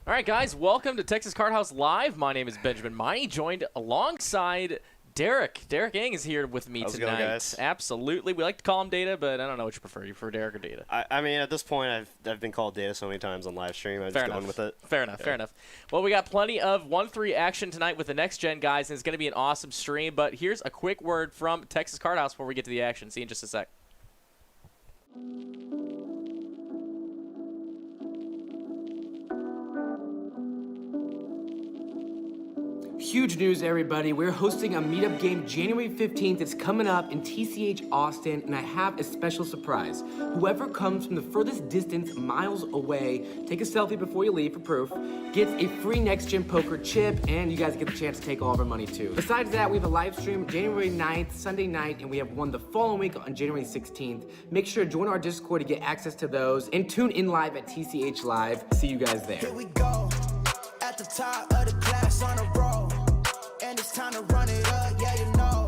All right, guys, welcome to Texas Card House Live. My name is Benjamin Miney, joined alongside Derek. Derek Ng is here with me How's tonight. it going, guys? Absolutely. We like to call him Data, but I don't know what you prefer. You prefer Derek or Data? I mean, at this point, I've been called Data so many times on live stream. I'm just going with it. Fair enough, fair enough. Well, we got plenty of 1-3 action tonight with the next gen guys, and it's going to be an awesome stream. But here's a quick word from Texas Card House before we get to the action. See you in just a sec. Huge news, everybody. We're hosting a meetup game January 15th. It's coming up in TCH Austin, and I have a special surprise. Whoever comes from the furthest distance, miles away, take a selfie before you leave for proof, gets a free next-gen poker chip, and you guys get the chance to take all of our money, too. Besides that, we have a live stream January 9th, Sunday night, and we have one the following week on January 16th. Make sure to join our Discord to get access to those, and tune in live at TCH Live. See you guys there. Here we go, at the top of the class on a roll, and it's time to run it up, yeah, you know.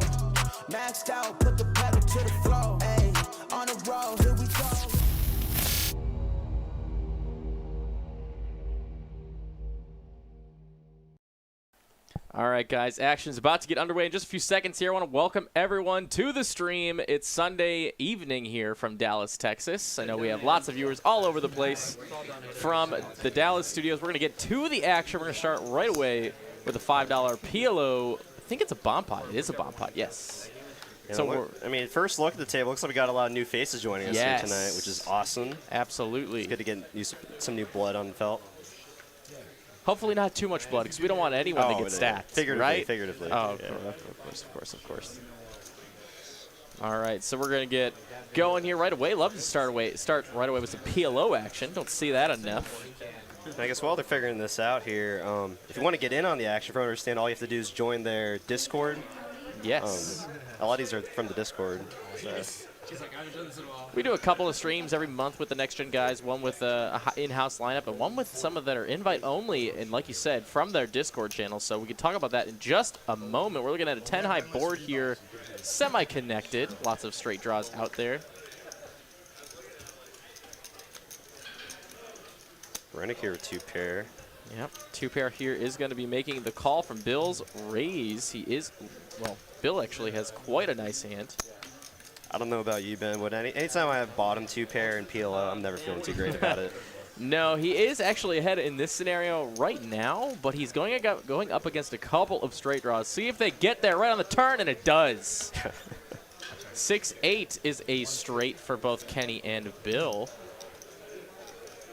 Maxed out, put the pedal to the floor, ayy, on the road, here we go. All right, guys, action is about to get underway in just a few seconds here. I want to welcome everyone to the stream. It's Sunday evening here from Dallas, Texas. I know we have lots of viewers all over the place from the Dallas studios. We're going to get to the action. We're going to start right away with a $5 PLO. I think it's a bomb pot. It is a bomb pot, yes. Yeah, So I mean, first look at the table. Looks like we got a lot of new faces joining us here tonight, which is awesome. Absolutely. It's good to get some new blood on the felt. Hopefully not too much blood, because we don't want anyone to get stacked, Figuratively, right? Oh, of course. All right, so we're going to get going here right away. Love to start right away with some PLO action. Don't see that enough. I guess while they're figuring this out here, if you want to get in on the action, from what I understand, all you have to do is join their Discord. Yes. A lot of these are from the Discord. So. We do a couple of streams every month with the Next Gen guys, one with a in-house lineup and one with some of that are invite-only, and like you said, from their Discord channel. So we can talk about that in just a moment. We're looking at a 10-high board here, semi-connected. Lots of straight draws out there. Rennick here with two pair. Yep, two pair here is going to be making the call from Bill's raise. He is, well, Bill actually has quite a nice hand. I don't know about you, Ben, but anytime I have bottom two pair and PLO, I'm never feeling too great about it. No, he is actually ahead in this scenario right now, but he's going up against a couple of straight draws. See if they get there right on the turn, and it does. 6-8 is a straight for both Kenny and Bill.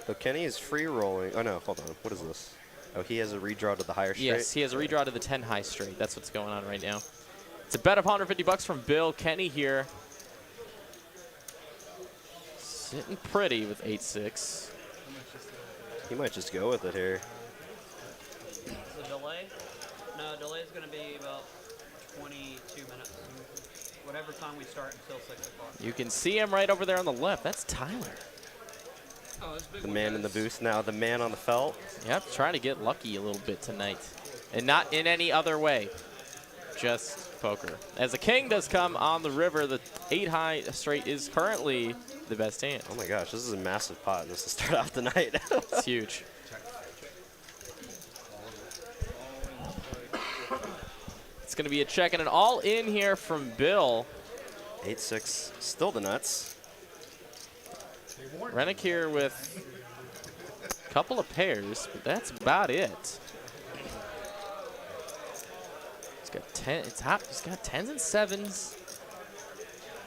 So Kenny is free rolling. Oh, no, hold on. What is this? Oh, he has a redraw to the higher straight? Yes, he has a redraw to the 10-high straight. That's what's going on right now. It's a bet of $150 from Bill. Kenny here sitting pretty with 8-6. He might just go with it here. The delay? No, delay is going to be about 22 minutes. Whatever time we start until 6 o'clock. You can see him right over there on the left. That's Tyler. The man in the booth now, the man on the felt. Yep, trying to get lucky a little bit tonight. And not in any other way. Just poker. As the king does come on the river, the 8-high straight is currently the best hand. Oh my gosh, this is a massive pot just to start out the night. It's huge. It's going to be a check and an all-in here from Bill. 8-6, still the nuts. Rennick here with a couple of pairs, but that's about it. He's got 10. It's hot. He's got 10s and 7s.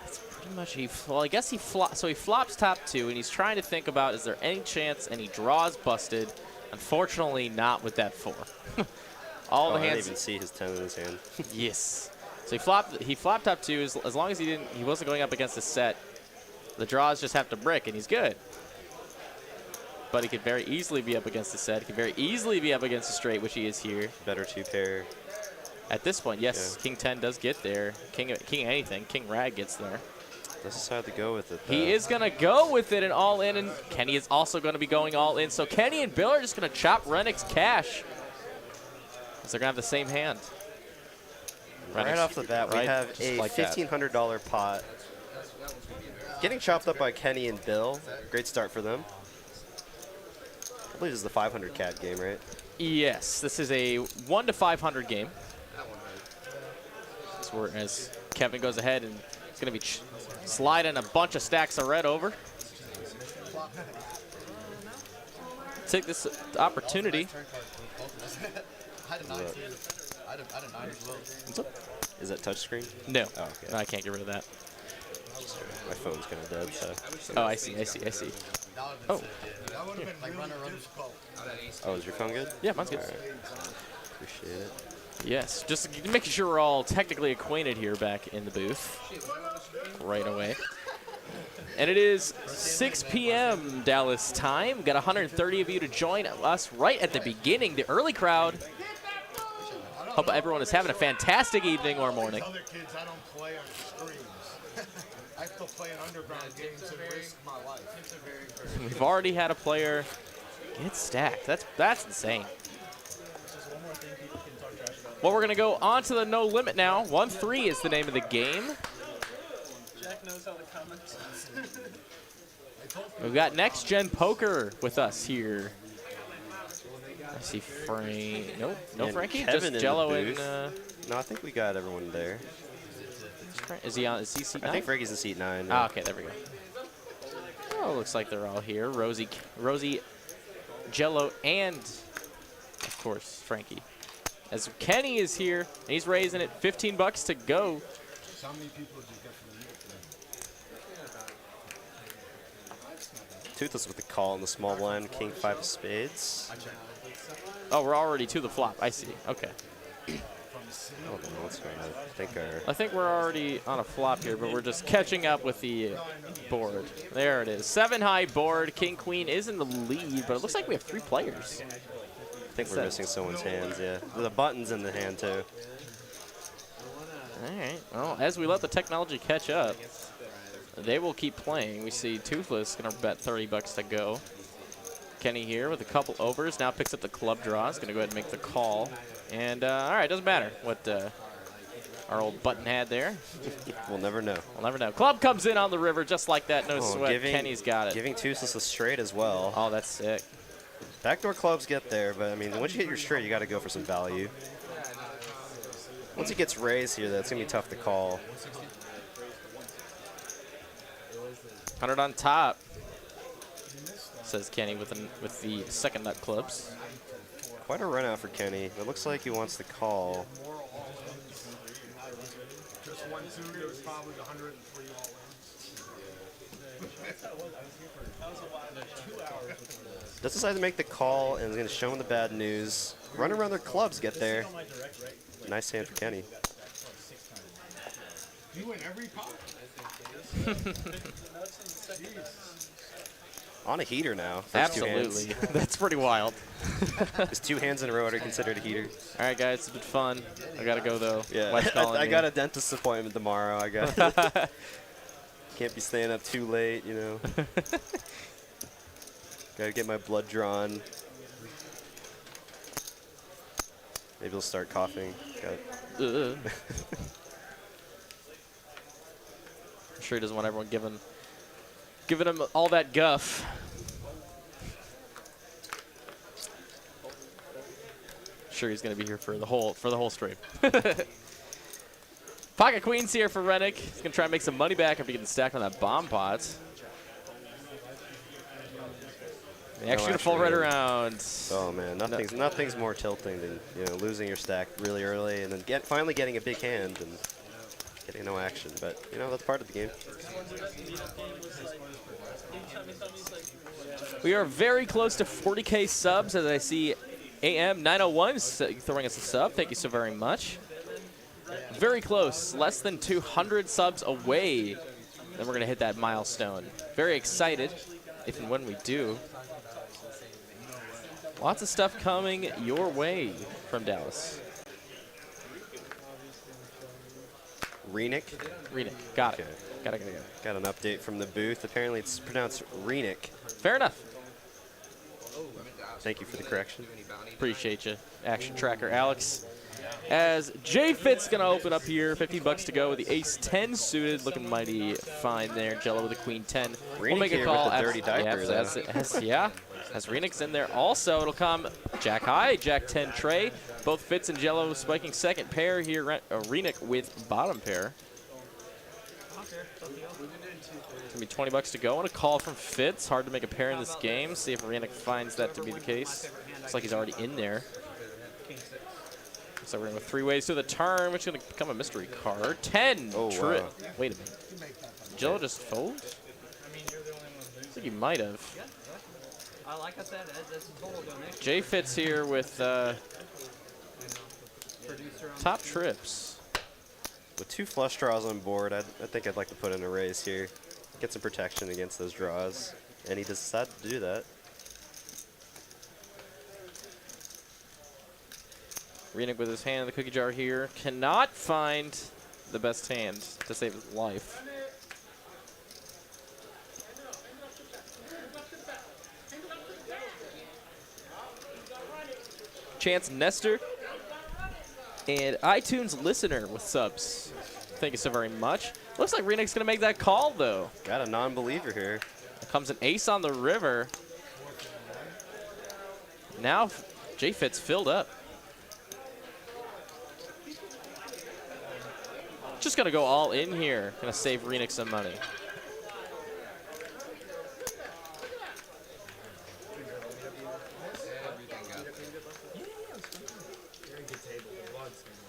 That's pretty much well, I guess he flops top two, and he's trying to think about, is there any chance any draws busted? Unfortunately, not with that 4. All the hands. I didn't even see his 10 in his hand. Yes. So he flopped top two as long as he wasn't going up against a set. The draws just have to brick, and he's good. But he could very easily be up against a set. He could very easily be up against a straight, which he is here. Better two pair. At this point, yes, yeah. King 10 does get there. King anything, King Rag gets there. Doesn't decide to go with it, though. He is going to go with it and all in, and Kenny is also going to be going all in. So Kenny and Bill are just going to chop Rennick's cash. Because they're going to have the same hand. Right off the bat, we have a $1,500 pot. Getting chopped up by Kenny and Bill. Great start for them. believe this is the 500 cat game, right? Yes, this is a 1 to 500 game. As Kevin goes ahead and it's going to be sliding a bunch of stacks of red over. Take this opportunity. Is that touchscreen? No, Oh, okay. I can't get rid of that. My phone's kind of dead, so. Oh, I see. Oh, Oh, is your phone good? yeah, mine's good. All right. Appreciate it. Yes, just making sure we're all technically acquainted here back in the booth right away. And it is 6 p.m. Dallas time. We've got 130 of you to join us right at the beginning, the early crowd. Hope everyone is having a fantastic evening or morning. Other kids, I don't play on streams. I still play in underground games and risk my life. We've already had a player get stacked. That's insane. Well, we're going to go on to the no limit now. 1-3 is the name of the game. Jack knows how the comments. We've got Next Gen Poker with us here. I see Frank. Nope, no And Frankie. Kevin Just in the Jello and. No, I think we got everyone there. Is he on? Is he seat 9? I think Frankie's in seat 9. Ah, okay, there we go. Oh, looks like they're all here. Rosie, Jello, and of course Frankie. As Kenny is here, and he's raising it. 15 bucks to go. How many people did you get from the Toothless with the call in the small blind. King 5 of spades. Oh, we're already to the flop. I see. Okay. I don't know what's going on. I think we're already on a flop here, but we're just catching up with the board. There it is. 7 high board. King Queen is in the lead, but it looks like we have 3 players. I think we're missing someone's hands, yeah. The button's in the hand, too. All right. Well, as we let the technology catch up, they will keep playing. We see Toothless going to bet 30 bucks to go. Kenny here with a couple overs. Now picks up the club draw. He's going to go ahead and make the call. And, all right, doesn't matter what our old button had there. We'll never know. We'll never know. Club comes in on the river just like that. No sweat. Kenny's got it. Giving Toothless a straight as well. Oh, that's sick. Backdoor clubs get there, but, I mean, once you hit your straight, you got to go for some value. Once he gets raised here, that's going to be tough to call. 100 on top, says Kenny with the second nut clubs. Quite a run out for Kenny. It looks like he wants to call. Just 1-2, there was probably 103 all Does decide to make the call and is going to show him the bad news. Run around their clubs, get there. Nice hand for Kenny. You win every pot. On a heater now. Absolutely. That's pretty wild. His 2 hands in a row are considered a heater. All right, guys, it's been fun. I got to go, though. Yeah, Wife's calling I me. got a dentist appointment tomorrow. I got can't be staying up too late, you know. Gotta get my blood drawn. Maybe he'll start coughing. I'm sure he doesn't want everyone giving him all that guff. Sure, he's gonna be here for the whole stream. Pocket Queen's here for Rennick. He's gonna try and make some money back after getting stacked on that bomb pot. The extra to full right around. Oh man, nothing's more tilting than losing your stack really early and then finally getting a big hand and getting no action. But that's part of the game. We are very close to 40K subs, as I see AM901 throwing us a sub. Thank you so very much. Very close, less than 200 subs away. Then we're gonna hit that milestone. Very excited, if and when we do. Lots of stuff coming your way from Dallas. Renick? Renick, got it. Okay. Got it. Got an update from the booth. Apparently it's pronounced Renick. Fair enough. Thank you for the correction. Appreciate you, Action Tracker Alex. As J Fit's gonna open up here, 15 bucks to go with the Ace 10 suited, looking mighty fine there. Jello with the Queen 10. We'll make a here call. with the dirty diaper, Yeah, as Renek's in there. Also, it'll come Jack High, Jack 10 Trey. Both Fitz and Jello spiking second pair here. Renek with bottom pair. It's gonna be 20 bucks to go. And a call from Fitz. Hard to make a pair in this game. See if Renek finds that to be the case. Looks like he's already in there. So we're going to go 3 ways to the turn, which is going to become a mystery card. 10. Oh, wow. Wait a minute. Jello just fold? I think he might have. Like I said, that's a total donation. J Fitz here with top trips. With 2 flush draws on board, I think I'd like to put in a raise here. Get some protection against those draws. And he decided to do that. Renek with his hand in the cookie jar here. Cannot find the best hand to save his life. Chance Nestor and iTunes listener with subs. Thank you so very much. Looks like Renek's going to make that call, though. Got a non-believer here. Here comes an ace on the river. Now J Fit's filled up. Just gonna go all in here. Gonna save Renek some money.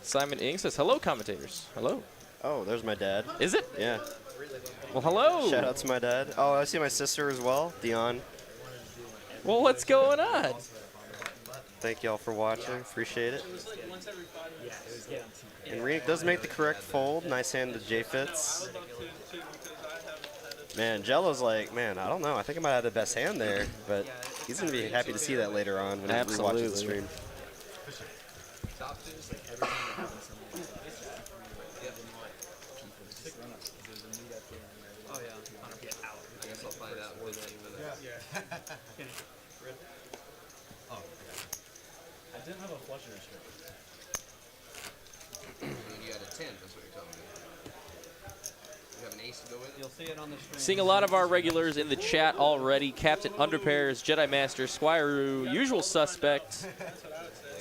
Simon Ing says, hello, commentators. Hello. Oh, there's my dad. Is it? Yeah. Well, hello. Shout out to my dad. Oh, I see my sister as well, Dion. Well, what's going on? Thank y'all for watching. Appreciate it. And Renek does make the correct fold. Nice hand to J Fitz. Man, Jello's like, man, I don't know. I think I might have the best hand there, but he's going to be happy to see that later on when he rewatches the stream. I didn't have a flusher restrict. You had a 10, that's what you're telling me. You have an ace to go with it? You'll see it on the screen. Seeing a lot of our regulars in the chat already. Captain Underpairs, Jedi Master, Squiroo, Usual Suspect.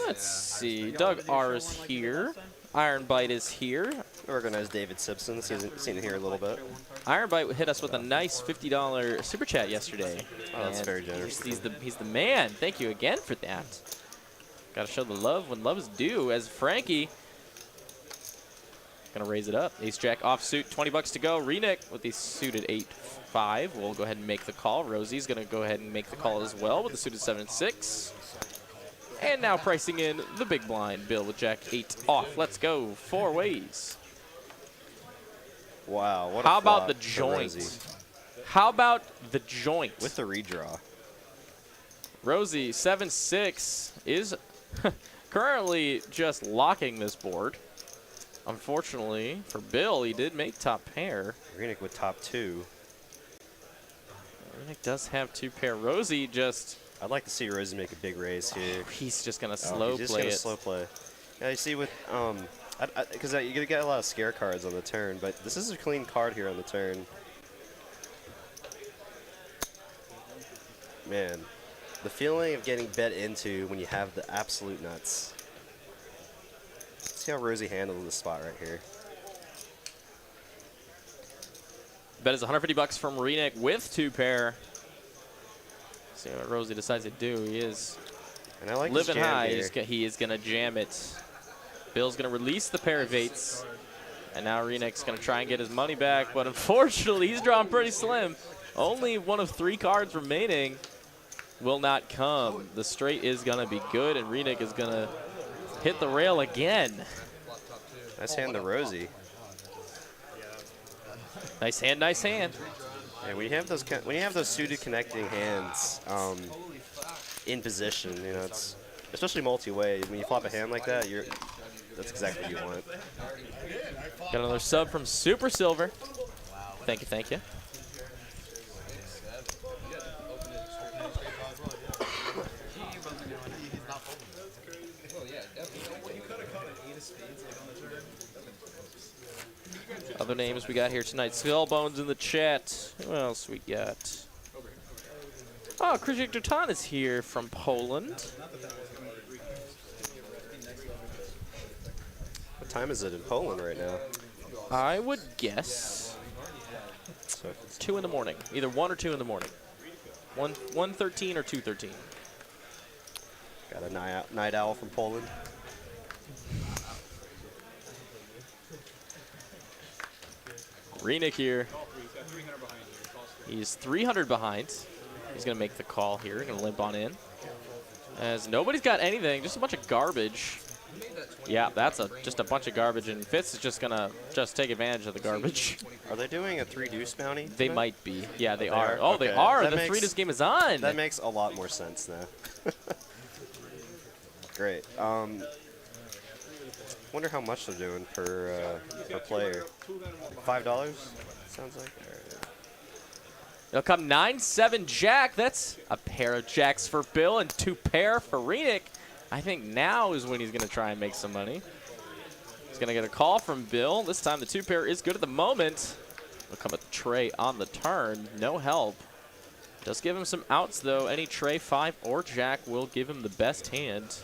Let's see. Doug R is here. Iron Bite is here. Organized David Simpson. Seen it here a little bit. Iron Bite hit us with a nice $50 super chat yesterday. Oh, that's And very generous. He's the man. Thank you again for that. Got to show the love when love is due. As Frankie gonna raise it up. Ace Jack offsuit, 20 bucks to go. Renek with the suited 8-5. We'll go ahead and make the call. Rosie's gonna go ahead and make the call as well with the suited 7-6. And now pricing in the big blind. Bill with Jack 8 off. Let's go 4 ways. Wow, what a How about flop the for joint? Rosie. How about the joint? With the redraw. Rosie 7-6 is currently just locking this board. Unfortunately for Bill, he did make top pair. Renek with top 2. Renek does have 2 pair. Rosie just... I'd like to see Rosie make a big raise here. He's just going to He's slow just play gonna it. slow play. Yeah, you see with because you're gonna get a lot of scare cards on the turn, but this is a clean card here on the turn. Man, the feeling of getting bet into when you have the absolute nuts. Let's see how Rosie handles this spot right here. Bet is 150 bucks from Renek with 2 pair. See what Rosie decides to do. He is And I like living this jam high. here. He is going to jam it. Bill's going to release the pair of 8s. And now Renek's going to try and get his money back. But unfortunately, he's drawn pretty slim. Only one of 3 cards remaining will not come. The straight is going to be good, and Renek is going to hit the rail again. Nice hand to Rosie. Nice hand, nice hand. Yeah, when you have those suited connecting hands in position, you know, it's especially multi-way. When you flop a hand like that, that's exactly what you want. Got another sub from Super Silver. Thank you, thank you. Other names we got here tonight. Skullbones in the chat. Who else we got? Oh, Krzysztof Dutan is here from Poland. What time is it in Poland right now? I would guess So 2 in the morning. Either 1 or 2 in the morning. 1:13 or 2:13. got a night owl from Poland. Renick here. He's 300 behind. He's going to make the call here. Going to limp on in. As nobody's got anything. Just a bunch of garbage. Yeah, that's just a bunch of garbage. And Fitz is just going to take advantage of the garbage. Are they doing a 3-deuce bounty? They tonight? might be. Yeah, they They are. are? Oh, Okay. they are. That The makes- 3-deuce game is on. That makes a lot more sense now. Great. Wonder how much they're doing per player. $5? Sounds like. All right. It'll come 9-7 Jack. That's a pair of jacks for Bill and 2 pair for Renick. I think now is when he's going to try and make some money. He's going to get a call from Bill. This time the 2 pair is good at the moment. Will come at the tray on the turn. No help. Does give him some outs, though. Any tray, 5 or jack, will give him the best hand.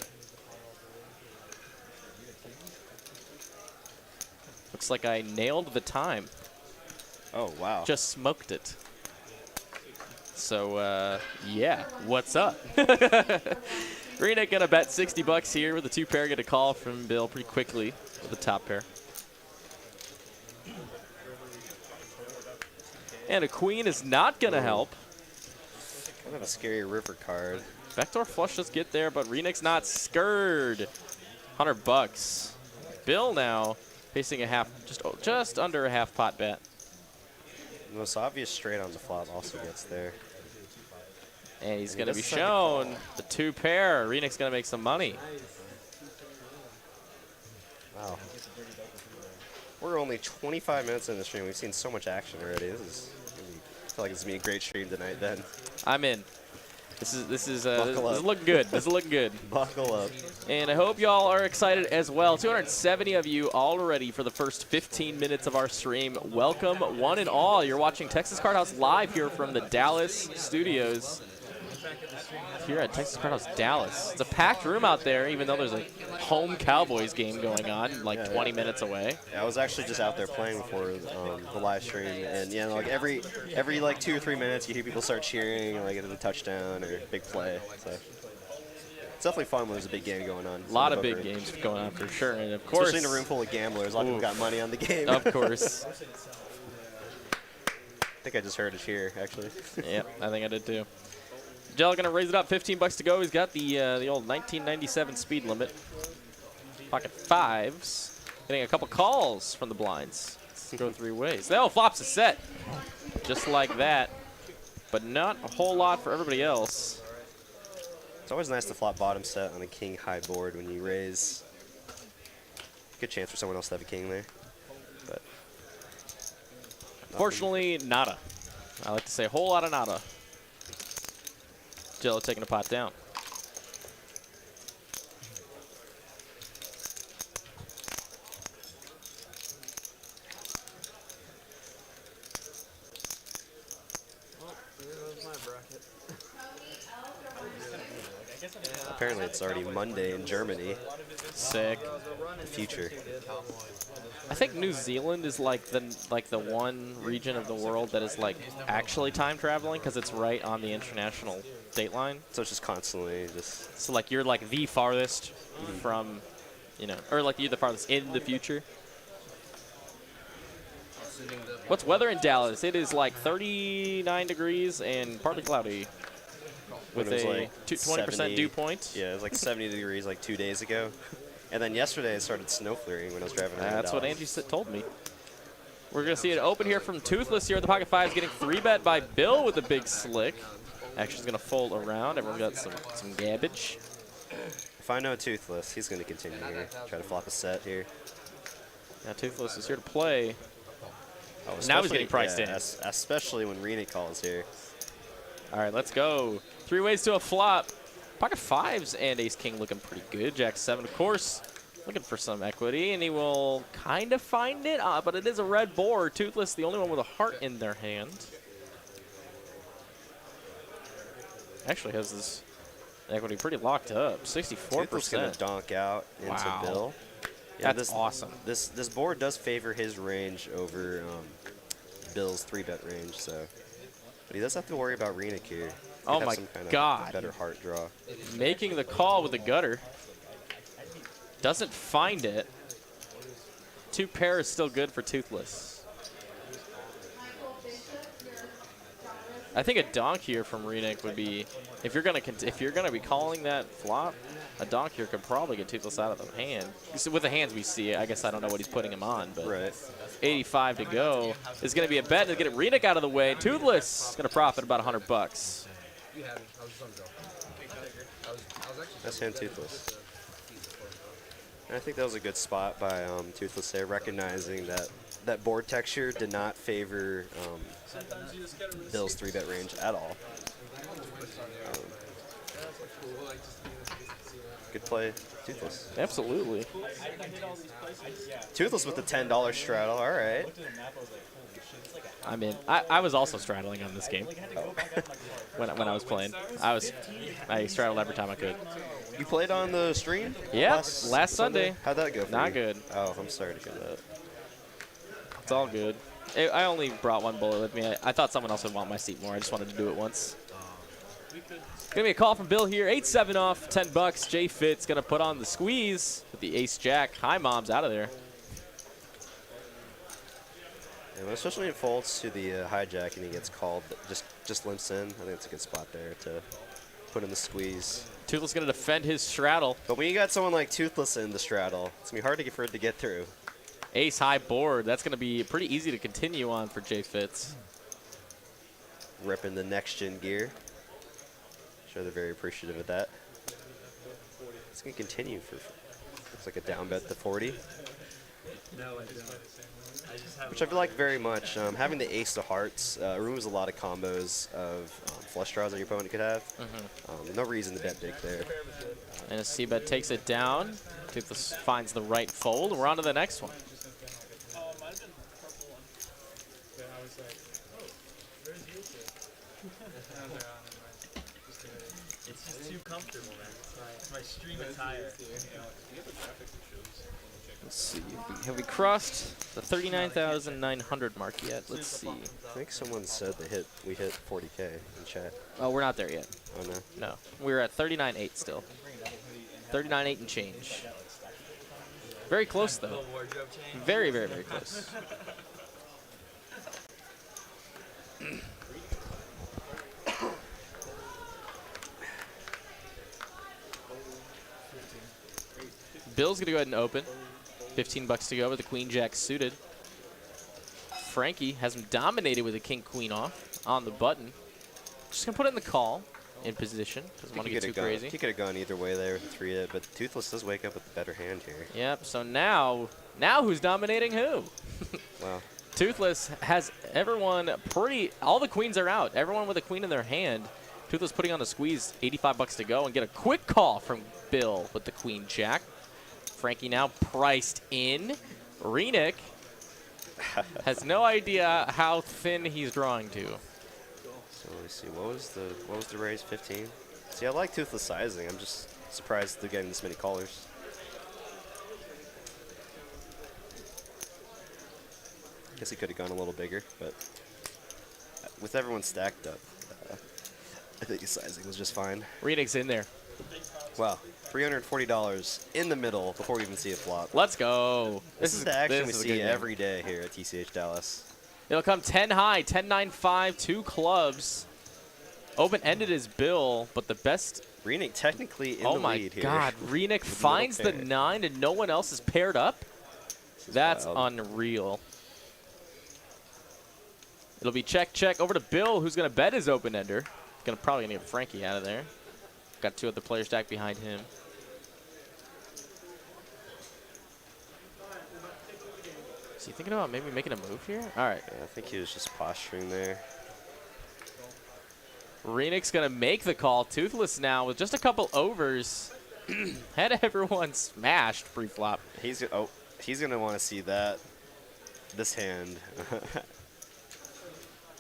Looks like I nailed the time. Oh, wow. Just smoked it. So, yeah, what's up? Renick gonna bet 60 bucks here with the 2 pair. Get a call from Bill pretty quickly with the top pair. And a queen is not gonna help. Kind of a scary river card. Backdoor flush does get there, but Renick's not scared. 100 bucks. Bill now facing a half, just under a half pot bet. The most obvious straight on the flop also gets there. And he's He going to be doesn't have to shown call. the 2 pair. Renick's going to make some money. Wow. We're only 25 minutes in the stream. We've seen so much action already. I feel like it's gonna be a great stream tonight. Then I'm in. This is Buckle up. looking good. This is looking good. buckle up. And I hope y'all are excited as well. 270 of you already for the first 15 minutes of our stream. Welcome, one and all. You're watching Texas Card House live here from the Dallas studios. Here at Texas Card House Dallas. It's a packed room out there, even though there's a home Cowboys game going on, like 20 minutes away. Yeah, I was actually just out there playing for the live stream, and yeah, like every like 2 or 3 minutes, you hear people start cheering, like at a touchdown or big play. So it's definitely fun when there's a big game going on. A lot of big games going on for sure, and of course, especially in a room full of gamblers, a lot of people got money on the game. Of course. I think I just heard a cheer, actually. Yep, I think I did too. Jell gonna raise it up. 15 bucks to go. He's got the old 1997 speed limit. Pocket 5s. Getting a couple calls from the blinds. Let's go 3 ways. Oh, flops a set. Just like that. But not a whole lot for everybody else. It's always nice to flop bottom set on a king high board when you raise. Good chance for someone else to have a king there. But Fortunately, nada. I like to say a whole lot of nada. Jello taking a pot down. apparently it's already Monday in Germany. Sick. The future. I think New Zealand is like the one region of the world that is like actually time traveling because it's right on the international date line. So it's just constantly just. So like you're like the farthest from, you know, or like you're the farthest in the future. What's weather in Dallas? It is like 39 degrees and partly cloudy with It was a like 20% 70 dew point. Yeah, it was like 70 degrees like 2 days ago. And then yesterday it started snow clearing when I was driving around. That's what Dallas. Angie told me. We're going to see it open here from Toothless here at the Pocket 5s, getting 3-bet by Bill with a big slick. Actually, he's going to fold around. Everyone's got some garbage. If I know Toothless, he's going to continue here. Try to flop a set here. Now Toothless is here to play. Oh, Now he's getting especially- priced yeah, in. Especially when Rena calls here. All right, let's go. 3 ways to a flop. Pocket 5s and Ace King looking pretty good. Jack 7, of course. Looking for some equity, and he will kind of find it, but it is a red board. Toothless, the only one with a heart in their hand. Actually has this equity pretty locked up, 64%. Toothless going to donk out into Wow. Bill. Yeah, That's awesome. This board does favor his range over Bill's 3-bet range, so. But he does have to worry about Renick here. Oh Have my some kind of God. better heart draw. Making the call with the gutter. Doesn't find it. 2 pair is still good for Toothless. I think a donk here from Renick would be, if you're gonna be calling that flop, a donk here could probably get Toothless out of the hand. So with the hands we see, I guess I don't know what he's putting him on, but Right. 85 to go. Is gonna be a bet to get Renick out of the way. Toothless is gonna profit about $100. You had me. I was just on the go. I was actually. That's hand Toothless. And I think that was a good spot by Toothless there, recognizing that board texture did not favor Bill's 3-bet range at all. Good play, Toothless. Absolutely. Toothless with the $10 straddle, all right. I mean, I was also straddling on this game when I was playing. I straddled every time I could. You played on the stream? Yeah, last Sunday. How'd that go for Not you? good. Oh, I'm sorry to hear that. It's all good. I only brought one bullet with me. I thought someone else would want my seat more. I just wanted to do it once. Gonna be a call from Bill here. 8-7 off, $10. Jay Fitz gonna put on the squeeze with the ace-jack. High mom's out of there. Yeah, especially when it folds to the hijack and he gets called, just limps in. I think it's a good spot there to put in the squeeze. Toothless gonna defend his straddle. But when you got someone like Toothless in the straddle, it's gonna be hard for it to get through. Ace high board. That's gonna be pretty easy to continue on for Jay Fitz. Ripping the next-gen gear. Sure, they're very appreciative of that. It's gonna continue for, looks like a down bet to 40. No, I don't. I just have Which I like very much. Having the ace of hearts removes a lot of combos of flush draws that your opponent could have. No reason to bet big there. And a C-bet takes it down. Toothless finds the right fold. We're on to the next one. It's just too comfortable, man. It's my stream attire. Let's see. Have we crossed the 39,900 mark yet? Let's see. I think someone said we hit 40K in chat. Oh, we're not there yet. Oh no. No. We're at 39.8 still. 39.8 and change. Very close, though. Wardrobe change. Very, very, very close. Bill's going to go ahead and open. $15 to go with the queen jack suited. Frankie has him dominated with a king queen off on the button. Just going to put it in the call in position. Doesn't want to get too crazy. He could have gone either way there with the 3-hit, but Toothless does wake up with the better hand here. Yep, so now who's dominating who? Wow. Toothless has everyone all the queens are out. Everyone with a queen in their hand. Toothless putting on the squeeze, $85 to go, and get a quick call from Bill with the queen jack. Frankie now priced in. Renick has no idea how thin he's drawing to. So let me see, what was the raise? 15? See, I like Toothless sizing. I'm just surprised they're getting this many callers. Guess he could have gone a little bigger, but with everyone stacked up, I think his sizing was just fine. Renick's in there. Wow, $340 in the middle before we even see a flop. Let's go. This is the action we this is a see good game. every day here at TCH Dallas. It'll come 10 high, 10-9-5, 2 clubs. Open-ended is Bill, but the best. Renick technically in the lead here. Oh my God, Renick finds the 9 and no one else is paired up? That's wild. unreal. It'll be check, check over to Bill, who's going to bet his open-ender. Probably going to get Frankie out of there. Got 2 other players stacked behind him. Is he thinking about maybe making a move here? All right. Yeah, I think he was just posturing there. Renick's going to make the call. Toothless now with just a couple overs. Had everyone smashed pre-flop. He's gonna want to see this hand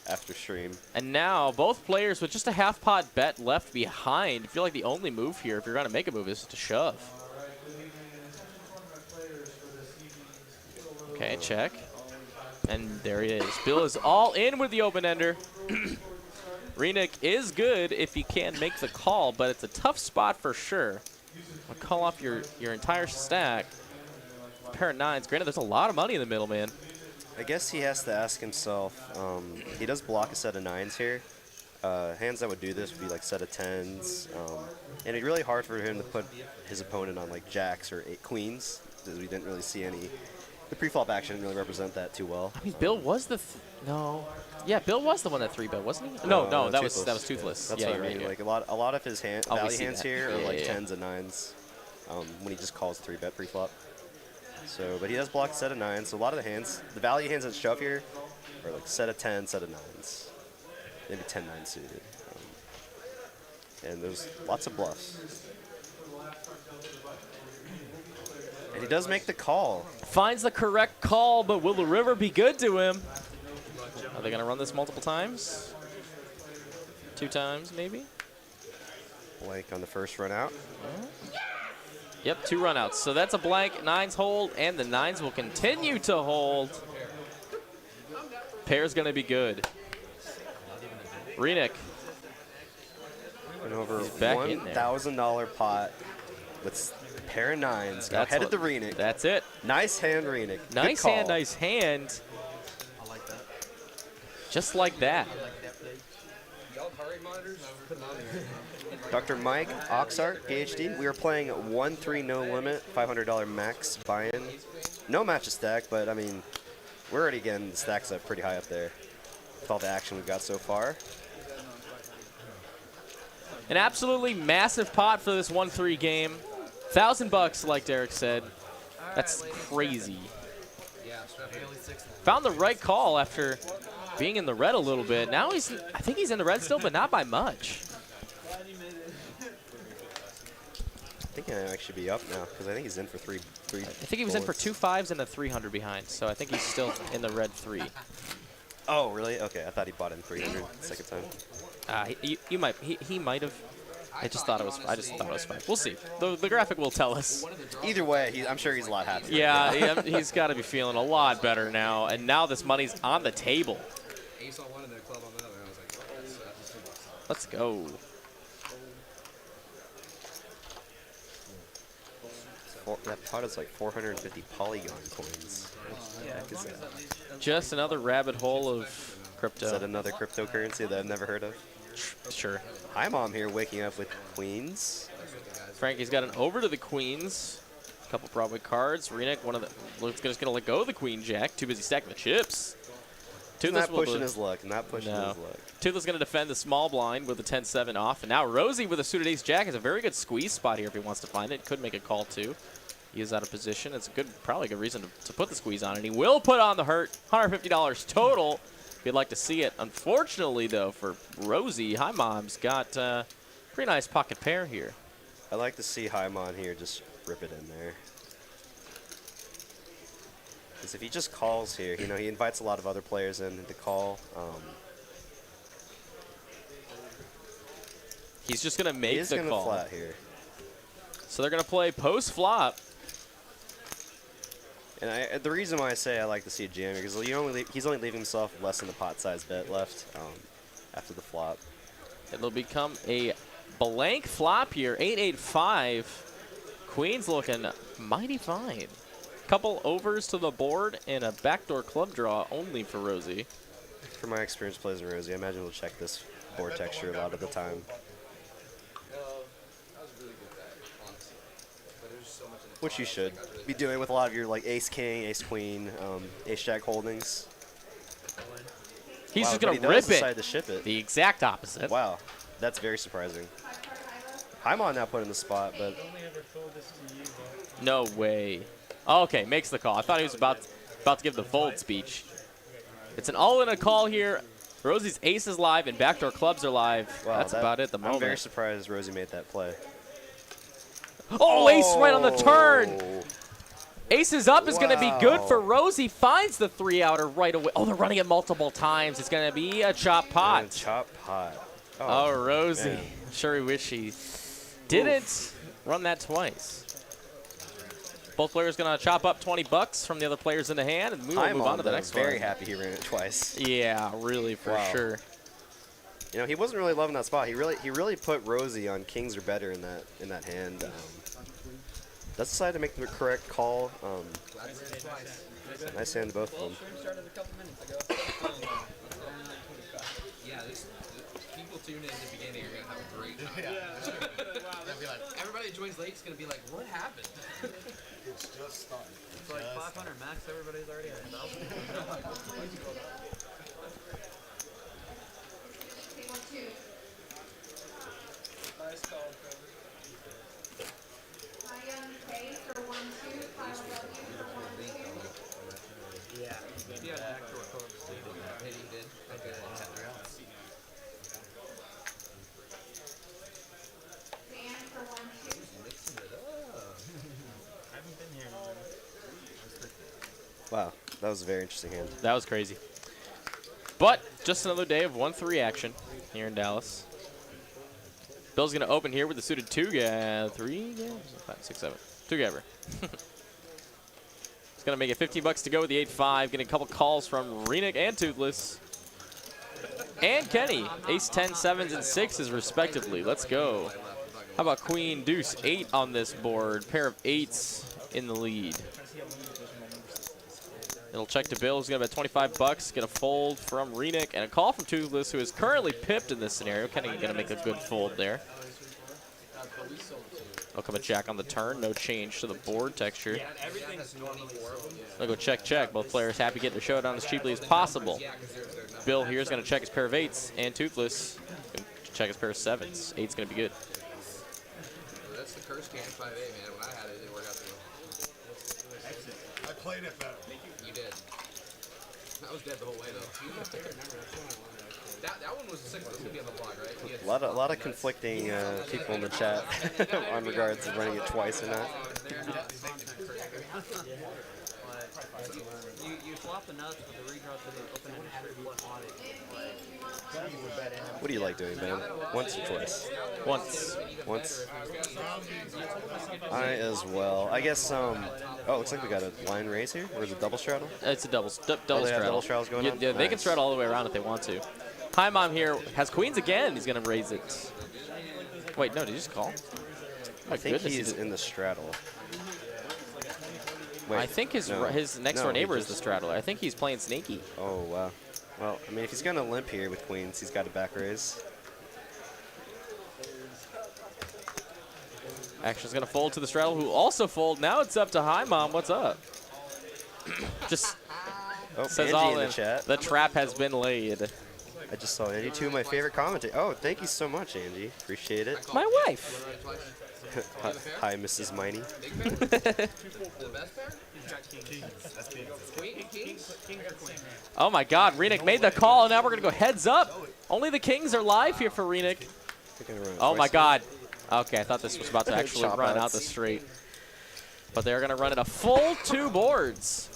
after stream. And now both players with just a half pot bet left behind. I feel like the only move here, if you're going to make a move, is to shove. Okay, check. And there he is. Bill is all in with the open ender. Renick is good if he can make the call, but it's a tough spot for sure. I'll call off your entire stack. Pair of nines. Granted, there's a lot of money in the middle, man. I guess he has to ask himself. He does block a set of nines here. Hands that would do this would be like set of tens, and it's really hard for him to put his opponent on like jacks or queens, because we didn't really see any. The pre-flop action didn't really represent that too well. I mean, Bill was the no. Yeah, Bill was the one that 3-bet, wasn't he? No, that was Toothless. That's yeah, what I you're mean. right. Like a lot of his value hands that. here are Yeah, like yeah. tens and nines when he just calls 3-bet pre-flop. So, but he does block a set of nines. So a lot of the hands, the value hands that shove here, are like set of 10, set of nines, maybe 10-9 suited, and there's lots of bluffs. And he does make the call. Finds the correct call, but will the river be good to him? Are they going to run this multiple times? 2 times, maybe? Blank on the first run out. Yep, 2 runouts. So that's a blank. Nines hold, and the nines will continue to hold. Pair's going to be good. Renick. And over back in there. $1,000 pot with pair of nines. Now headed to Renick. That's it. Nice hand, Renick. Nice Good call. hand, nice hand. I like that. Just like that. Y'all heart rate monitors? Put them on there. Dr. Mike Oxart, PhD. We are playing 1-3 no limit, $500 max buy-in. No match a stack, but I mean, we're already getting the stacks up pretty high up there with all the action we've got so far. An absolutely massive pot for this 1-3 game. $1,000, like Derek said. That's crazy. Found the right call after being in the red a little bit. Now I think he's in the red still, but not by much. I think I might actually be up now because I think he's in for three. I think he was in for 2 5s and a 300 behind, so I think he's still in the red 3. Oh, really? Okay, I thought he bought in 300 the second time. He might have. I just thought it was 5. We'll see. The graphic will tell us. Either way, I'm sure he's a lot happier. Yeah, he's got to be feeling a lot better now, and now this money's on the table. Ace on one and then club on the other. I was like, oh, Let's go. That pot is like 450 polygon coins. What the heck is that? Just another rabbit hole of crypto. Is that another cryptocurrency that I've never heard of? Sure. Hi, Mom here, waking up with queens. Frankie's got an over to the queens. A couple Broadway cards. Renick, just going to let go of the queen jack. Too busy stacking the chips. Not pushing his luck. Not pushing his luck. Toothless going to defend the small blind with a 10-7 off. And now Rosie with a suited ace jack has a very good squeeze spot here if he wants to find it. Could make a call too. He is out of position. It's probably a good reason to put the squeeze on. And he will put on the hurt. $150 total. If you'd like to see it. Unfortunately, though, for Rosie, Hi Mom's got a pretty nice pocket pair here. I like to see Hi Mom here just rip it in there. Because if he just calls here, you know, he invites a lot of other players in to call. He's just going to make the call. He is going to flat here. So they're going to play post-flop. And the reason why I say I like to see a jam because he's only leaving himself less than a pot size bet left after the flop. It'll become a blank flop here. 8-8-5. Queen's looking mighty fine. Couple overs to the board and a backdoor club draw only for Rosie. From my experience playing Rosie, I imagine we'll check this board texture a lot of the time. Which you should be doing with a lot of your like ace king, ace queen, ace jack holdings. He's just but gonna he does rip decide to ship it. The exact opposite. Wow, that's very surprising. I'm on now put in the spot, but no way. Oh, okay, makes the call. I thought he was about to give the fold speech. It's an all-in a call here. Rosie's ace is live and backdoor clubs are live. wow, That's about it at the moment. I'm very surprised Rosie made that play. Oh, ace right on the turn. Aces up is going to be good for Rosie. Finds the 3-outer right away. Oh, they're running it multiple times. It's going to be a chop pot. Chop pot. Oh, Rosie. man. I'm sure we wish he didn't run that twice. Both players going to chop up 20 bucks from the other players in the hand, and we will move on to the next one. Very happy he ran it twice. Yeah, really, for sure. You know, he wasn't really loving that spot. He really put Rosie on kings or better in that hand. Does decide to make the correct call. Nice hand to both of them. Yeah, people tune in at the beginning are gonna have a great time. Everybody that joins late is gonna be like, what happened? It's just started. It's like 500 max. Everybody's already at 1,000. Nice call, Trevor. Yeah. He had actual codes. He did. Okay. I haven't been here in a minute. Wow, that was a very interesting hand. That was crazy. But just another day of 1-3 action here in Dallas. Bill's going to open here with the suited 3 games, 5, 6, 7, 2-gamer. He's going to make it 15 bucks to go with the 8-5, getting a couple calls from Renick and Toothless. And Kenny, ace 10, 7s, and 6s respectively. Let's go. How about queen, deuce, 8 on this board? Pair of 8s in the lead. It'll check to Bill, who's going to bet 25 bucks, get a fold from Renick, and a call from Toothless, who is currently pipped in this scenario. Kenny going to make a good fold there. There'll come a jack on the turn, no change to the board texture. They'll go check, check. Both players happy to get their showdown as cheaply as possible. Bill here is going to check his pair of 8s, and Toothless going to check his pair of 7s. 8's going to be good. That's the curse can 5-8, man. When I had it, it didn't work out too well. I played it better. You did. I was dead the whole way, though. that one was a 6. This would be on the blog, right? A lot of conflicting people in the chat on regards to running it twice or not. You flop the nuts with the redraw to the open-ended straight plus. What do you like doing, Ben? Once or twice? Once. Once. I as well. I guess. Oh, looks like we got a line raise here. Or is it double straddle? It's a double They have straddle. double straddles going on? Yeah, they can Nice. straddle all the way around if they want to. Hi Mom here has queens again. He's going to raise it. Wait, no, did you just call? I think he's in the straddle. Wait, I think his no. next No, door he neighbor is just- the straddler. I think he's playing sneaky. Oh, wow. Well, I mean, if he's going to limp here with queens, he's got a back raise. Action's going to fold to the straddle, who also fold. Now it's up to Hi Mom. What's up? Just says Angie all in the in. chat. The trap has been laid. I just saw Angie, two of my favorite commentators. Oh, thank you so much, Angie. Appreciate it. My wife. Hi, Mrs. Miney. The best pair? Queen? Kings? Oh my God, Renick made the call, and now we're going to go heads up. Only the kings are live here for Renick. Oh my God. Okay, I thought this was about to actually Chop run out outs. the straight. But they're going to run it a full 2 boards.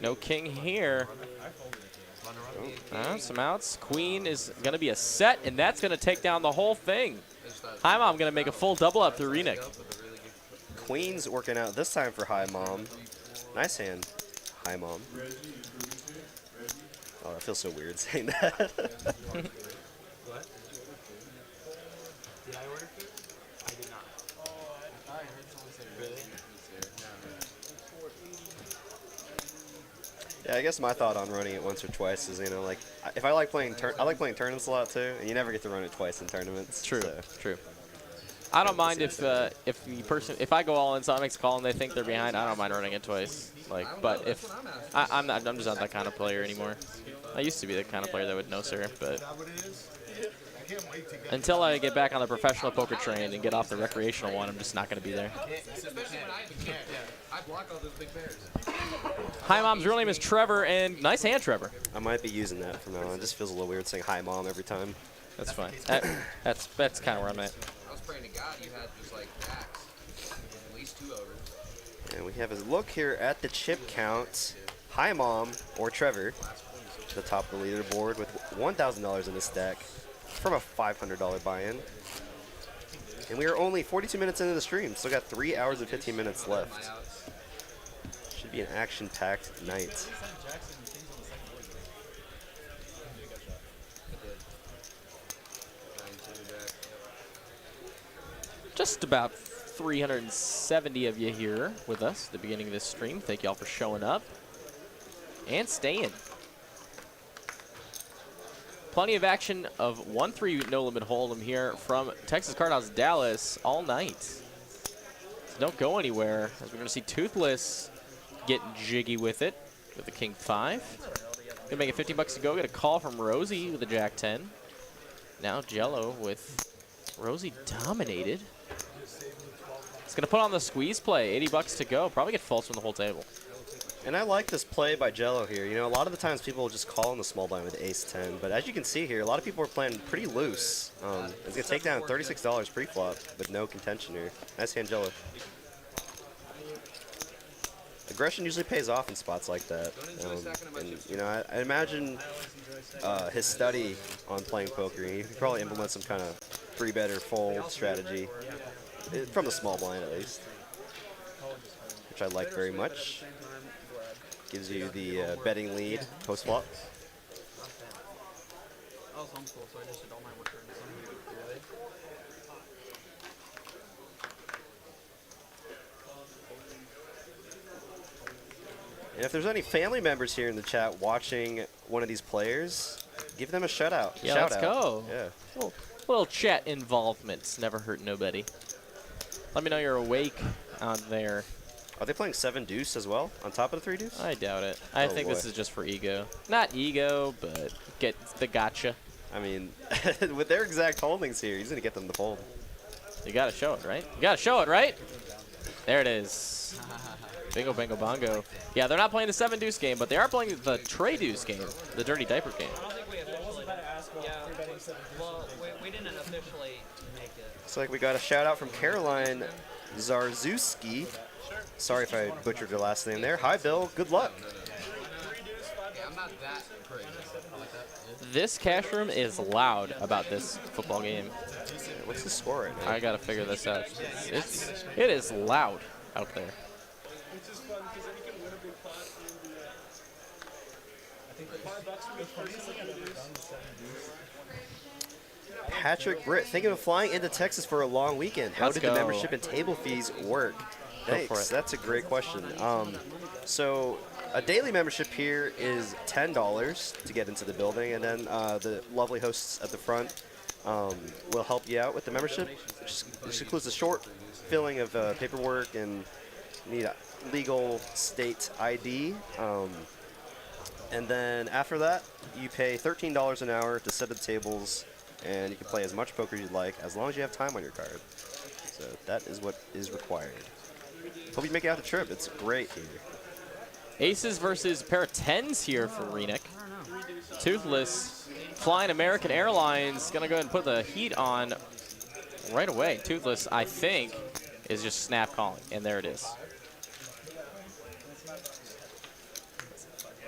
No king here. Some outs. Queen is going to be a set, and that's going to take down the whole thing. Hi Mom going to make a full double up through Renick. Queen's working out this time for Hi Mom. Nice hand. Hi Mom. Oh, that feels so weird saying that. What? Did I order food? I did not. I heard someone say really? Yeah, I guess my thought on running it once or twice is, you know, like if I like playing tournaments a lot too, and you never get to run it twice in tournaments. True, so. true. I don't mind if if I go all in, someone makes a call and they think they're behind. I don't mind running it twice. Like, but if I'm just not that kind of player anymore. I used to be the kind of player that would know, sir, but until I get back on the professional poker train and get off the recreational one, I'm just not going to be there. Especially when I block all those big pairs. Hi Mom's real name is Trevor, and nice hand, Trevor. I might be using that from now on. It just feels a little weird saying Hi Mom every time. That's fine. That's kind of where I'm at. praying to God you had just like jacks. At least 2 overs. And we have a look here at the chip count. Hi, Mom, or Trevor, at the top of the leaderboard with $1,000 in his stack from a $500 buy-in. And we are only 42 minutes into the stream. Still got 3 hours and 15 minutes left. Should be an action-packed night. Just about 370 of you here with us at the beginning of this stream. Thank you all for showing up and staying. Plenty of action of 1-3 No Limit Hold'em here from Texas Card House Dallas all night. So don't go anywhere, as we're going to see Toothless get jiggy with it with the King 5. Gonna make it 50 bucks to go. Get a call from Rosie with the Jack 10. Now Jello with Rosie dominated. It's gonna put on the squeeze play. 80 bucks to go. Probably get false from the whole table. And I like this play by Jello here. You know, a lot of the times people will just call in the small blind with ace-10, but as you can see here, a lot of people are playing pretty loose. It's gonna take down $36 pre-flop with no contention here. Nice hand, Jello. Aggression usually pays off in spots like that. And you know, I imagine his study on playing poker. He could probably implement some kind of three-bet or fold strategy from the small blind at least, which I like very much. Gives you the betting lead post flop. I was homeschooled, so I just did all my work during the summer. And if there's any family members here in the chat watching one of these players, give them a shout out. Yeah, let's go. Yeah. Little chat involvement's never hurt nobody. Let me know you're awake on there. Are they playing 7 deuce as well on top of the 3 deuce? I doubt it. I think this is just for ego. Not ego, but get the gotcha. I mean, with their exact holdings here, he's going to get them to fold. You got to show it, right? You got to show it, right? There it is. Bingo, bango, bongo. Yeah, they're not playing the 7 deuce game, but they are playing the tray deuce game, the dirty diaper game. I don't think we officially. Yeah, well, we didn't officially make it. Looks like we got a shout out from Caroline Zarzewski. Sorry if I butchered your last name there. Hi, Bill. Good luck. Yeah, I'm not that crazy. I like that. This cash room is loud about this football game. What's the score right now? I got to figure this out. It is loud out there. Which is fun because then you can win a big pot in the. I think the $5 from the parties like Patrick Britt, thinking of flying into Texas for a long weekend. How Let's did go. the membership and table fees work? Thanks. That's a great question. So a daily membership here is $10 to get into the building, and then the lovely hosts at the front will help you out with the membership. This includes a short filling of paperwork and need a legal state ID. And then after that, you pay $13 an hour to set the tables, and you can play as much poker as you'd like, as long as you have time on your card. So that is what is required. Hope you make it out the trip. It's great here. Aces versus pair of 10s here for Renick. Toothless flying American Airlines. Going to go ahead and put the heat on right away. Toothless, I think, is just snap calling, and there it is.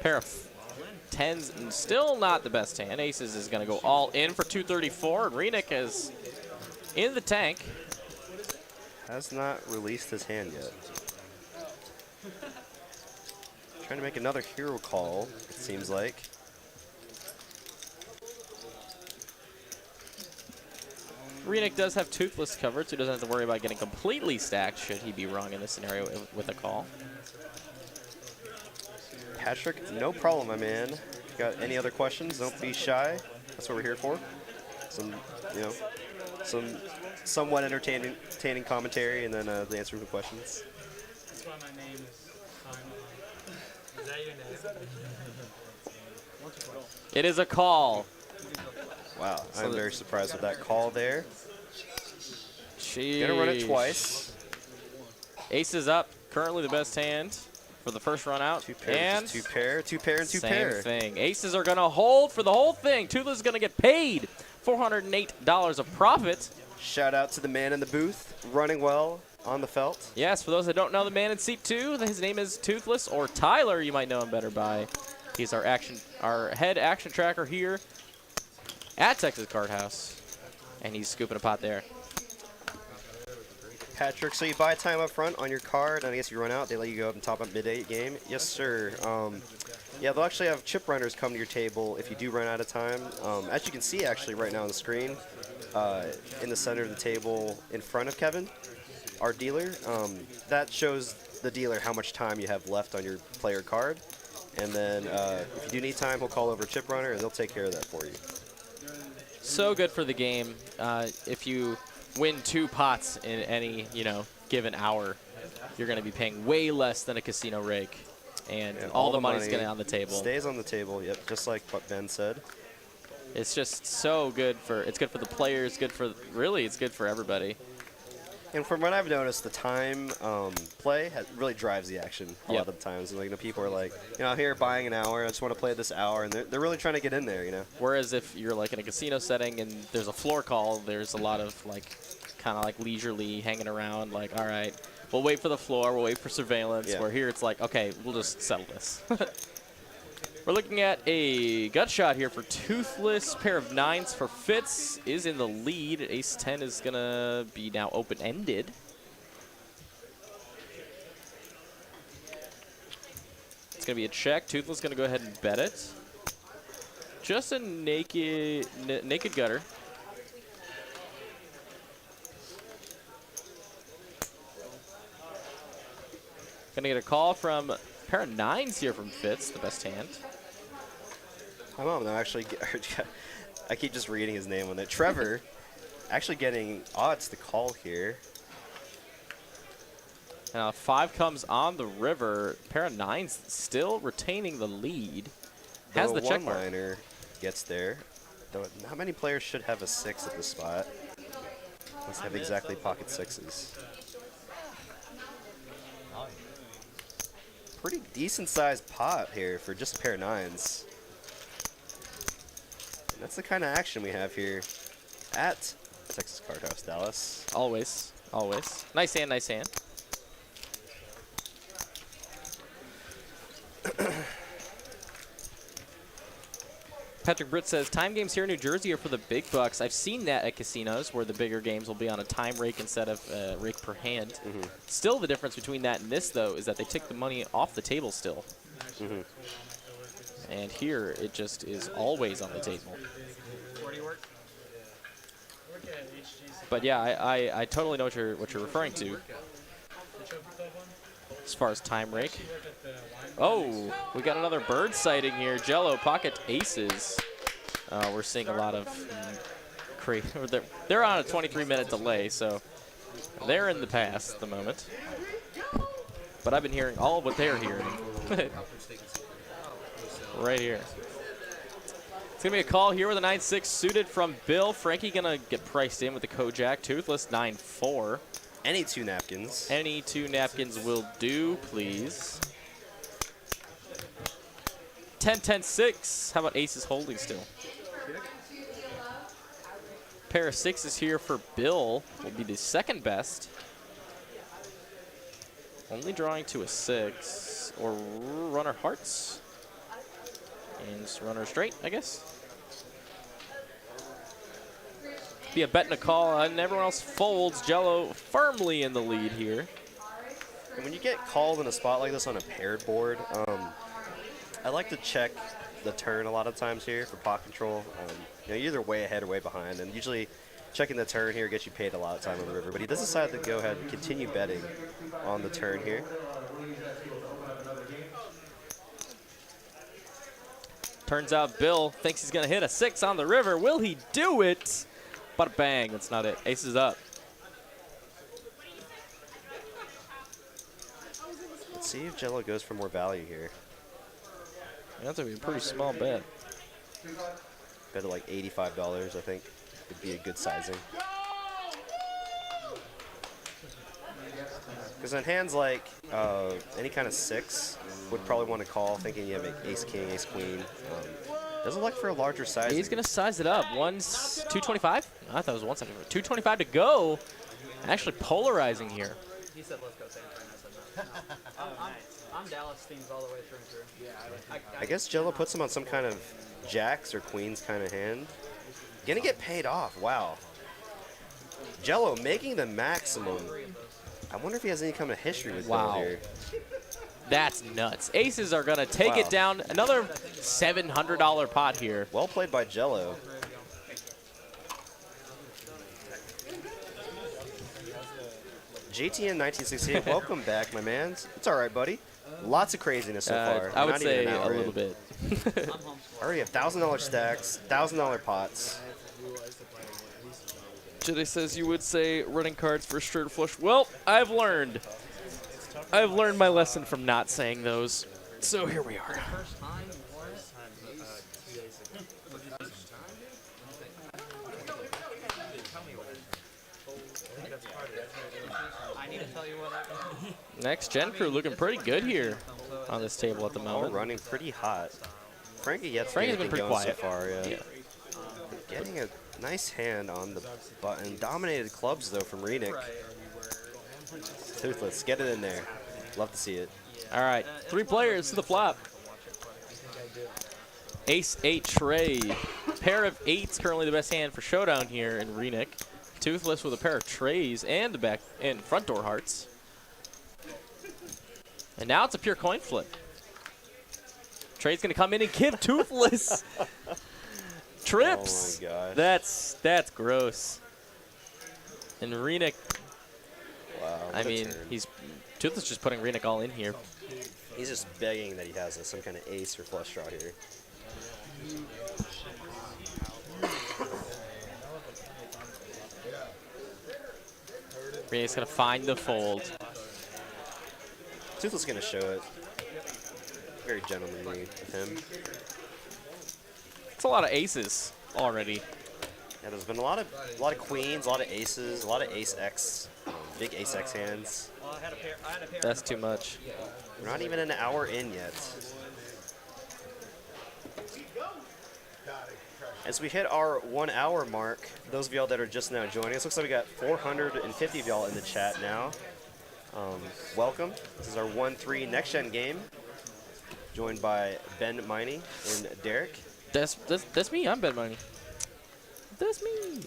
Pair of 10s, and still not the best hand. Aces is going to go all in for 234, and Renick is in the tank. Has not released his hand yet. Trying to make another hero call, it seems like. Renick does have Toothless covered, so he doesn't have to worry about getting completely stacked should he be wrong in this scenario with a call. Patrick, no problem, my man. If you got any other questions, don't be shy. That's what we're here for. Some, you know, some somewhat entertaining commentary, and then the answer to questions. That's why my name is on. Is that your name? It is a call. Wow, I'm very surprised with that call there. Sheesh. Gonna run it twice. Ace is up, currently the best hand for the first run out. Two pair, and two pair, two pair, and two pair. Same thing. Aces are gonna hold for the whole thing. Toothless is gonna get paid $408 of profit. Shout out to the man in the booth, running well on the felt. Yes, for those that don't know the man in seat 2, his name is Toothless, or Tyler, you might know him better by. He's our head action tracker here at Texas Card House, and he's scooping a pot there. Patrick, so you buy time up front on your card, and I guess you run out, they let you go up and top up mid-8 game? Yes, sir. Yeah, they'll actually have chip runners come to your table if you do run out of time. As you can see, actually, right now on the screen, in the center of the table in front of Kevin, our dealer, that shows the dealer how much time you have left on your player card. And then if you do need time, he'll call over a chip runner, and they'll take care of that for you. So good for the game. If you win 2 pots in any, given hour, you're going to be paying way less than a casino rake. And all the money's going to on the table. Stays on the table, yep, just like what Ben said. It's just so good it's good for the players, it's good for everybody. And from what I've noticed, the time play really drives the action a lot of the times. And, people are like, I'm here buying an hour, I just want to play this hour, and they're really trying to get in there, Whereas if you're in a casino setting and there's a floor call, there's a lot of kind of leisurely hanging around, all right, we'll wait for the floor, we'll wait for surveillance. Yeah. Where here it's okay, we'll just settle this. We're looking at a gut shot here for Toothless. Pair of 9s for Fitz is in the lead. Ace 10 is going to be now open-ended. It's going to be a check. Toothless going to go ahead and bet it. Just a naked gutter. Going to get a call from a pair of 9s here from Fitz, the best hand. I'm actually, I keep just reading his name on it. Trevor, actually getting odds to call here. Now 5 comes on the river. Pair of 9s still retaining the lead. Has the check mark. One-liner gets there. Though not many players should have a 6 at this spot. Let's have exactly pocket 6s. Pretty decent sized pot here for just a pair of 9s. And that's the kind of action we have here at Texas Card House, Dallas. Always, always. Nice hand, nice hand. Patrick Britt says, time games here in New Jersey are for the big bucks. I've seen that at casinos where the bigger games will be on a time rake instead of rake per hand. Still, the difference between that and this, though, is that they take the money off the table still. And here, it just is always on the table. Where do you work? But yeah, I totally know what you're referring to. As far as time rake. Oh, we got another bird sighting here. Jello, pocket aces. We're seeing a lot of crazy. They're on a 23-minute delay, so they're in the past at the moment. But I've been hearing all of what they're hearing. Right here. It's going to be a call here with a 9-6 suited from Bill. Frankie going to get priced in with the Kojak. Toothless 9-4. Any 2 napkins. Any 2 napkins will do, please. 10-10-6. How about aces holding still? Pair of 6s here for Bill. Will be the second best. Only drawing to a 6. Or runner hearts. And runner straight, I guess. Be a bet and a call, and everyone else folds. Jello firmly in the lead here. And when you get called in a spot like this on a paired board, I like to check the turn a lot of times here for pot control. You're either way ahead or way behind, and usually checking the turn here gets you paid a lot of time on the river. But he does decide to go ahead and continue betting on the turn here. Turns out Bill thinks he's going to hit a 6 on the river. Will he do it? But bang, that's not it. Ace is up. Let's see if Jello goes for more value here. That's going to be a pretty small bet. Bet at like $85, I think, would be a good sizing. Because on hands like any kind of 6, would probably want to call, thinking you have ace king, ace queen. Doesn't look for a larger size. He's going to size it up. 225? I thought it was 1 second. 225 to go. Actually polarizing here. He said, let's go Santa, and I said no. I'm Dallas themes all the way through and through. Yeah, I guess Jello puts him on some kind of jacks or queens kind of hand. Gonna get paid off. Wow. Jello making the maximum. I wonder if he has any kind of history with Jello here. That's nuts. Aces are going to take it down. Another $700 pot here. Well played by Jello. JTN 1968, welcome back, my man. It's all right, buddy. Lots of craziness so far. I would Not say even an a hour little in. bit. Already have $1,000 stacks, $1,000 pots. Jedi says you would say running cards for straight flush. Well, I've learned. I've learned my lesson from not saying those. So here we are. I need to tell you what happened. Next gen crew looking pretty good here on this table at the All moment. running pretty hot. Frankie's Frankie's been pretty quiet so far, yeah. Getting a nice hand on the button. Dominated clubs, though, from Renick. Toothless, get it in there. Love to see it. All right, 3 players to the flop. Ace-8 tray. Pair of 8s currently the best hand for showdown here in Renick. Toothless with a pair of trays and the back and front door hearts. And now it's a pure coin flip. Trey's gonna come in and give Toothless trips. Oh my gosh. That's gross. And Renick, Wow. I what a mean, turn. Toothless just putting Renick all in here. He's just begging that he has some kind of ace or flush draw here. Renick's gonna find the fold. Toothless gonna show it. Very gentlemanly of him. It's a lot of aces already. Yeah, there's been a lot of queens, a lot of aces, a lot of ace X, big ace X hands. Well, I had a pair. That's too much. We're not even an hour in yet. As we hit our 1 hour mark, those of y'all that are just now joining us, looks like we got 450 of y'all in the chat now. Welcome. This is our 1-3 next gen game, joined by Ben Miney and Derek. That's me. I'm Ben Money. That's me.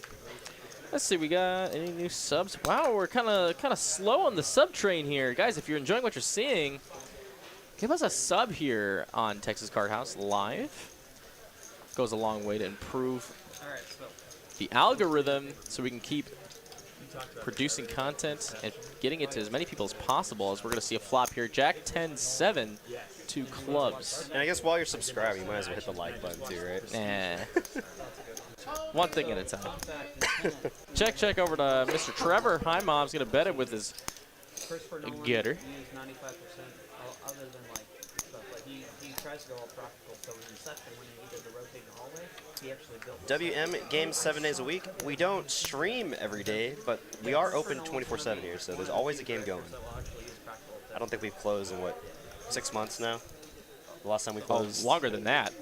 Let's see. We got any new subs? Wow, we're kind of slow on the sub train here, guys. If you're enjoying what you're seeing, give us a sub here on Texas Card House Live. Goes a long way to improve the algorithm, so we can keep producing content and getting it to as many people as possible. As we're going to see a flop here, Jack 10-7 to clubs. And I guess while you're subscribing, you might as well hit the like button too, right? Nah. One thing at a time. check over to Mr. Trevor. Hi, Mom's going to bet it with his getter. He used 95% other than like stuff. Like he tries to go all practical. So in Inception, when he did the rotating hallway, he actually built WM games 7 days a week. We don't stream every day, but we are open 24/7 here, so there's always a game going. So we'll actually use practical. I don't think we've closed in, what, 6 months now? The last time we closed? Longer than that.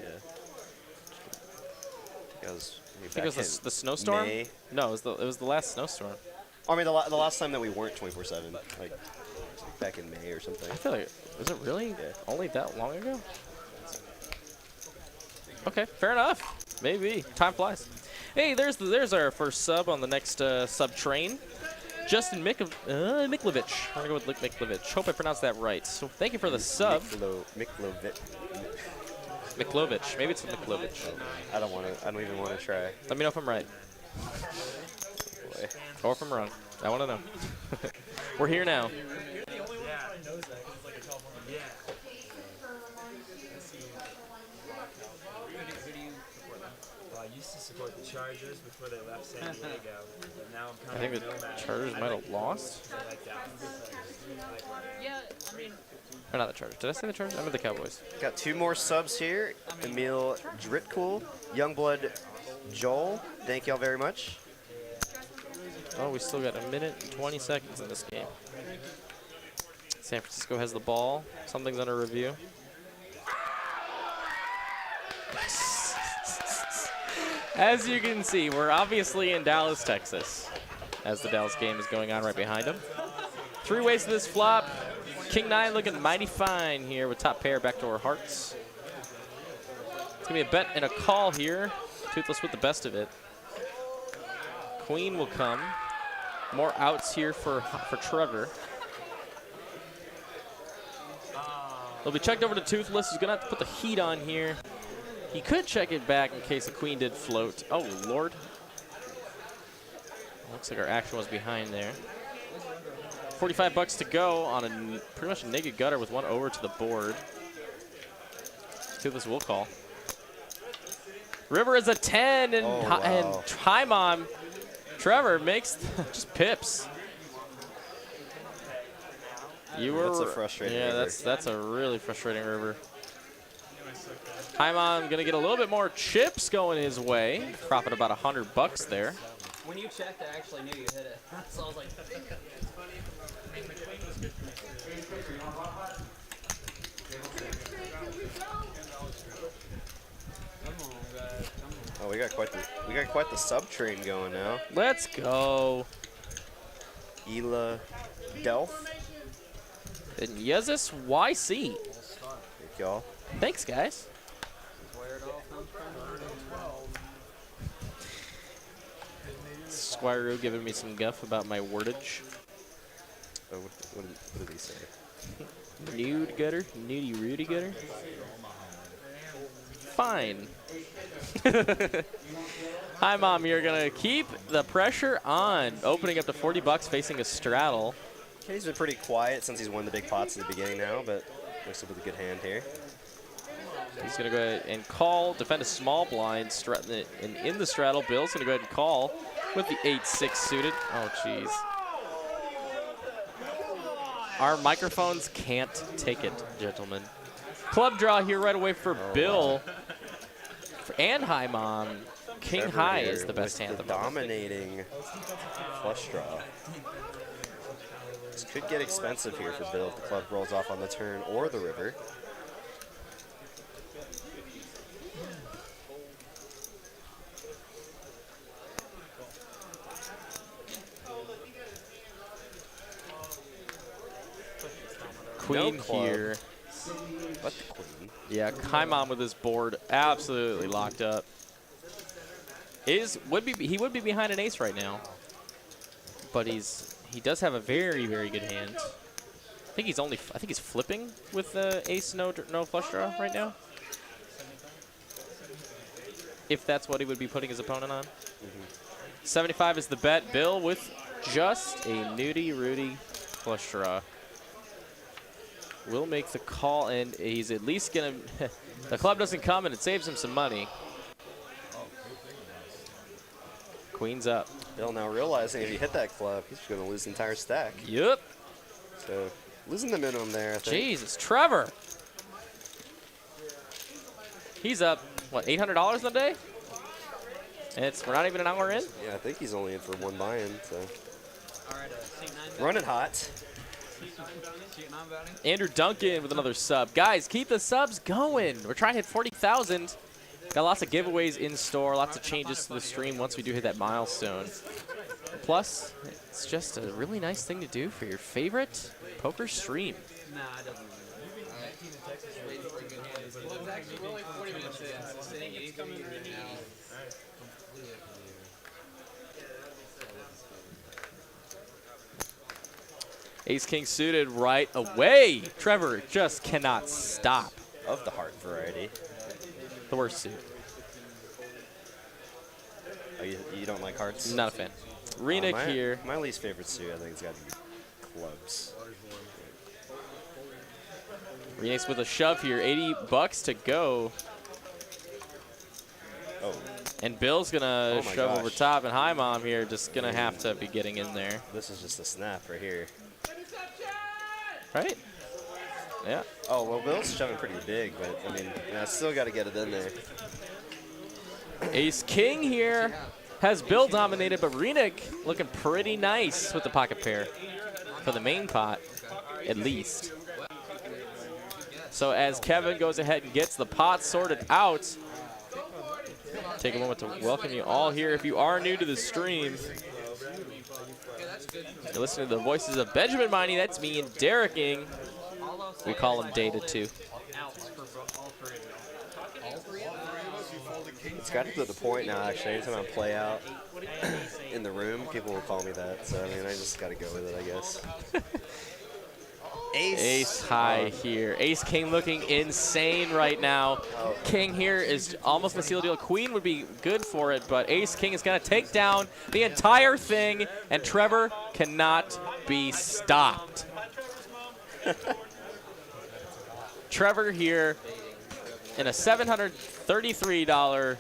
Yeah. I think it was the snowstorm? May. No, it was the last snowstorm. I mean, the last time that we weren't 24/7, like back in May or something. I feel like, was it really only that long ago? Okay, fair enough. Maybe. Time flies. Hey, there's our first sub on the next sub train. Justin Miklovich. I'm gonna go with Miklovich. Hope I pronounced that right. So thank you for the sub. Miklovich. Maybe it's Miklovich. I don't even want to try. Let me know if I'm right. Boy. Or if I'm wrong. I want to know. We're here now. I used to support the Chargers before they left San Diego, but now I'm I kind think of the nomad. Chargers might have lost. I like that. Yeah, I mean, Or not the Chargers. Did I say the Chargers? I meant the Cowboys. Got 2 more subs here. Emil Dritkool, Youngblood Joel. Thank y'all very much. Oh, we still got a minute and 20 seconds in this game. San Francisco has the ball. Something's under review. As you can see, we're obviously in Dallas, Texas, as the Dallas game is going on right behind him. 3 ways to this flop. King 9 looking mighty fine here with top pair, backdoor hearts. It's going to be a bet and a call here. Toothless with the best of it. Queen will come. More outs here for Trevor. It'll be checked over to Toothless. He's going to have to put the heat on here. He could check it back in case the queen did float. Oh, Lord. Looks like our action was behind there. 45 bucks to go on a pretty much a naked gutter with 1 over to the board. Toothless will call. River is a 10, and, and time on. Trevor makes just pips. That's a frustrating river. that's a really frustrating river. Hyman gonna get a little bit more chips going his way. Profit about 100 bucks there. When you checked, I actually knew you hit it. So I was like, Oh, we got quite the sub train going now. Let's go. Ela Delph. And Yezus YC. Thank y'all. Thanks, guys. where it all comes from. Squirroo giving me some guff about my wordage. Oh, what did he say? Nude gutter, nudie Rudy gutter. Fine. Hi, Mom. You're gonna keep the pressure on. Opening up to 40 bucks, facing a straddle. He's been pretty quiet since he's won the big pots at the beginning now, but looks like with a good hand here. He's gonna go ahead and call, defend a small blind, and in the straddle, Bill's gonna go ahead and call with the 8-6 suited. Oh, jeez. Our microphones can't take it, gentlemen. Club draw here right away for Bill. Wow. And High Mom. King Trevor High here is the best hand with at the the moment. dominating flush draw. This could get expensive here for Bill if the club rolls off on the turn or the river. Queen No here. But the queen. Yeah, Kaimon with his board absolutely locked up. He would be behind an ace right now, but he does have a very, very good hand. I think he's flipping with the ace no flush draw right now. If that's what he would be putting his opponent on. 75 is the bet. Bill with just a nudie Rudy flush draw. Will make the call, and he's at least gonna. The club doesn't come, and it saves him some money. Queen's up. Bill now realizing if he hit that club, he's going to lose the entire stack. Yep. So losing the minimum there, I think. Jesus, Trevor. He's up, what, $800 in the day? And we're not even an hour in? Yeah, I think he's only in for one buy-in, so. All right, seat 9. Running hot. Seat 9 bounty. Andrew Duncan with another sub. Guys, keep the subs going. We're trying to hit 40,000. Got lots of giveaways in store, lots of changes to the stream once we do hit that milestone. Plus, it's just a really nice thing to do for your favorite poker stream. Nah, it doesn't. Ace King suited right away. Trevor just cannot stop. Of the heart variety. The worst suit. Oh, you don't like hearts? Not a fan. Renick here. My least favorite suit, I think, has got to be clubs. Renick's with a shove here. 80 bucks to go. Oh. And Bill's gonna shove gosh. over top, and High Mom here just gonna have to be getting in there. This is just a snap right here. Right? Yeah. Oh, well, Bill's shoving pretty big, but, I mean, I still got to get it in there. Ace King here has Bill dominated, but Renick looking pretty nice with the pocket pair for the main pot, at least. So as Kevin goes ahead and gets the pot sorted out, Take a moment to welcome you all here. If you are new to the stream, you're listening to the voices of Benjamin Miney. That's me and Derekking. We call him Data too. It's gotten to the point now, actually, anytime I play out in the room, people will call me that. So, I mean, I just got to go with it, I guess. Ace high here. Ace King looking insane right now. King here is almost going to seal the deal. Queen would be good for it, but Ace King is going to take down the entire thing, and Trevor cannot be stopped. Trevor here in a $733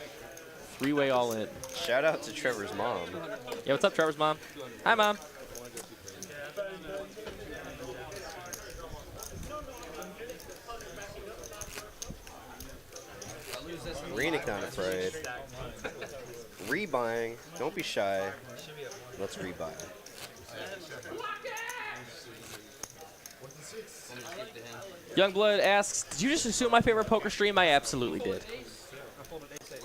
three-way all-in. Shout out to Trevor's mom. Yeah, what's up, Trevor's mom? Hi, Mom. Renick not afraid. Rebuying. Don't be shy. Let's rebuy. Youngblood asks, did you just assume my favorite poker stream? I absolutely did.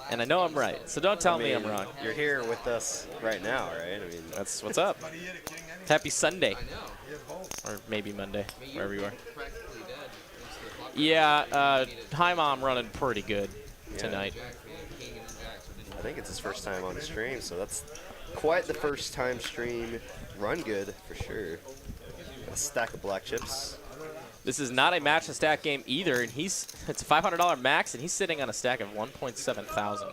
And I know I'm right, so don't tell me I'm wrong. You're here with us right now, right? I mean, that's what's up. Happy Sunday. Or maybe Monday, wherever you are. Yeah, Hi Mom running pretty good tonight. I think it's his first time on the stream, so that's quite the first time stream run good for sure. Got a stack of black chips. This is not a match and stack game either, and it's a $500 max, and he's sitting on a stack of 1.7 thousand.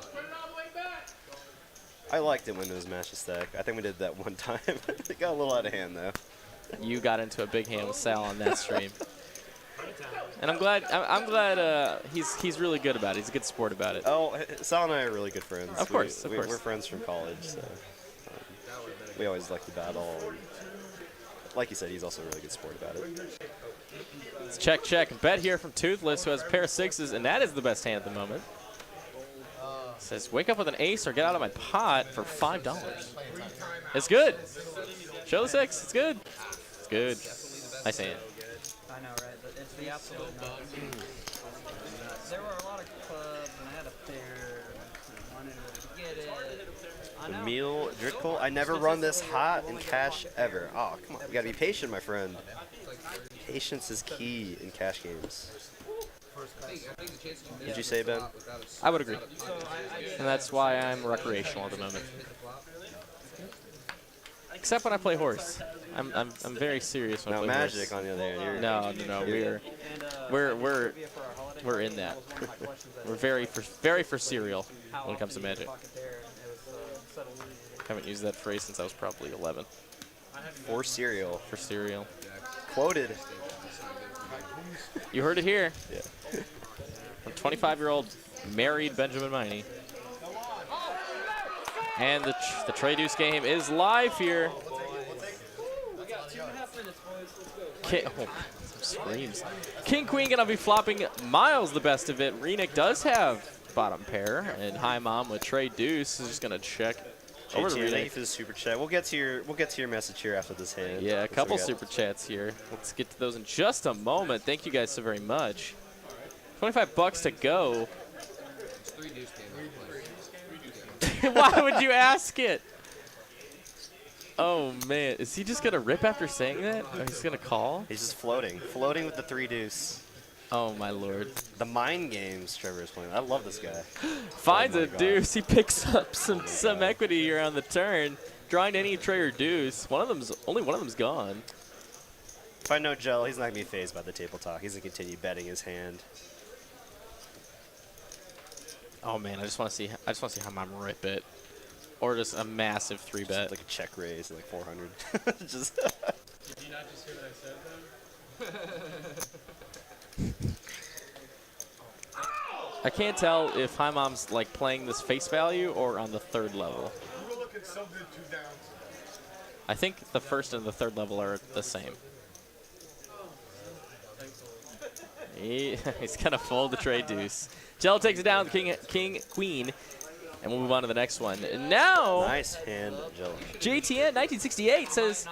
I liked it when it was match and stack. I think we did that one time. It got a little out of hand though. You got into a big hand with Sal on that stream. And I'm glad he's really good about it. He's a good sport about it. Oh, Sal and I are really good friends. Of course, of course. We're friends from college, so we always like to battle. And like you said, he's also a really good sport about it. It's check, check. Bet here from Toothless, who has a pair of sixes, and that is the best hand at the moment. Says, wake up with an ace or get out of my pot for $5. It's good. Show the six. It's good. It's good. Nice hand. I know, right? But it's the absolute nuts. There were a lot of clubs, and I had a pair, and wanted to get it. Emil Drickle, I never run this hot in cash ever. Oh, come on. You gotta be patient, my friend. Patience is key in cash games. Did you say, Ben? I would agree. And that's why I'm recreational at the moment. Except when I play horse. I'm very serious when I play Magic horse. on the other hand. No. We're in that. We're very for cereal when it comes to Magic. Haven't used that phrase since I was probably 11. For cereal. For cereal. Quoted. You heard it here. Yeah. From 25-year-old married Benjamin Miney. And the Trey Deuce game is live here. Screams. King Queen gonna be flopping Miles the best of it. Renick does have bottom pair, and Hi Mom with Trey Deuce is just gonna check. Over to JT, thank you Renick. for the super chat. We'll get to your message here after this hand. Yeah, a couple super chats here. Let's get to those in just a moment. Thank you guys so very much. $25 to go. Why would you ask it? Oh man, is he just gonna rip after saying that? Or he's gonna call? He's just floating with the 3 deuce. Oh my lord. The mind games Trevor is playing. I love this guy. Finds Oh my a God. deuce. He picks up some equity here on the turn, drawing any Trey or deuce. Only one of them's gone. If I know Gel, he's not gonna be fazed by the table talk. He's gonna continue betting his hand. Oh man, I just want to see how Mom rip it, or just a massive 3-bet. Like a check raise, like 400. Just. Did you not just hear what I said, then? I can't tell if Hi Mom's like playing this face value or on the 3rd level. We were looking something 2 downs. I think the 1st and the 3rd level are the same. He's gonna fold the Trey Deuce. Gel takes it down, King, Queen, and we'll move on to the next one. And now, Nice hand, Gel. JTN 1968 says,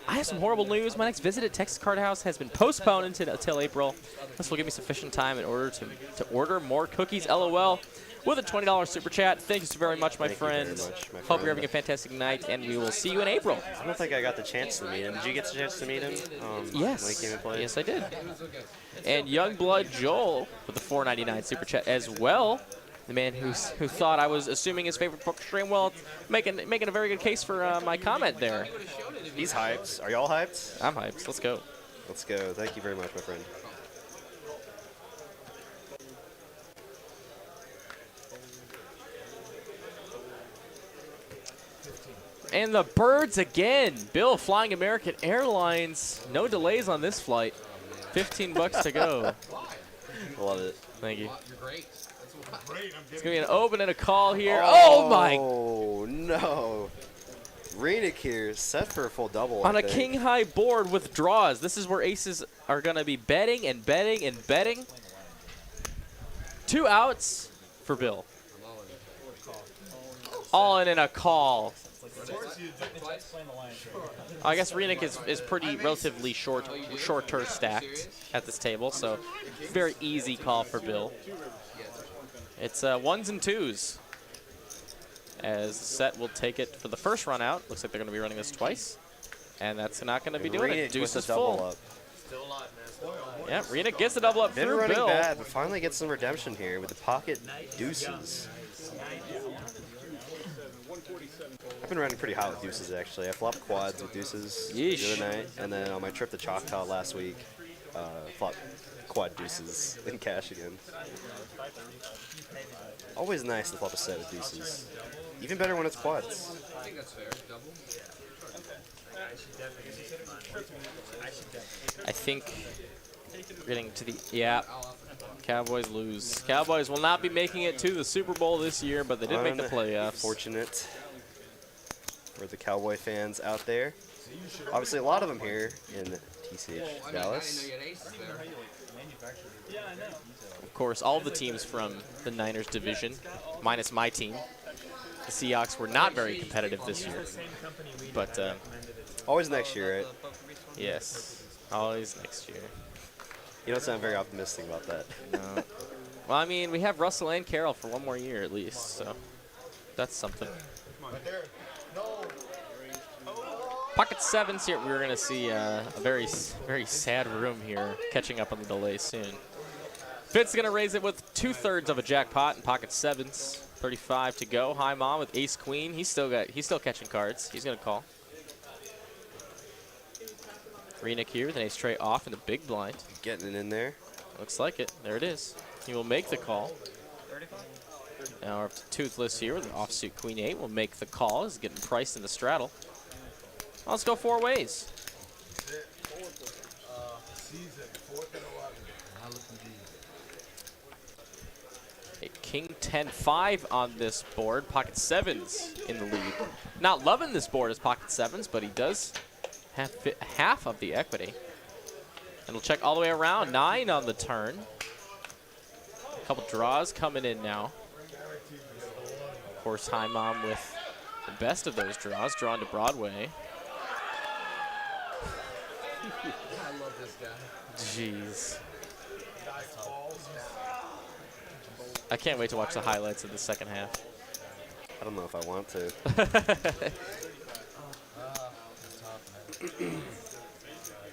I have some horrible news. My next visit at Texas Card House has been postponed until April. This will give me sufficient time in order to order more cookies. LOL. with a $20 super chat. Thanks very much, my Thank you very friend. much, my Hope friend. you're having a fantastic night, and we will see you in April. I don't think I got the chance to meet him. Did you get the chance to meet him? When he Yes. came and played? Yes, I did. And Youngblood Joel with the $4.99 super chat as well. The man who thought I was assuming his favorite poker stream. Well, making a very good case for my comment there. He's hyped. Are y'all hyped? I'm hyped. Let's go. Let's go. Thank you very much, my friend. And the birds again. Bill flying American Airlines. No delays on this flight. 15 bucks to go. Love it. Thank you. You're great. It's going to be an open and a call here. Oh my. Oh, no. Renick here, set for a full double. On I a think. king-high board with draws. This is where aces are going to be betting and betting and betting. 2 outs for Bill. All in a call. I guess Renick is pretty relatively shorter stacked at this table, so very easy call for Bill. It's 1s and 2s. As Set will take it for the first run out. Looks like they're going to be running this twice. And that's not going to be doing it. Deuce is full. Yeah, Renick gets the double up Been through running Bill. bad, but finally gets some redemption here with the pocket deuces. I've been running pretty hot with deuces, actually. I flopped quads with deuces the other night, and then on my trip to Choctaw last week, flopped quad deuces in cash again. Always nice to flop a set with deuces. Even better when it's quads. I think that's fair. Double. I think we're getting to the, yeah, Cowboys lose. Cowboys will not be making it to the Super Bowl this year, but they did make the playoffs. Fortunate for the Cowboy fans out there. Obviously, a lot of them here in TCH Dallas. Of course, all of the teams from the Niners division, minus my team. The Seahawks were not very competitive this year, but always next year, right? Yes, always next year. You don't sound very optimistic about that. No. Well, I mean, we have Russell and Carroll for 1 more year at least, so that's something. Pocket 7s here. We're going to see a very sad room here, catching up on the delay soon. Fitz going to raise it with 2/3 of a jackpot in pocket 7s. 35 to go. High Mom with ace queen. He's still catching cards. He's going to call. Renick here with an ace tray off in the big blind. Getting it in there. Looks like it. There it is. He will make the call. Now we're up to Toothless here with an offsuit queen 8. Will make the call. He's getting priced in the straddle. Let's go 4 ways. A king 10-5 on this board. Pocket 7s in the lead. Not loving this board as pocket 7s, but he does have half of the equity. And we'll check all the way around. 9 on the turn. A couple draws coming in now. Of course, High Mom with the best of those draws, drawn to Broadway. I love this guy. Jeez. I can't wait to watch the highlights of the second half. I don't know if I want to.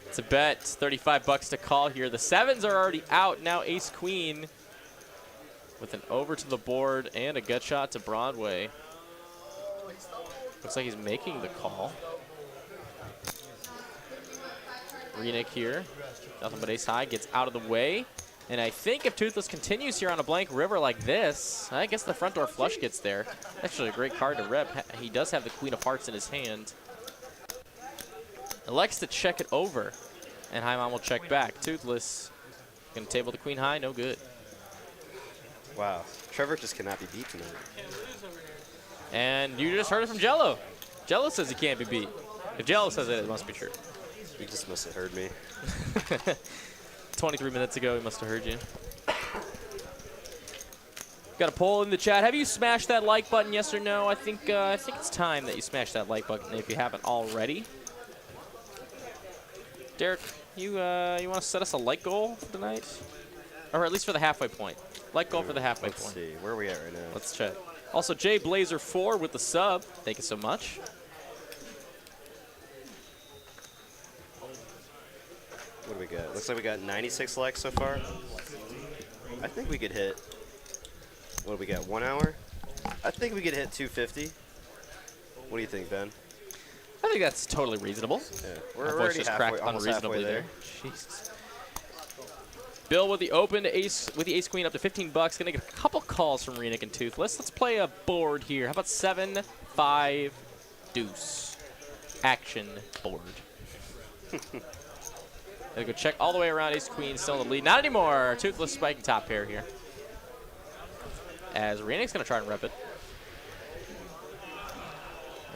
It's a bet. 35 bucks to call here. The 7s are already out. Now ace queen with an over to the board and a gut shot to Broadway. Looks like he's making the call. Renick here. Nothing but ace high. Gets out of the way. And I think if Toothless continues here on a blank river like this, I guess the front door flush gets there. Actually, a great card to rep. He does have the queen of hearts in his hand. Elects to check it over. And High Mom will check back. Toothless going to table the queen high. No good. Wow. Trevor just cannot be beat tonight. And you just heard it from Jello. Jello says he can't be beat. If Jello says it, it must be true. He just must have heard me. 23 minutes ago, he must have heard you. Got a poll in the chat. Have you smashed that like button, yes or no? I think it's time that you smash that like button if you haven't already. Derek, you want to set us a like goal for tonight? Or at least for the halfway point. Let go for the halfway Let's point. see. Where are we at right now? Let's check. Also, Jay Blazer 4 with the sub. Thank you so much. What do we got? Looks like we got 96 likes so far. I think we could hit. What do we got? 1 hour? I think we could hit 250. What do you think, Ben? I think that's totally reasonable. Yeah, My we're voice already just halfway, cracked almost unreasonably halfway there. Jesus. Bill with the open ace with the ace queen up to 15 bucks. Gonna get a couple calls from Renick and Toothless. Let's play a board here. How about 7-5 deuce action board? Gonna go check all the way around. Ace queen still in the lead. Not anymore. Toothless spiking top pair here. As Renick's gonna try and rep it.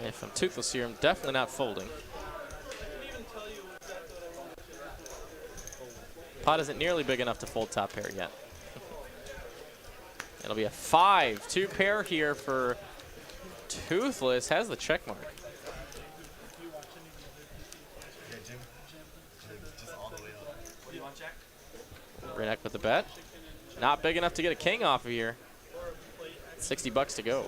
If I'm Toothless here, I'm definitely not folding. Pot isn't nearly big enough to fold top pair yet. It'll be a 5-2 pair here for Toothless. Has the check mark. Renick with the bet. Not big enough to get a king off of here. 60 bucks to go.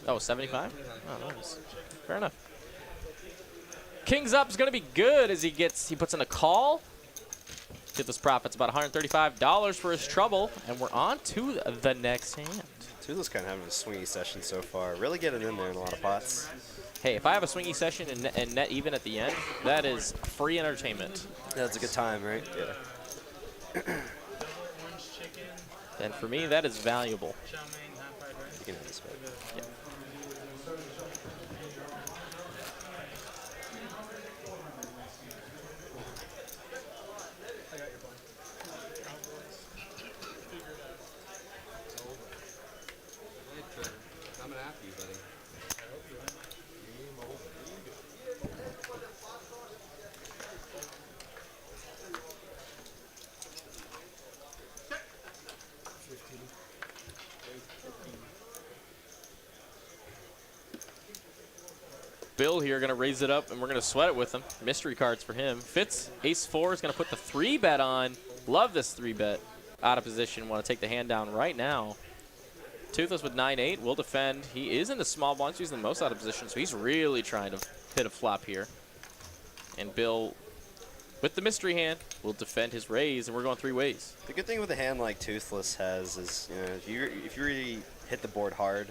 Oh, 75? Oh, nice. Fair enough. King's up is going to be good as he puts in a call. Toothless profits about $135 for his trouble, and we're on to the next hand. Toothless kind of having a swingy session so far. Really getting in there in a lot of pots. Hey, if I have a swingy session and net even at the end, that is free entertainment. Yeah, that's a good time, right? Yeah. And for me, that is valuable. You can have this bet. Yeah. Coming after you, buddy. Bill here going to raise it up, and we're going to sweat it with him. Mystery cards for him. Fitz, ace-4 is going to put the 3-bet on. Love this 3-bet. Out of position. Want to take the hand down right now. Toothless with 9-8 will defend. He is in the small blinds. He's the most out of position, so he's really trying to hit a flop here. And Bill, with the mystery hand, will defend his raise, and we're going 3 ways. The good thing with a hand like Toothless has is, you know, if you really hit the board hard,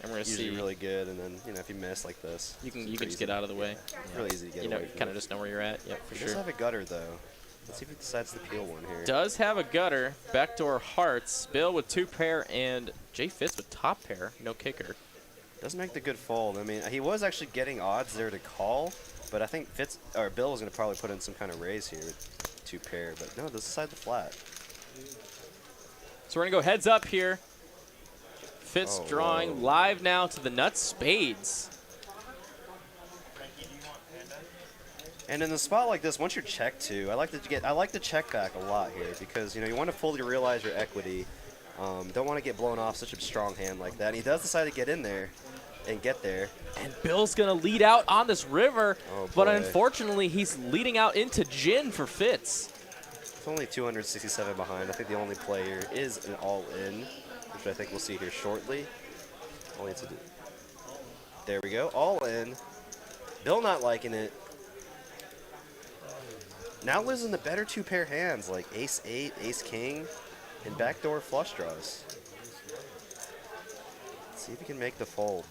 And we're going to usually see. really good, and then, you know, if you miss like this, You can it's just get out of the way. really easy to get You know, away from kind of it. just know where you're at. Yep, for He sure. does have a gutter, though. Let's see if he decides to peel one here. Does have a gutter. Backdoor hearts. Bill with 2 pair and Jay Fitz with top pair. No kicker. Doesn't make the good fold. I mean, he was actually getting odds there to call, but I think Bill was going to probably put in some kind of raise here with 2 pair, but no, this is side the flat. So we're going to go heads up here. Fitz Oh, drawing whoa. live now to the nuts spades. And in a spot like this, once you're checked to, I like to check back a lot here because, you know, you want to fully realize your equity. Don't want to get blown off such a strong hand like that. And he does decide to get in there and get there. And Bill's going to lead out on this river, Oh, but boy. unfortunately he's leading out into gin for Fitz. It's only 267 behind. I think the only play here is an all-in, which I think we'll see here shortly. All needs to do. There we go, all in. Bill not liking it. Now losing the better 2 pair hands like ace-8, ace-king, and backdoor flush draws. Let's see if he can make the fold.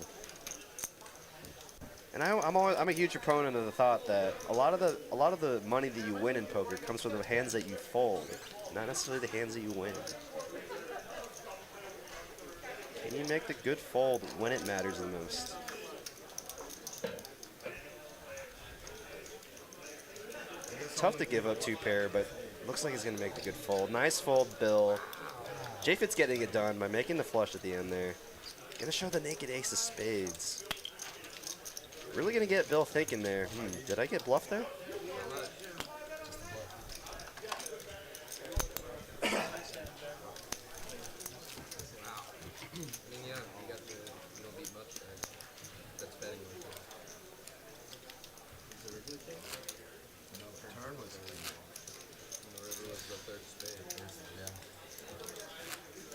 And I'm a huge proponent of the thought that a lot of the money that you win in poker comes from the hands that you fold, not necessarily the hands that you win. Can you make the good fold when it matters the most? Tough to give up 2 pair, but looks like he's going to make the good fold. Nice fold, Bill. J-Fit's getting it done by making the flush at the end there. Going to show the naked ace of spades. Really going to get Bill thinking there. Did I get bluffed there? Whatever was the third spade. Yeah.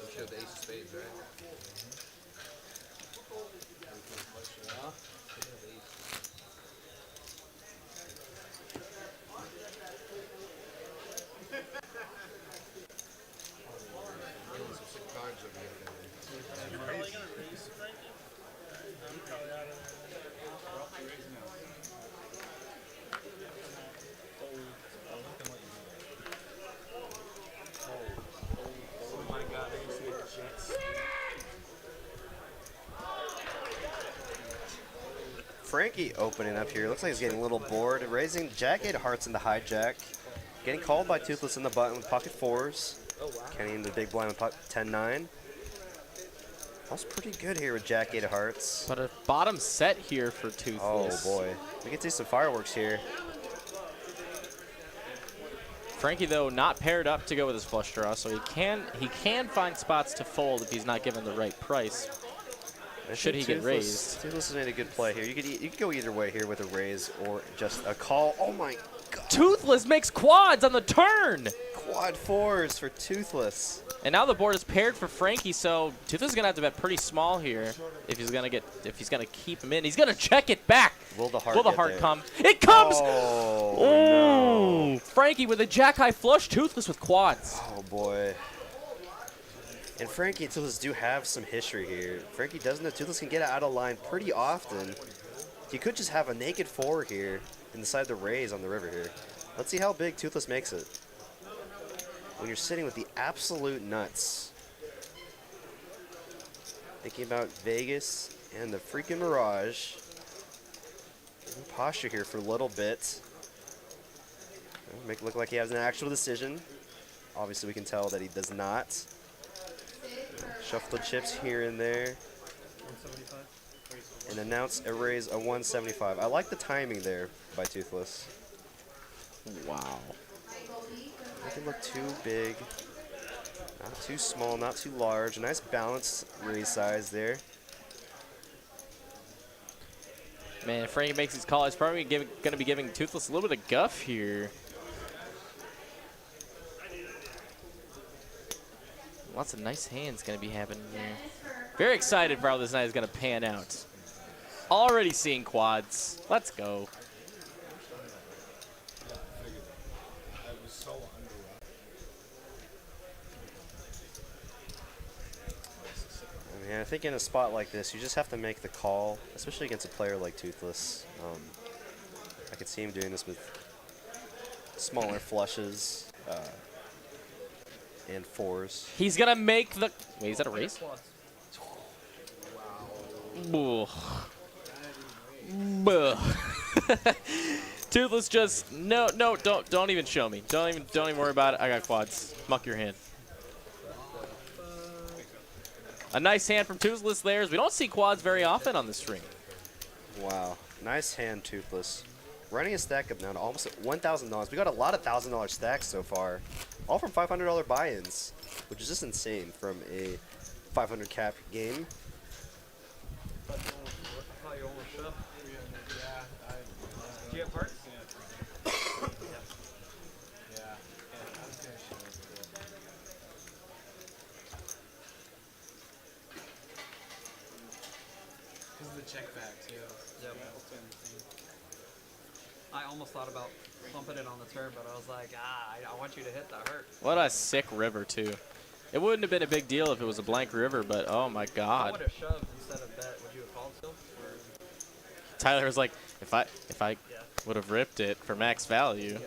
You showed the ace of spades, right? Some sick cards over here. You're probably gonna raise, Frankie? I'm probably out of there. We're off the raise now. Oh my god, I can see the Jets. Frankie opening up here. Looks like he's getting a little bored. Raising Jack 8 of hearts in the hijack. Getting called by Toothless in the button with pocket 4s. Oh wow. Kenny in the big blind with 10-9. That's pretty good here with Jack 8 of hearts. But a bottom set here for Oh Toothless. boy. We can see some fireworks here. Frankie, though, not paired up to go with his flush draw, so he can find spots to fold if he's not given the right price. Should he get raised? Toothless has made a good play here. You could go either way here with a raise or just a call. Oh my god. Toothless makes quads on the turn! Quad 4s for Toothless. And now the board is paired for Frankie, so Toothless is gonna have to bet pretty small here if he's gonna keep him in. He's gonna check it back. Will the heart, come? It comes! Oh, Oh, no. Frankie with a jack high flush, Toothless with quads. Oh boy. And Frankie and Toothless do have some history here. Frankie does know Toothless can get out of line pretty often. He could just have a naked 4 here and decide to raise on the river here. Let's see how big Toothless makes it. When you're sitting with the absolute nuts. Thinking about Vegas and the freaking Mirage. In posture here for a little bit. Make it look like he has an actual decision. Obviously we can tell that he does not. Shuffle the chips here and there. 175? And announce a raise of 175. I like the timing there by Toothless. Wow. Make it look too big. Not too small, not too large. A nice balanced raise size there. Man, if Frankie makes his call, he's probably going to be giving Toothless a little bit of guff here. Lots of nice hands going to be happening here. Very excited for how this night is going to pan out. Already seeing quads. Let's go. I mean, I think in a spot like this, you just have to make the call, especially against a player like Toothless. I could see him doing this with smaller flushes and 4s. He's going to make the... Wait, is that a raise? Wow. Toothless just... No, don't even show me. Don't even worry about it. I got quads. Muck your hand. A nice hand from Toothless there. We don't see quads very often on the stream. Wow. Nice hand, Toothless. Running a stack up now to almost $1,000. We got a lot of $1,000 stacks so far. All from $500 buy-ins, which is just insane from a 500 cap game. How you almost shoved. Yeah, Do you have hearts? yeah. I was gonna show it. This is the check back too. Yep. I almost thought about bumping it on the turn, but I was like, I want you to hit the hurt. What a sick river, too. It wouldn't have been a big deal if it was a blank river, but oh my I god. would have shoved instead of bet. Would you have called still? Or Tyler was like, if I would have ripped it for max value,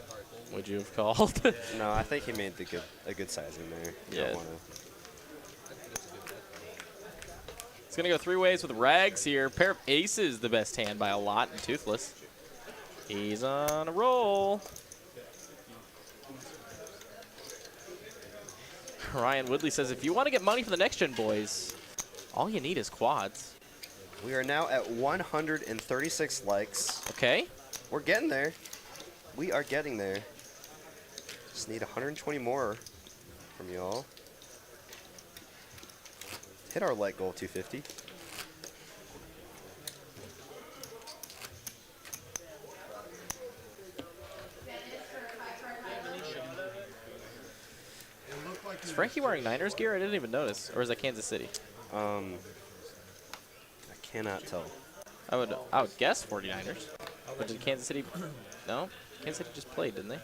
would you have called? No, I think he made a good sizing there. You Yeah. don't wanna- It's going to go 3 ways with rags here. Pair of aces, the best hand by a lot, and Toothless. He's on a roll. Ryan Woodley says, if you want to get money for the next gen boys, all you need is quads. We are now at 136 likes. Okay. We're getting there. We are getting there. Just need 120 more from y'all. Hit our like goal, 250. Frankie wearing Niners gear? I didn't even notice. Or is that Kansas City? I cannot tell. I would guess 49ers. But did Kansas City? No, Kansas City just played, didn't they?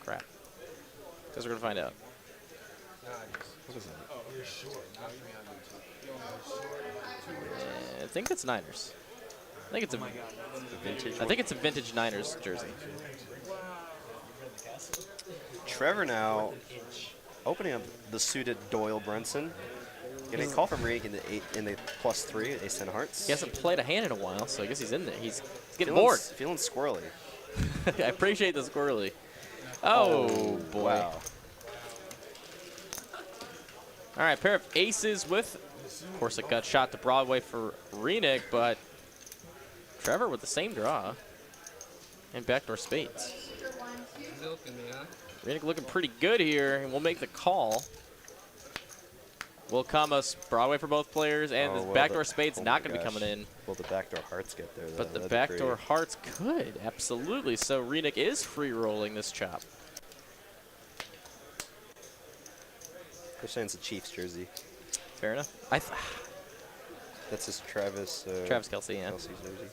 Crap. Guess we're gonna find out. What is that? I think it's Niners. I think it's a Vintage. I think it's a vintage Niners jersey. Trevor now opening up the suited Doyle Brunson. Getting a call from Reek in the +3 ace 10 hearts. He hasn't played a hand in a while, so I guess he's in there. He's getting Feeling bored. Feeling squirrely. I appreciate the squirrely. Oh boy. Wow. All right, pair of aces with, of course, a gut shot to Broadway for Renick, but Trevor with the same draw and backdoor spades. Renick looking pretty good here, and we'll make the call. Will come us Broadway for both players, and this backdoor spade's not going to be coming in. Will the backdoor hearts get there, though? But the That'd be backdoor great. hearts could, absolutely. So Renick is free rolling this chop. They're saying it's a Chiefs jersey. Fair enough. That's just Travis. Travis Kelce, yeah. Kelce's jersey.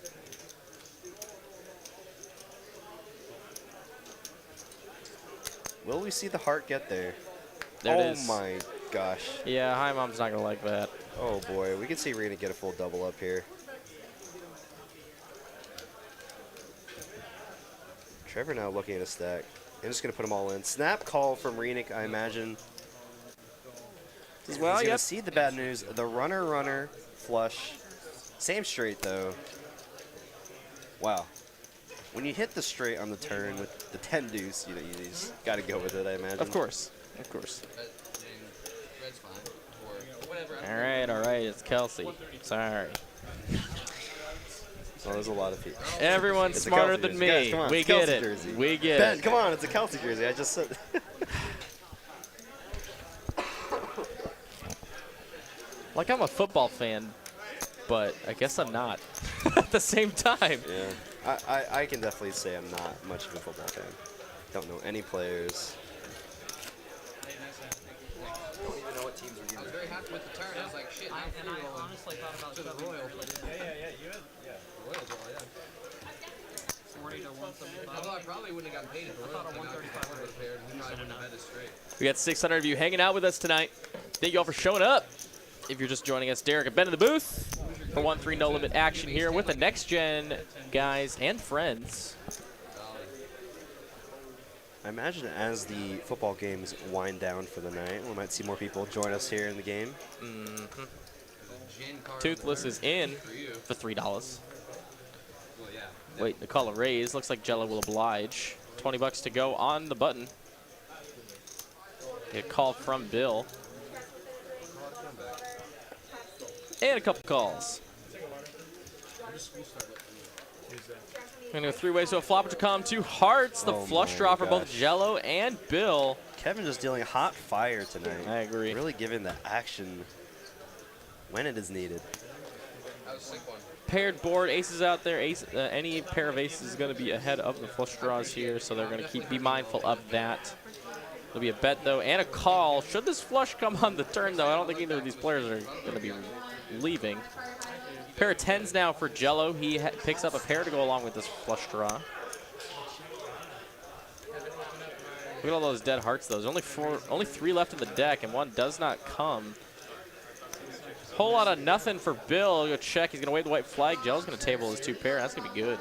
Will we see the heart get there? There it is. Oh my gosh. Yeah, Hi Mom's not going to like that. Oh boy, we can see Rena get a full double up here. Trevor now looking at a stack. I'm just going to put them all in. Snap call from Renick, I imagine. As well, He's going yep. to see the bad news. The runner, flush. Same straight, though. Wow. When you hit the straight on the turn with the 10 deuce, you just got to go with it, I imagine. Of course. Of course. Red's fine. Or whatever. All right. It's Kelce. Sorry. So there's a lot of people. Everyone's It's a smarter Kelce than jersey. me. Guys, come on, We it's a get Kelce it. jersey. We get Ben, it. come on, it's a Kelce jersey. I just said. Like, I'm a football fan, but I guess I'm not at the same time. Yeah, I can definitely say I'm not much of a football fan. Don't know any players. Don't even know what teams are. I was very happy with the turn. I was like, shit. I honestly thought about To the shoving Royals. You had, Royals, yeah. 40 to 175. Although I probably wouldn't have gotten paid if the Royals came out. I would have paired. We probably wouldn't have had this straight. We got 600 of you hanging out with us tonight. Thank you all for showing up. If you're just joining us, Derek and Ben in the booth for 1-3 no limit action here with the next gen guys and friends. I imagine as the football games wind down for the night, we might see more people join us here in the game. Toothless is in for $3. Well, yeah. Wait, the call a raise. Looks like Jello will oblige. 20 bucks to go on the button. Get a call from Bill. And a couple calls. We're going to go 3 ways to a flopper to come to hearts. The Oh flush my draw for both gosh. Jello and Bill. Kevin just dealing hot fire tonight. I agree. Really giving the action when it is needed. That was a sick one. Paired board, aces out there. Any pair of aces is going to be ahead of the flush draws here, so they're going to be mindful of that. There'll be a bet, though, and a call. Should this flush come on the turn, though, I don't think either of these players are going to be leaving. Pair of 10s now for Jello. He picks up a pair to go along with this flush draw. Look at all those dead hearts, though. There's only 3 left in the deck, and one does not come. Whole lot of nothing for Bill. He'll go check. He's going to wave the white flag. Jello's going to table his 2 pair. That's going to be good.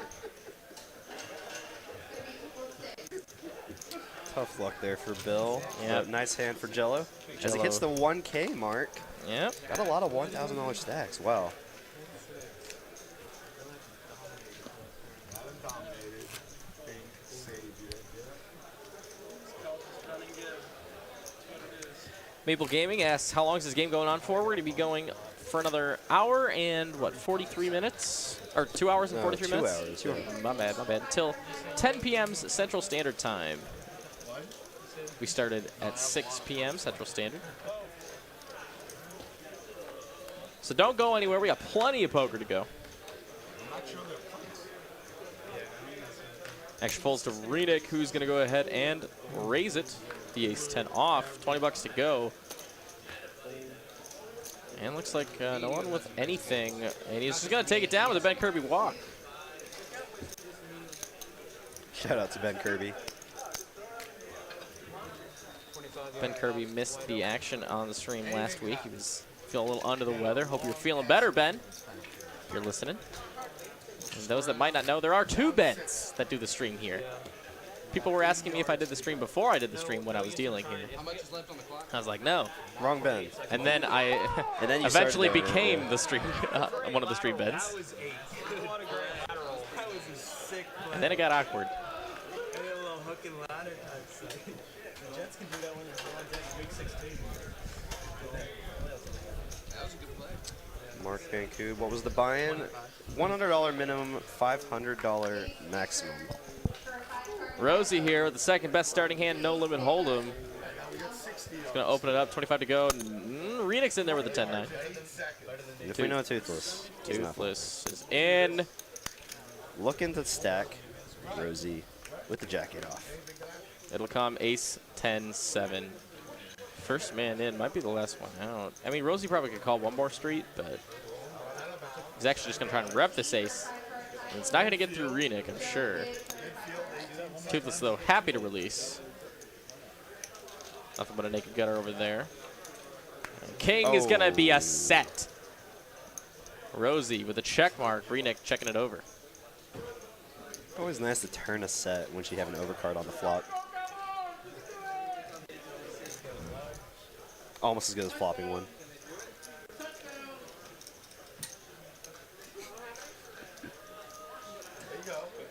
Tough luck there for Bill. Yeah. But nice hand for Jello. As he hits the 1K mark. Yep. Got a lot of $1,000 stacks. Wow. Maple Gaming asks, how long is this game going on for? We're going to be going for another hour and, what, 43 minutes? Or 2 hours and 43 2 minutes? hours, yeah. My bad. Until 10 p.m. Central Standard Time. We started at 6 p.m. Central Standard. So don't go anywhere. We got plenty of poker to go. Action falls to Renick, who's going to go ahead and raise it. the ace-10 off. 20 bucks to go. And looks like no one with anything. And he's just going to take it down with a Ben Kirby walk. Shout out to Ben Kirby. Ben Kirby missed the action on the stream last week. He was feeling a little under the weather. Hope you're feeling better, Ben, if you're listening. And those that might not know, there are 2 Bens that do the stream here. People were asking me if I did the stream before I did the stream when I was dealing here. How much is left on the clock? I was like, no. Wrong Ben. And then I And then you eventually started doing it, became the stream, one of the stream Bens. That was 8. That was a sick play. And then it got awkward. And then a little hook and ladder type stuff. The Jets can do that when it's on deck week 16. That was a good play. Mark Vancouver. What was the buy-in? $100 minimum, $500 maximum. Rosie here with the second best starting hand, no limit hold'em. He's going to open it up, 25 to go. Renek's in there with a 10-9. If we know Toothless. he's not. Toothless is in. Looking to stack Rosie with the jacket off. It'll come ace 10-7. First man in, might be the last one out. I mean, Rosie probably could call one more street, but he's actually just going to try and rep this ace. And it's not going to get through Renek, I'm sure. Toothless, though, happy to release. Nothing but a naked gutter over there. And King is going to be a set. Rosie with a check mark. Renek checking it over. Always nice to turn a set once you have an overcard on the flop. Almost as good as flopping one.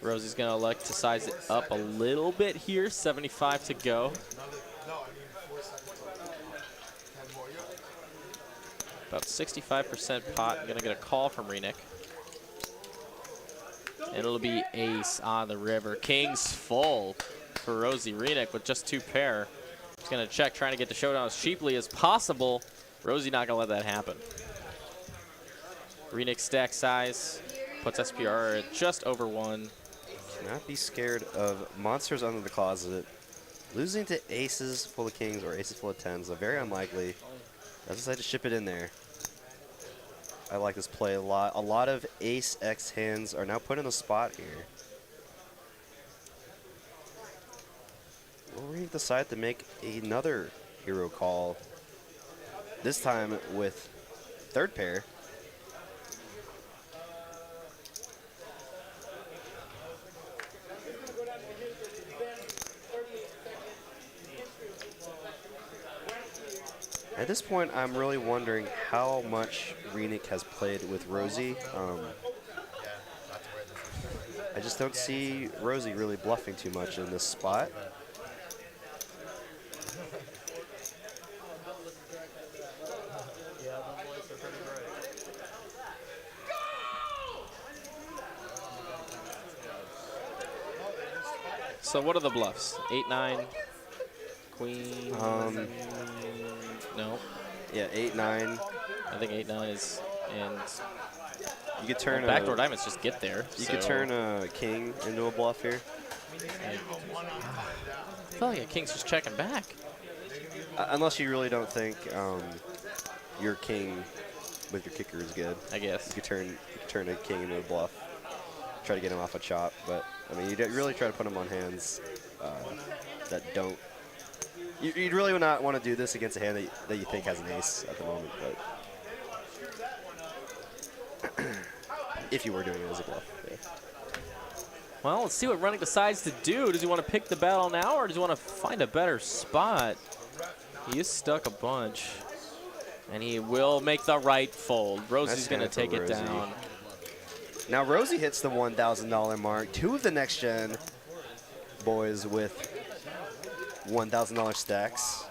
Rosie's going to elect to size it up a little bit here. 75 to go. About 65% pot. I'm going to get a call from Renek. It'll be ace on the river. King's full for Rosie. Renek with just 2 pair. He's going to check, trying to get the showdown as cheaply as possible. Rosie not going to let that happen. Renek stack size puts SPR at just over 1. Not be scared of monsters under the closet. Losing to aces full of kings or aces full of tens, very unlikely. I decided to ship it in there. I like this play a lot. A lot of ace X hands are now put in the spot here. Will we decide to make another hero call? This time with 3rd pair. At this point, I'm really wondering how much Renek has played with Rosie. I just don't see Rosie really bluffing too much in this spot. So what are the bluffs? 8-9, queen. No. Yeah, 8-9. I think 8-9 is, and you could turn backdoor diamonds just get there. You could turn a king into a bluff here. I feel like a king's just checking back. Unless you really don't think your king with your kicker is good. I guess. You could turn a king into a bluff. Try to get him off a chop, but I mean, you really try to put him on hands that don't. You'd really not want to do this against a hand that you think has an ace at the moment, but if you were doing it as a bluff. Yeah. Well, let's see what Renek decides to do. Does he want to pick the battle now, or does he want to find a better spot? He is stuck a bunch, and he will make the right fold. Rosie's going to take it down. Now Rosie hits the $1,000 mark. 2 of the next gen boys with $1,000 stacks.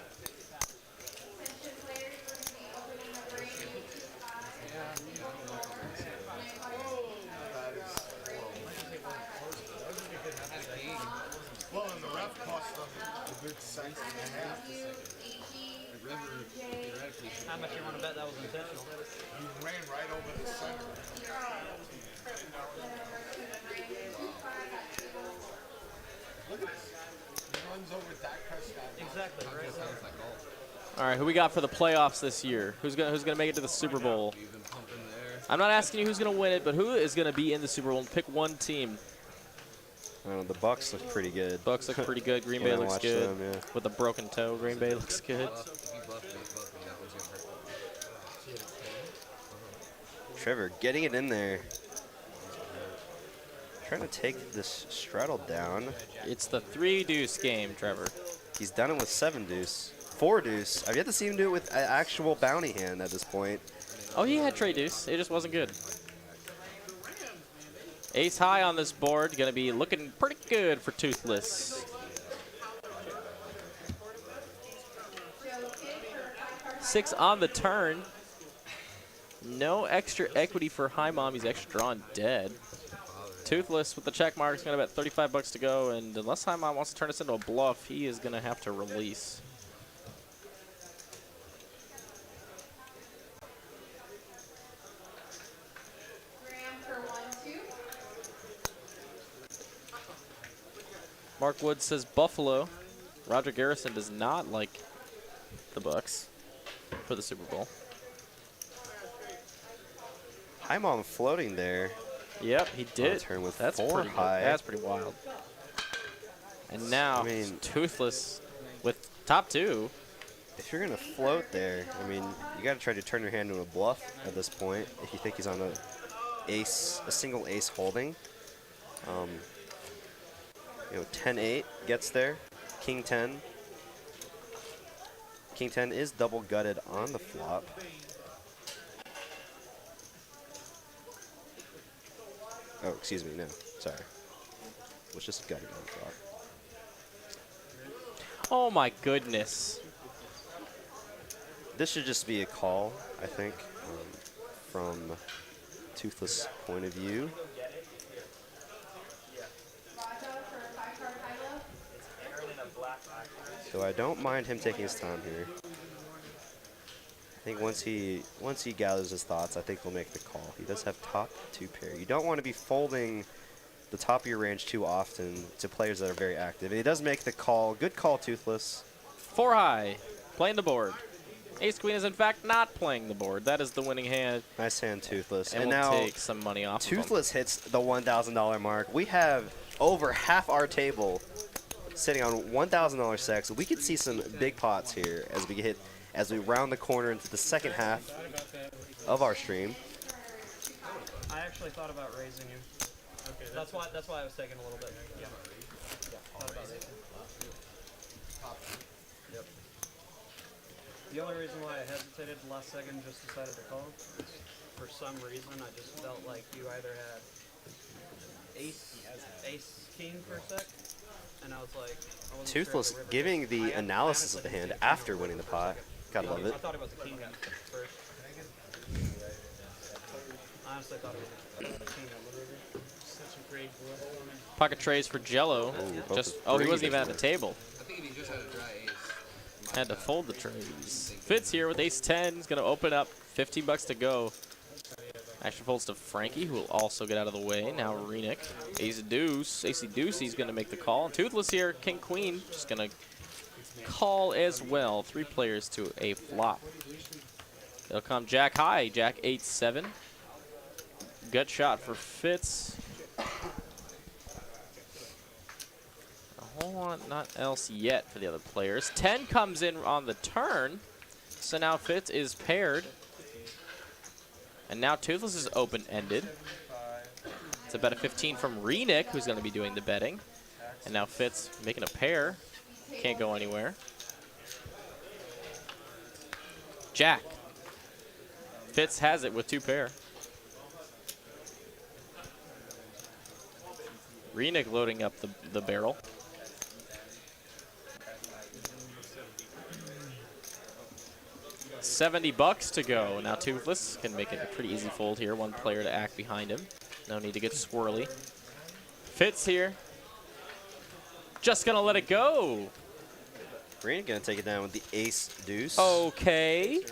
Well, and the ref cost them a good cent and a half. How much you want to bet that was intentional? He ran right over the center. Look at this. He runs over Dak Prescott. Exactly. All right, who we got for the playoffs this year? Who's gonna make it to the Super Bowl? I'm not asking you who's gonna win it, but who is gonna be in the Super Bowl? Pick one team. The Bucks look pretty good. Bucks look pretty good. Green Bay I looks watched good. them, yeah. With a broken toe, Green Bay looks good. Trevor getting it in there. Trying to take this straddle down. It's the 3-deuce game, Trevor. He's done it with 7-deuce. 4-deuce. I've yet to see him do it with an actual bounty hand at this point. Oh, he had trade deuce. It just wasn't good. Ace high on this board. Going to be looking pretty good for Toothless. 6 on the turn. No extra equity for High Mom. He's extra drawn dead. Toothless with the check mark is going to bet 35 bucks to go, and unless High Mom wants to turn this into a bluff, he is going to have to release. Mark Wood says Buffalo. Roger Garrison does not like the Bucks for the Super Bowl. High Mom floating there. Yep, he did. Turn with That's 4 pretty high. Good. That's pretty wild. And now, Toothless with top 2. If you're gonna float there, I mean, you gotta try to turn your hand into a bluff at this point. If you think he's on a single ace holding. You know, 10-8 gets there. King 10. King 10 is double gutted on the flop. Oh, excuse me, no, sorry. Was just gutted on the flop. Oh my goodness. This should just be a call, I think, from Toothless' point of view. So I don't mind him taking his time here. I think once he gathers his thoughts, I think he'll make the call. He does have top 2 pair. You don't want to be folding the top of your range too often to players that are very active. He does make the call. Good call, Toothless. 4 high, playing the board. Ace Queen is in fact not playing the board. That is the winning hand. Nice hand, Toothless. And we'll now take some money off Toothless hits the $1,000 mark. We have over half our table sitting on $1,000 stacks. So we could see some big pots here as we round the corner into the second half of our stream. I actually thought about raising you. Okay, that's why I was taking a little bit. Yeah. Thought about raising. Yep. The only reason why I hesitated the last second, just decided to call, is for some reason I just felt like you either had ace king for a sec, and I was like, I wasn't Toothless sure giving the analysis of the hand after winning the pot. Gotta love it. I thought it was a king first. I honestly thought it was a king. Such a great board. Pocket trays for Jello. He wasn't even at the table. I think if he just had a dry ace. Had to fold the trays. Fitz here with ace 10. He's going to open up. 15 bucks to go. Actually folds to Frankie, who will also get out of the way. Now Renick. Ace deuce. Ace deuce. He's going to make the call. Toothless here. King queen. Just going to call as well. 3 players to a flop. It'll come jack high. Jack 8-7. Gut shot for Fitz. A whole lot not else yet for the other players. 10 comes in on the turn. So now Fitz is paired. And now Toothless is open-ended. It's a bet of 15 from Renick, who's going to be doing the betting. And now Fitz making a pair. Can't go anywhere. Jack. Fitz has it with 2 pair. Renick loading up the barrel. $70 to go. Now Toothless can make it a pretty easy fold here. 1 player to act behind him. No need to get swirly. Fitz here. Just gonna let it go. Renick gonna take it down with the ace deuce. Okay.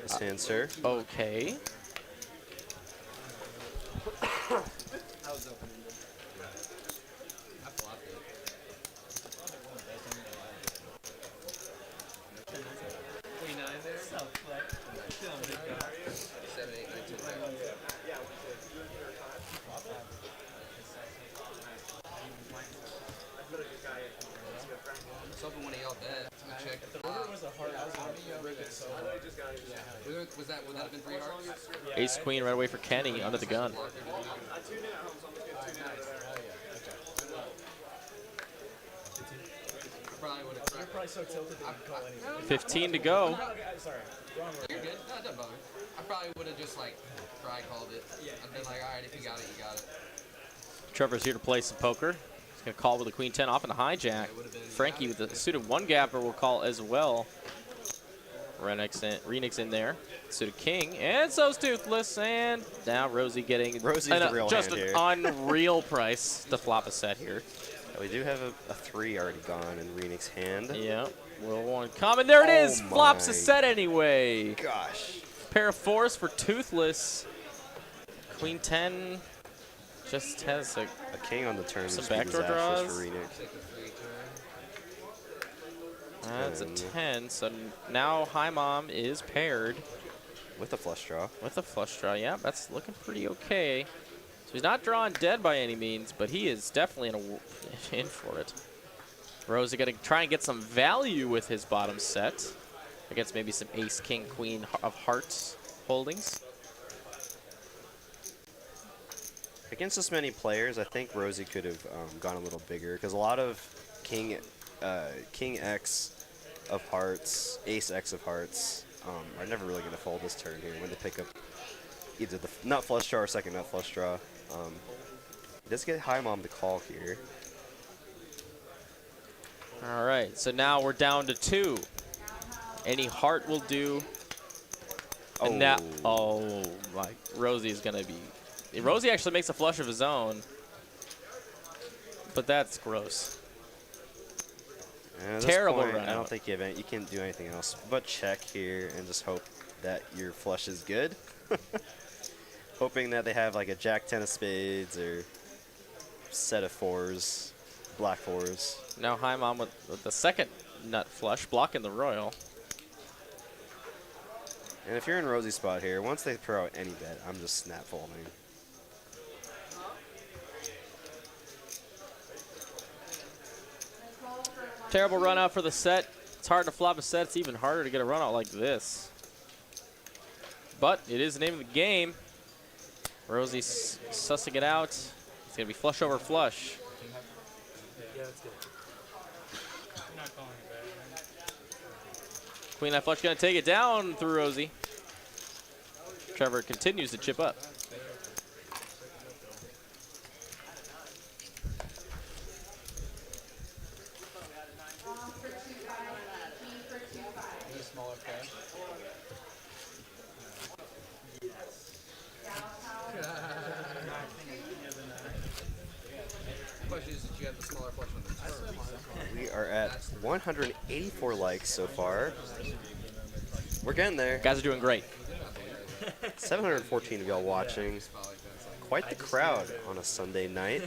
Nice hand, sir. Okay. was hoping one of y'all bet. Let me check. If the river was a heart, I was going to rip it so hard. Would that have been 3 hearts? Ace queen right away for Kenny under the gun. I tuned in at home, so I'm just going to tune in over there. Probably would You're probably so tilted that you call anything. 15 to go. Sorry, wrong word. You're good. No, it doesn't bother me. I probably would have just like try called it. I'd been like, all right, if you got it, you got it. Trevor's here to play some poker. He's going to call with the queen 10 off in the hijack. Frankie with the suited 1-gapper will call as well. Renix in there. Suited king. And so's Toothless. And now Rosie getting Rosie's the real just hand an here. unreal price to flop a set here. We do have a 3 already gone in Renix's hand. Yeah. Will one come. And there it is. Oh Flops a my set anyway. Gosh. Pair of 4s for Toothless. Queen 10 just has a king on the turn. some would be backdoor disastrous draws. for Renix. That's a 10. So now High Mom is paired with a flush draw. With a flush draw, yeah. That's looking pretty okay. So he's not drawing dead by any means, but he is definitely in for it. Rosie going to try and get some value with his bottom set against maybe some ace, king, queen of hearts holdings. Against this many players, I think Rosie could have gone a little bigger because a lot of king X of hearts, ace X of hearts are never really going to fold this turn here when they pick up either the nut flush draw or second nut flush draw. He does get High Mom to call here. All right, so now we're down to 2. Any heart will do. And now, oh my, Rosie is going to be. Rosie actually makes a flush of his own, but that's gross. Terrible run. I don't think you can't do anything else but check here and just hope that your flush is good. Hoping that they have like a Jack 10 of spades or set of 4s, black 4s. Now High Mom with the second nut flush, blocking the royal. And if you're in Rosie's spot here, once they throw out any bet, I'm just snap folding. Terrible run out for the set. It's hard to flop a set. It's even harder to get a run out like this. But it is the name of the game. Rosie's sussing it out. It's going to be flush over flush. Yeah, that's good. Queen nine flush going to take it down through Rosie. Trevor continues to chip up. We are at 184 likes so far. We're getting there. Guys are doing great. 714 of y'all watching. Quite the crowd on a Sunday night.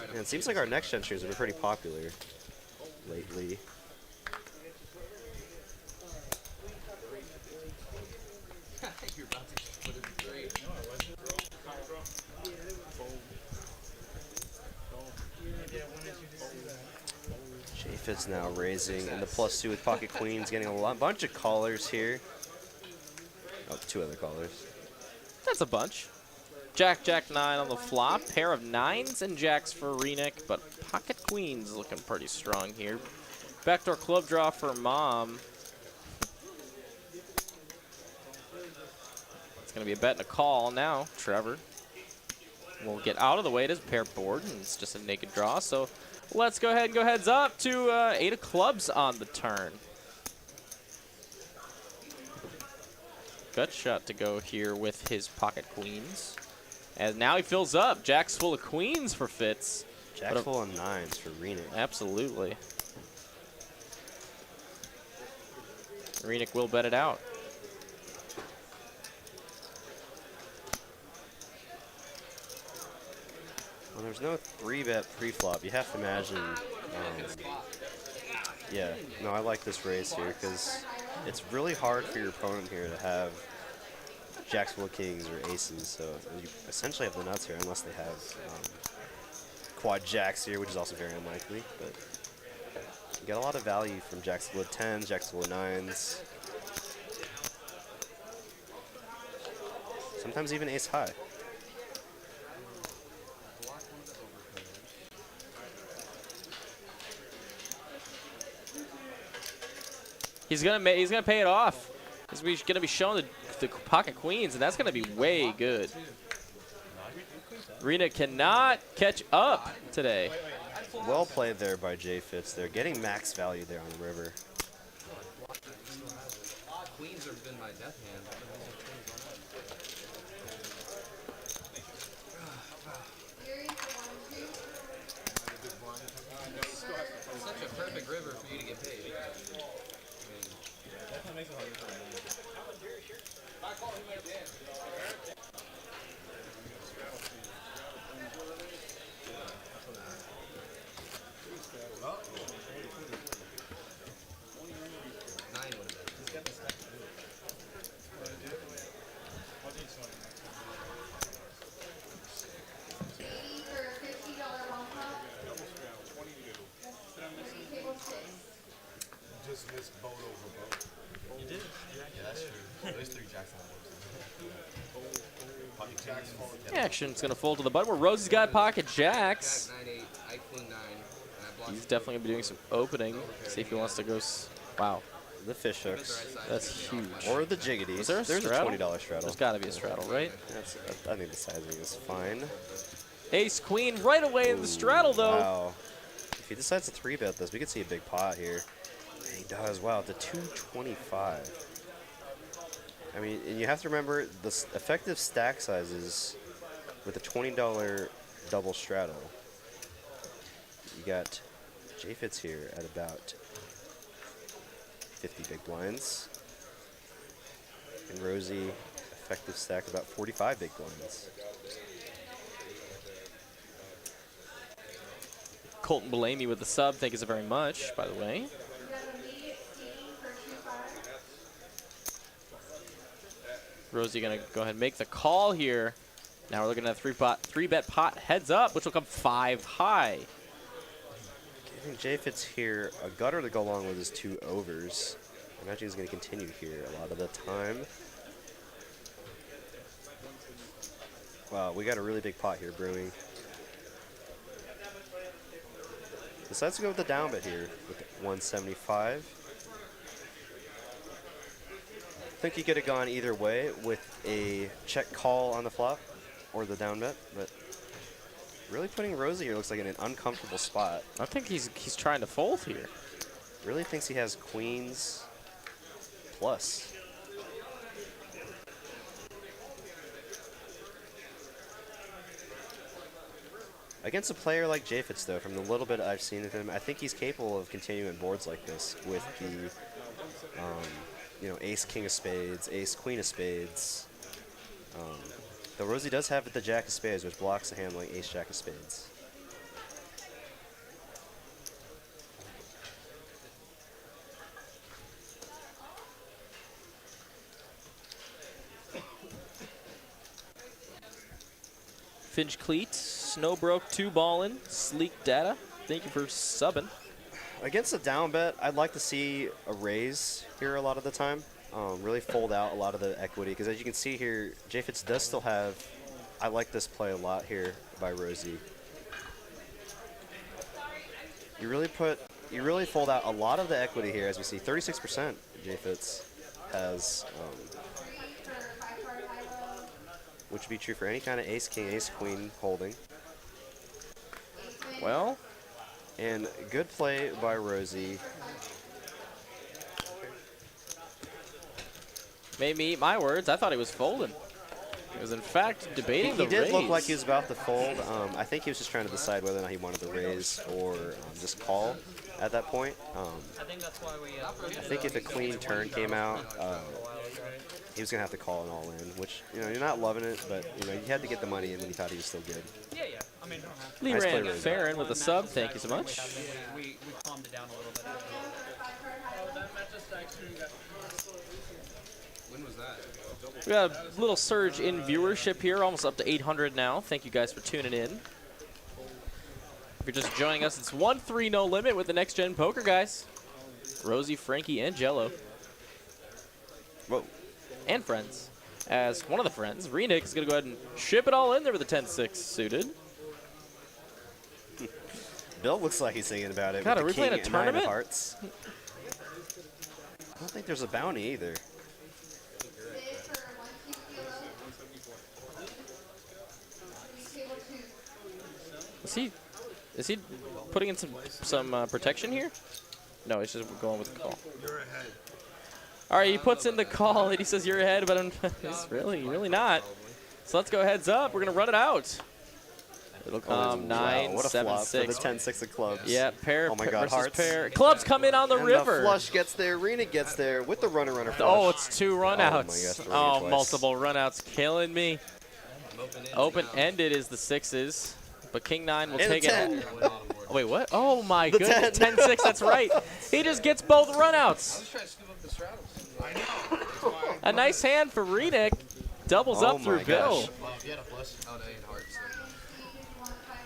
And it seems like our next gen streams have been pretty popular lately. Jafit's now raising in the +2 with pocket queens, getting a bunch of callers here. Oh, 2 other callers. That's a bunch. Jack, Jack 9 on the flop. Pair of 9s and jacks for Renick, but pocket queens looking pretty strong here. Backdoor club draw for Mom. It's going to be a bet and a call now. Trevor will get out of the way. It is a pair board, and it's just a naked draw. So let's go ahead and go heads up to 8 of clubs on the turn. Gut shot to go here with his pocket queens. And now he fills up. Jack's full of queens for Fitz. Jack's full of 9s for Renick. Absolutely. Renick will bet it out. Well, there's no 3-bet pre-flop. You have to imagine. Yeah, no, I like this raise here because it's really hard for your opponent here to have jacks full of kings or aces. So you essentially have the nuts here unless they have quad jacks here, which is also very unlikely. But get a lot of value from jacks low 10s, jacks low 9s. Sometimes even ace high. He's gonna pay it off. He's gonna be showing the pocket queens, and that's gonna be way good. Rena cannot catch up today. Well played there by J-Fitz. They're getting max value there on the river. Queens have been my death hand. Such a perfect river for you to get paid. Just missed boat over boat. You did. Yeah, that's true. There's 3 jacks on both. Action's gonna fold to the button where Rosie's got pocket jacks. Jack 9-8, I queen 9, and I blocked. He's definitely gonna be doing some opening. See if he wants to go. Wow, The fish hooks. that's huge. Or the jiggities. Is there a There's straddle? a $20 straddle. There's got to be a straddle, right? I think the sizing is fine. Ace queen right away in the straddle though. Wow. If he decides to 3-bet this, we could see a big pot here. And he does. Wow, the 225. I mean, and you have to remember the effective stack sizes with a $20 double straddle. You got J-Fitz here at about 50 big blinds. And Rosie, effective stack about 45 big blinds. Colton Bellamy with the sub. Thank you so very much, by the way. Rosie gonna go ahead and make the call here. Now we're looking at a 3-bet pot heads up, which will come 5 high. Giving J-Fitz here a gutter to go along with his 2 overs. I imagine he's going to continue here a lot of the time. Wow, we got a really big pot here brewing. Decides to go with the down bet here with 175. I think he could have gone either way with a check call on the flop or the down bet, but really putting Rosie here looks like in an uncomfortable spot. I think he's trying to fold here. Really thinks he has queens plus. Against a player like J-Fitz, though, from the little bit I've seen of him, I think he's capable of continuing boards like this with the, ace, king of spades, ace, queen of spades. Though Rosie does have the jack of spades, which blocks the hand like ace, jack of spades. Finch Cleat, Snowbroke 2 ballin', Sleek Data. Thank you for subbing. Against a down bet, I'd like to see a raise here a lot of the time. Really fold out a lot of the equity, because as you can see here, J-Fitz does still have, I like this play a lot here by Rosie. You really fold out a lot of the equity here, as we see, 36% J-Fitz has, which would be true for any kind of ace, king, ace, queen holding. Well, and good play by Rosie. made me eat my words. I thought he was folding. He was, in fact, debating the raise. He did look like he was about to fold. I think he was just trying to decide whether or not he wanted to raise or just call at that point. I think that's why we. I think if a clean turn came out, he was gonna have to call an all in, which you're not loving it, but you had to get the money in when you thought he was still good. Yeah, yeah. I mean, Lee nice Rand play, Rosie. Farron with the sub. Thank you so much. we calmed it down a little bit. When was that? We got a little surge in viewership here, almost up to 800 now. Thank you guys for tuning in. you're just joining us, it's 1-3 no limit with the Next Gen Poker guys. Rosie, Frankie, and Jello. Whoa. And friends. As one of the friends, Renick is going to go ahead and ship it all in there with the 10-6 suited. Bill looks like he's thinking about it. God, with are we the king playing a and nine of tournament? hearts. I don't think there's a bounty either. Is he putting in some protection here? No, he's just going with the call. You're ahead. All right, he puts in the call and he says you're ahead, but he's really not. So let's go heads up. We're gonna run it out. It'll come 9, what a 7, flop 6. for the 10-6 of clubs. Yeah, pair Oh my pair God, versus hearts. pair. Clubs come in on the And river. the flush gets there. Renick gets there with the runner flush. Oh, it's 2 Oh my runouts. gosh, Oh, twice. multiple runouts killing me. Open-ended is the 6s, but King 9 will And take a 10. it. Oh, wait, what? Oh my The goodness, 10. 10-6. That's right. He just gets both runouts. Let's try to scoop up the straddles. I know. A nice hand for Renick. Doubles up Oh through my Bill. gosh. Well, if you had a flush. Oh, no, in hearts.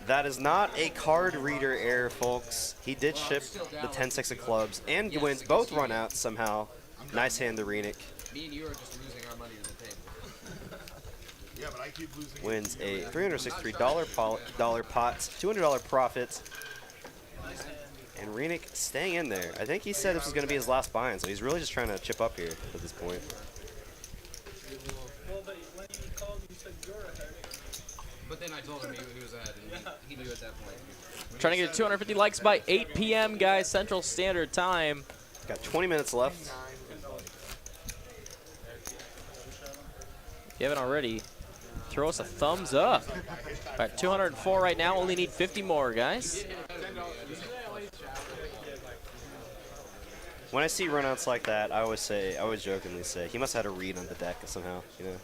That is not a card reader error, folks. He did ship the 10-6 of clubs and wins both runouts somehow. Nice hand to Renick. Me and you are just losing our money to the table. Yeah, but I keep losing. Wins a $363 pot, $200 profit. And Renick staying in there. I think he said this was going to be his last buy-in, so he's really just trying to chip up here at this point. Well, but when you called, you said you're ahead. But then I told him he was ahead, and he knew at that point. Trying to get 250 likes by 8 p.m., guys, Central Standard Time. Got 20 minutes left. If you haven't already, throw us a thumbs up. All right, 204 right now. Only need 50 more, guys. When I see runouts like that, I always jokingly say, he must have had a read on the deck somehow, you know?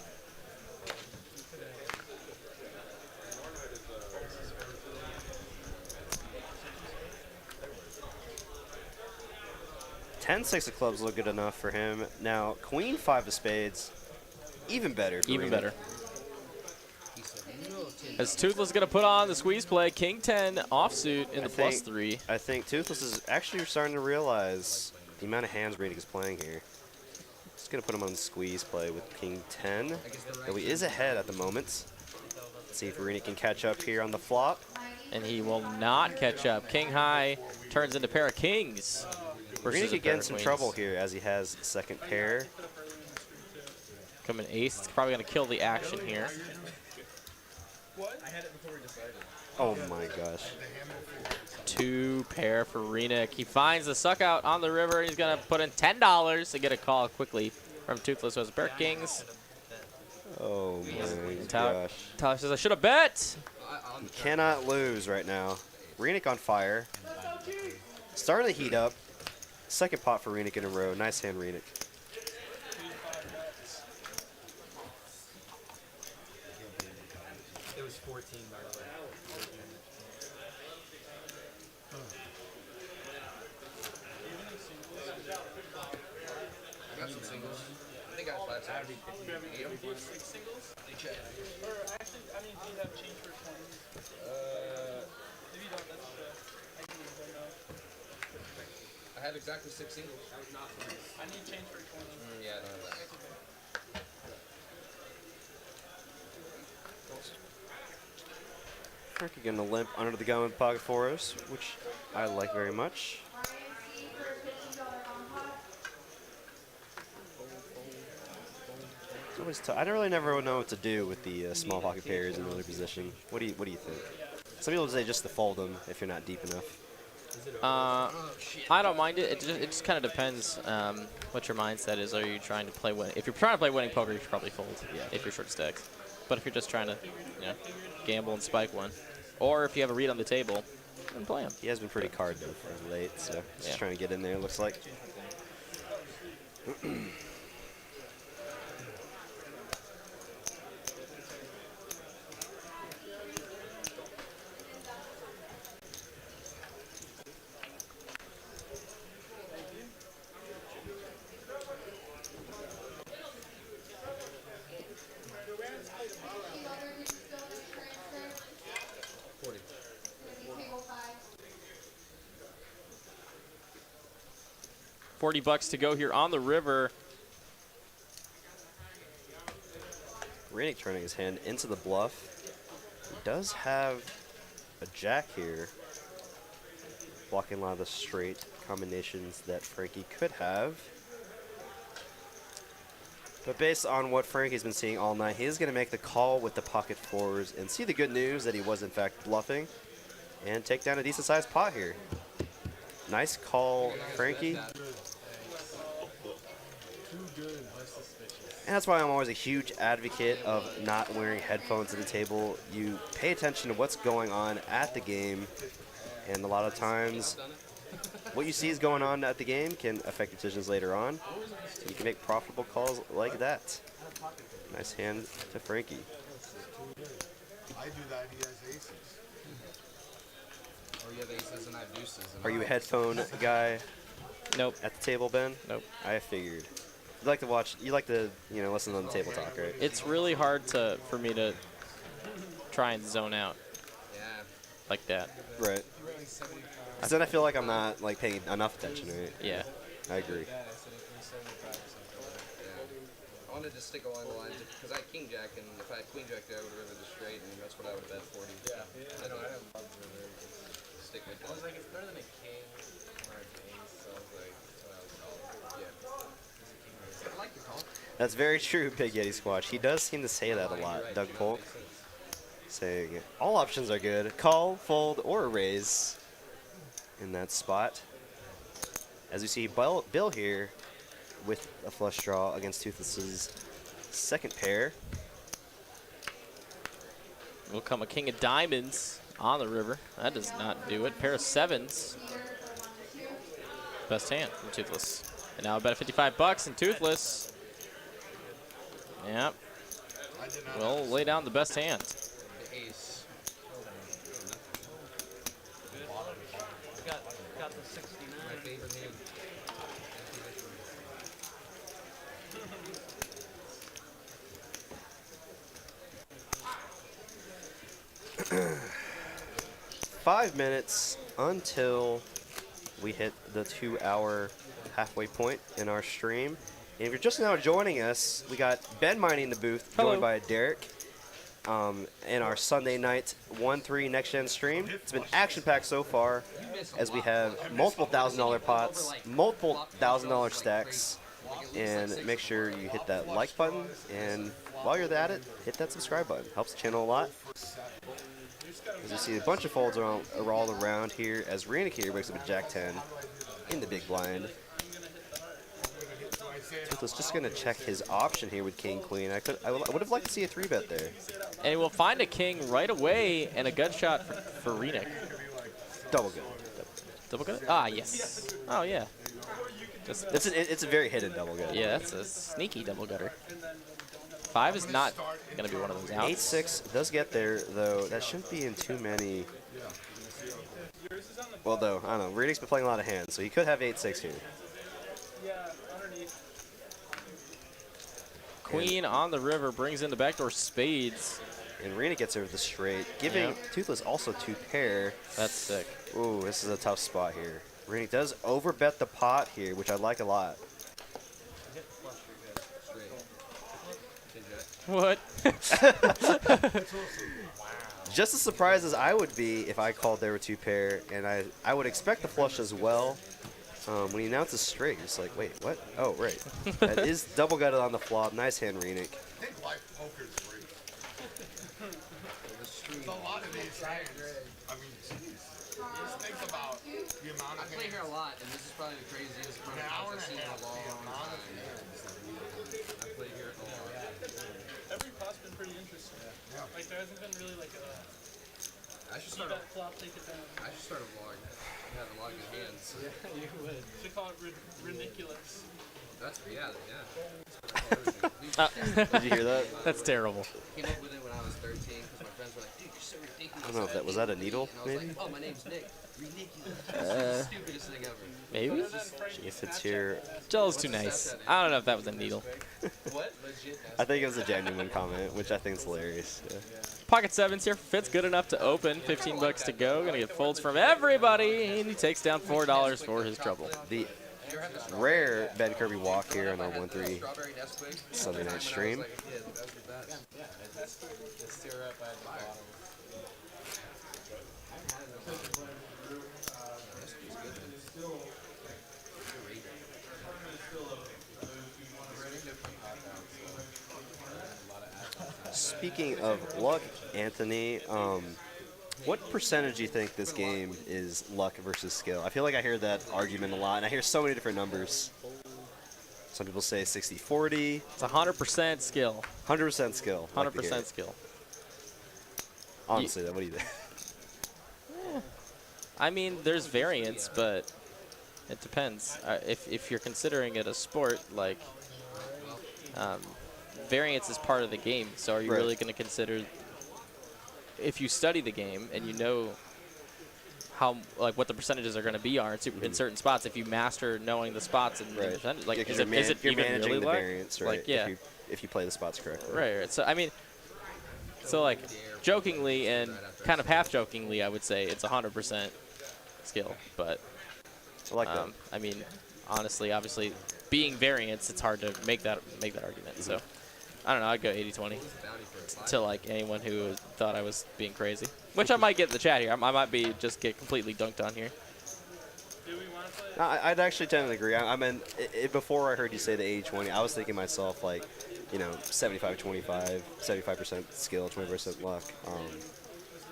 $10-6 of clubs look good enough for him. Now, Queen 5 of spades, even better. For Even Renick. better. As Toothless going to put on the squeeze play, King 10 offsuit in the +3. I think Toothless is actually starting to realize the amount of hands Renick is playing here. Just going to put him on the squeeze play with King 10, though he is ahead at the moment. Let's see if Renick can catch up here on the flop. And he will not catch up. King high turns into pair of kings. Renick could get in some trouble here as he has second pair. Coming ace. It's probably going to kill the action here. I had it before we decided. Oh my gosh. 2 pair for Renick. He finds the suck out on the river. He's going to put in $10 to get a call quickly from Toothless, who has a pair of kings. Oh my Tyler gosh. says, I should have bet. You cannot lose right now. Renick on fire. Starting to heat up. Second pot for Renick in a row. Nice hand, Renick. It was 14, by the way. I got some singles. I think I got flat side. Singles? Or actually, I mean, do you have change for 20? If you don't, that's I can leave right now. I have exactly 6 singles. I need change for 20. Yeah, I don't have that. Frankie getting a limp under the gun with pocket fours, which I like very much. It's always tough. I don't really never know what to do with the small pocket pairs in the other position. What do you think? Some people say just to fold them if you're not deep enough. I don't mind it. It just kind of depends what your mindset is. Are you trying to play win? If you're trying to play winning poker, you should probably fold. Yeah. If you're short stacks. But if you're just trying to, gamble and spike one, or if you have a read on the table, then play him. He has been pretty card though for late, so just trying to get in there. Looks like. $40 to go here on the river. Renick turning his hand into the bluff. He does have a jack here, blocking a lot of the straight combinations that Frankie could have. But based on what Frankie's been seeing all night, he is going to make the call with the pocket fours and see the good news that he was in fact bluffing and take down a decent sized pot here. Nice call, Frankie. And that's why I'm always a huge advocate of not wearing headphones at the table. You pay attention to what's going on at the game, and a lot of times what you see is going on at the game can affect decisions later on. So you can make profitable calls like that. Nice hand to Frankie. I do that, he has aces. Or you have aces and I have deuces. Are you a headphone guy Nope. at the table, Ben? Nope. I figured. You like to watch, you like to, you know, listen on the table talk, right? It's really hard for me to try and zone out Yeah. like that. Right. Because then I feel like I'm not like paying enough attention, right? Yeah. I agree. I wanted to stick along the lines because I had king jack, and if I had queen jack there, I would have rivered the straight, and that's what I would bet 40. Yeah, I know. I have stick with that. I was like, it's better than a king or an ace, so I was like, yeah. I like the call. That's very true, Big Yeti Squatch. He does seem to say that a lot, Doug Polk. Saying all options are good. Call, fold, or raise in that spot. As we see Bill here with a flush draw against Toothless's second pair. Will come a king of diamonds on the river. That does not do it. Pair of sevens. Best hand from Toothless. And now a bet of $55 and Toothless. Yep. Will lay down the best hand. The ace. Got the 69. My favorite hand. Five minutes until we hit the 2-hour halfway point in our stream. And if you're just now joining us, we got Ben Miney in the booth, Hello. joined by Derek, in our Sunday night 1-3 Next Gen stream. It's been action-packed so far, as we have multiple $1,000 pots, multiple $1,000 stacks, and make sure you hit that like button, and while you're at it, hit that subscribe button. Helps the channel a lot. As you see, a bunch of folds are all around here, as Renick here wakes up a Jack-10 in the big blind. Toothless just going to check his option here with King-Queen. I would have liked to see a 3-bet there. And we'll find a king right away and a gut shot for Renick. Double good. Double gut? Ah, yes. Oh, yeah. It's a very hidden double gut. Yeah, that's a sneaky double gutter. 5 is not going to be one of those outs. 8-6 does get there, though. That shouldn't be in too many. Well, though, I don't know. Renick's been playing a lot of hands, so he could have 8-6 here. Yeah, underneath. Queen on the river brings in the backdoor spades. And Renick gets over the straight, giving Toothless also 2 pair. That's sick. Ooh, this is a tough spot here. Renick does overbet the pot here, which I like a lot. What? Just as surprised as I would be if I called there were 2 pair, and I would expect the flush as well. When he announces straight, it's like, wait, what? Oh, right. That is double gutted on the flop. Nice hand, Renick. I think live poker's great. There's a lot of these hands. I mean, jeez. Just think about the amount I of play hands. here a lot, and this is probably the craziest An amount hour of and I've a seen in half, a long the amount of time. hands. I play here a lot. Every pot's been pretty interesting. Yeah. Like, there hasn't been really like a I should start a bet flop, take it down. I should start a vlog. I have a lot of good hands. Yeah, you would. Should call it ridiculous. That's yeah. Did you hear that? That's terrible. Came up with it when I was 13 because my friends were like, dude, you're so ridiculous. I don't know if that was that a needle, And I was maybe? like, oh, my name's Nick. Ridiculous. That's the stupidest thing ever. Maybe? If it's here, Joel's too nice. I don't know if that was a needle. What? Legit. I think it was a genuine comment, which I think is hilarious. Yeah. Pocket sevens here. Fitz good enough to open. $15 to go. Gonna get folds from everybody, and he takes down $4 for his trouble. The rare Ben Kirby walk here on our 1-3 Strawberry Nesquik. Sunday night stream. Like a kid. That was the best. Speaking of luck, Anthony, what percentage do you think this game is luck versus skill? I feel like I hear that argument a lot, and I hear so many different numbers. Some people say 60-40. It's 100% skill. 100% skill. like the 100% game. skill. Honestly, though, what do you think? I mean, there's variance, but it depends. If you're considering it a sport, like, variance is part of the game. So are you really going to consider, if you study the game and you know how, like, what the percentages are going to be in certain spots, if you master knowing the spots and the percentage, like, is it you're even managing really the luck? variance, right? Like, yeah. If you play the spots correctly. Right. So I mean, like, jokingly and kind of half jokingly, I would say it's 100% skill, but I like that. I mean, honestly, obviously, being variance, it's hard to make that argument. So I don't know. I'd go 80-20 to like anyone who thought I was being crazy, which I might get in the chat here. I might get completely dunked on here. Do we want to play? No, I'd actually tend to agree. I mean, before I heard you say the 80-20, I was thinking myself like, 75-25, 75% skill, 20% luck.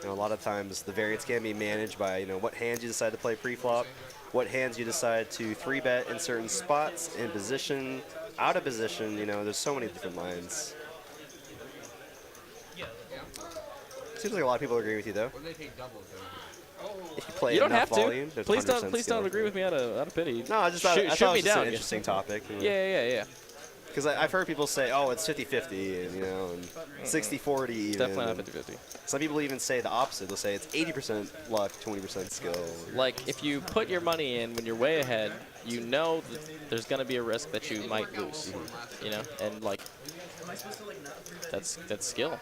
A lot of times the variance can be managed by what hands you decide to play pre-flop, what hands you decide to 3-bet in certain spots, in position, out of position. There's so many different lines. Seems like a lot of people agree with you though. What do they pay double though? If you play You don't enough have to. volume, there's Please 100% don't skill. agree with me out of pity. No, I just thought it was me just down. an interesting topic. Yeah. Because I've heard people say, oh, it's 50-50, and 60-40 even. Definitely not 50-50. Some people even say the opposite. They'll say it's 80% luck, 20% skill. Like, if you put your money in when you're way ahead, you know that there's going to be a risk that you might lose, and like, that's skill.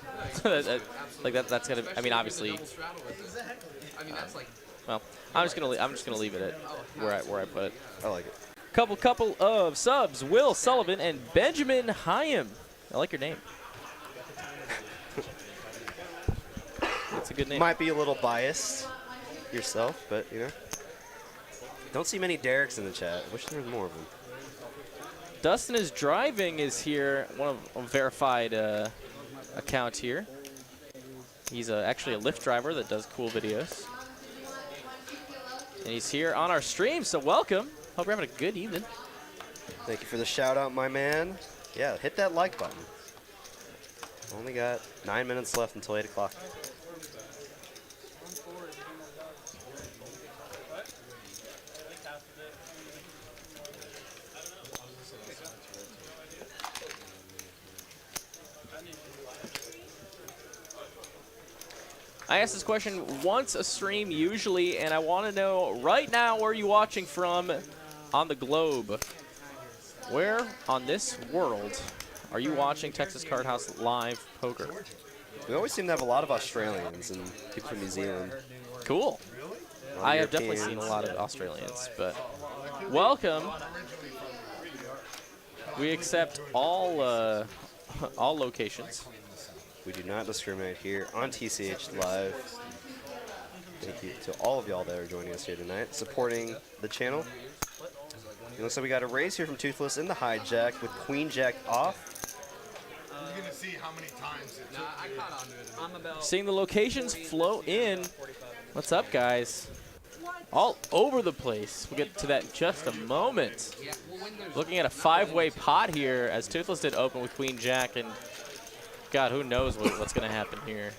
Like that's gonna. I mean, obviously. Well, I'm just gonna leave it at where I put it. I like it. Couple of subs: Will Sullivan and Benjamin Hyam. I like your name. That's a good name. Might be a little biased yourself, but don't see many Dereks in the chat. Wish there was more of them. Dustin is driving is here. One of a verified account here. He's actually a Lyft driver that does cool videos. And he's here on our stream, so welcome. Hope you're having a good evening. Thank you for the shout out, my man. Yeah, hit that like button. Only got 9 minutes left until 8 o'clock. I ask this question once a stream usually, and I want to know right now where you're watching from on the globe. Where on this world are you watching Texas Card House live poker? We always seem to have a lot of Australians and people from New Zealand. Cool. I have definitely seen a lot of Australians, but welcome. We accept all locations. We do not discriminate here on TCH Live. Thank you to all of y'all that are joining us here tonight, supporting the channel. So we got a raise here from Toothless in the hijack with Queen Jack off. You're going to see how many times it took I caught onto it. I'm about Seeing the locations flow in. What's up, guys? All over the place. We'll get to that in just a moment. Looking at a 5-way pot here as Toothless did open with Queen Jack, and God, who knows what's going to happen here.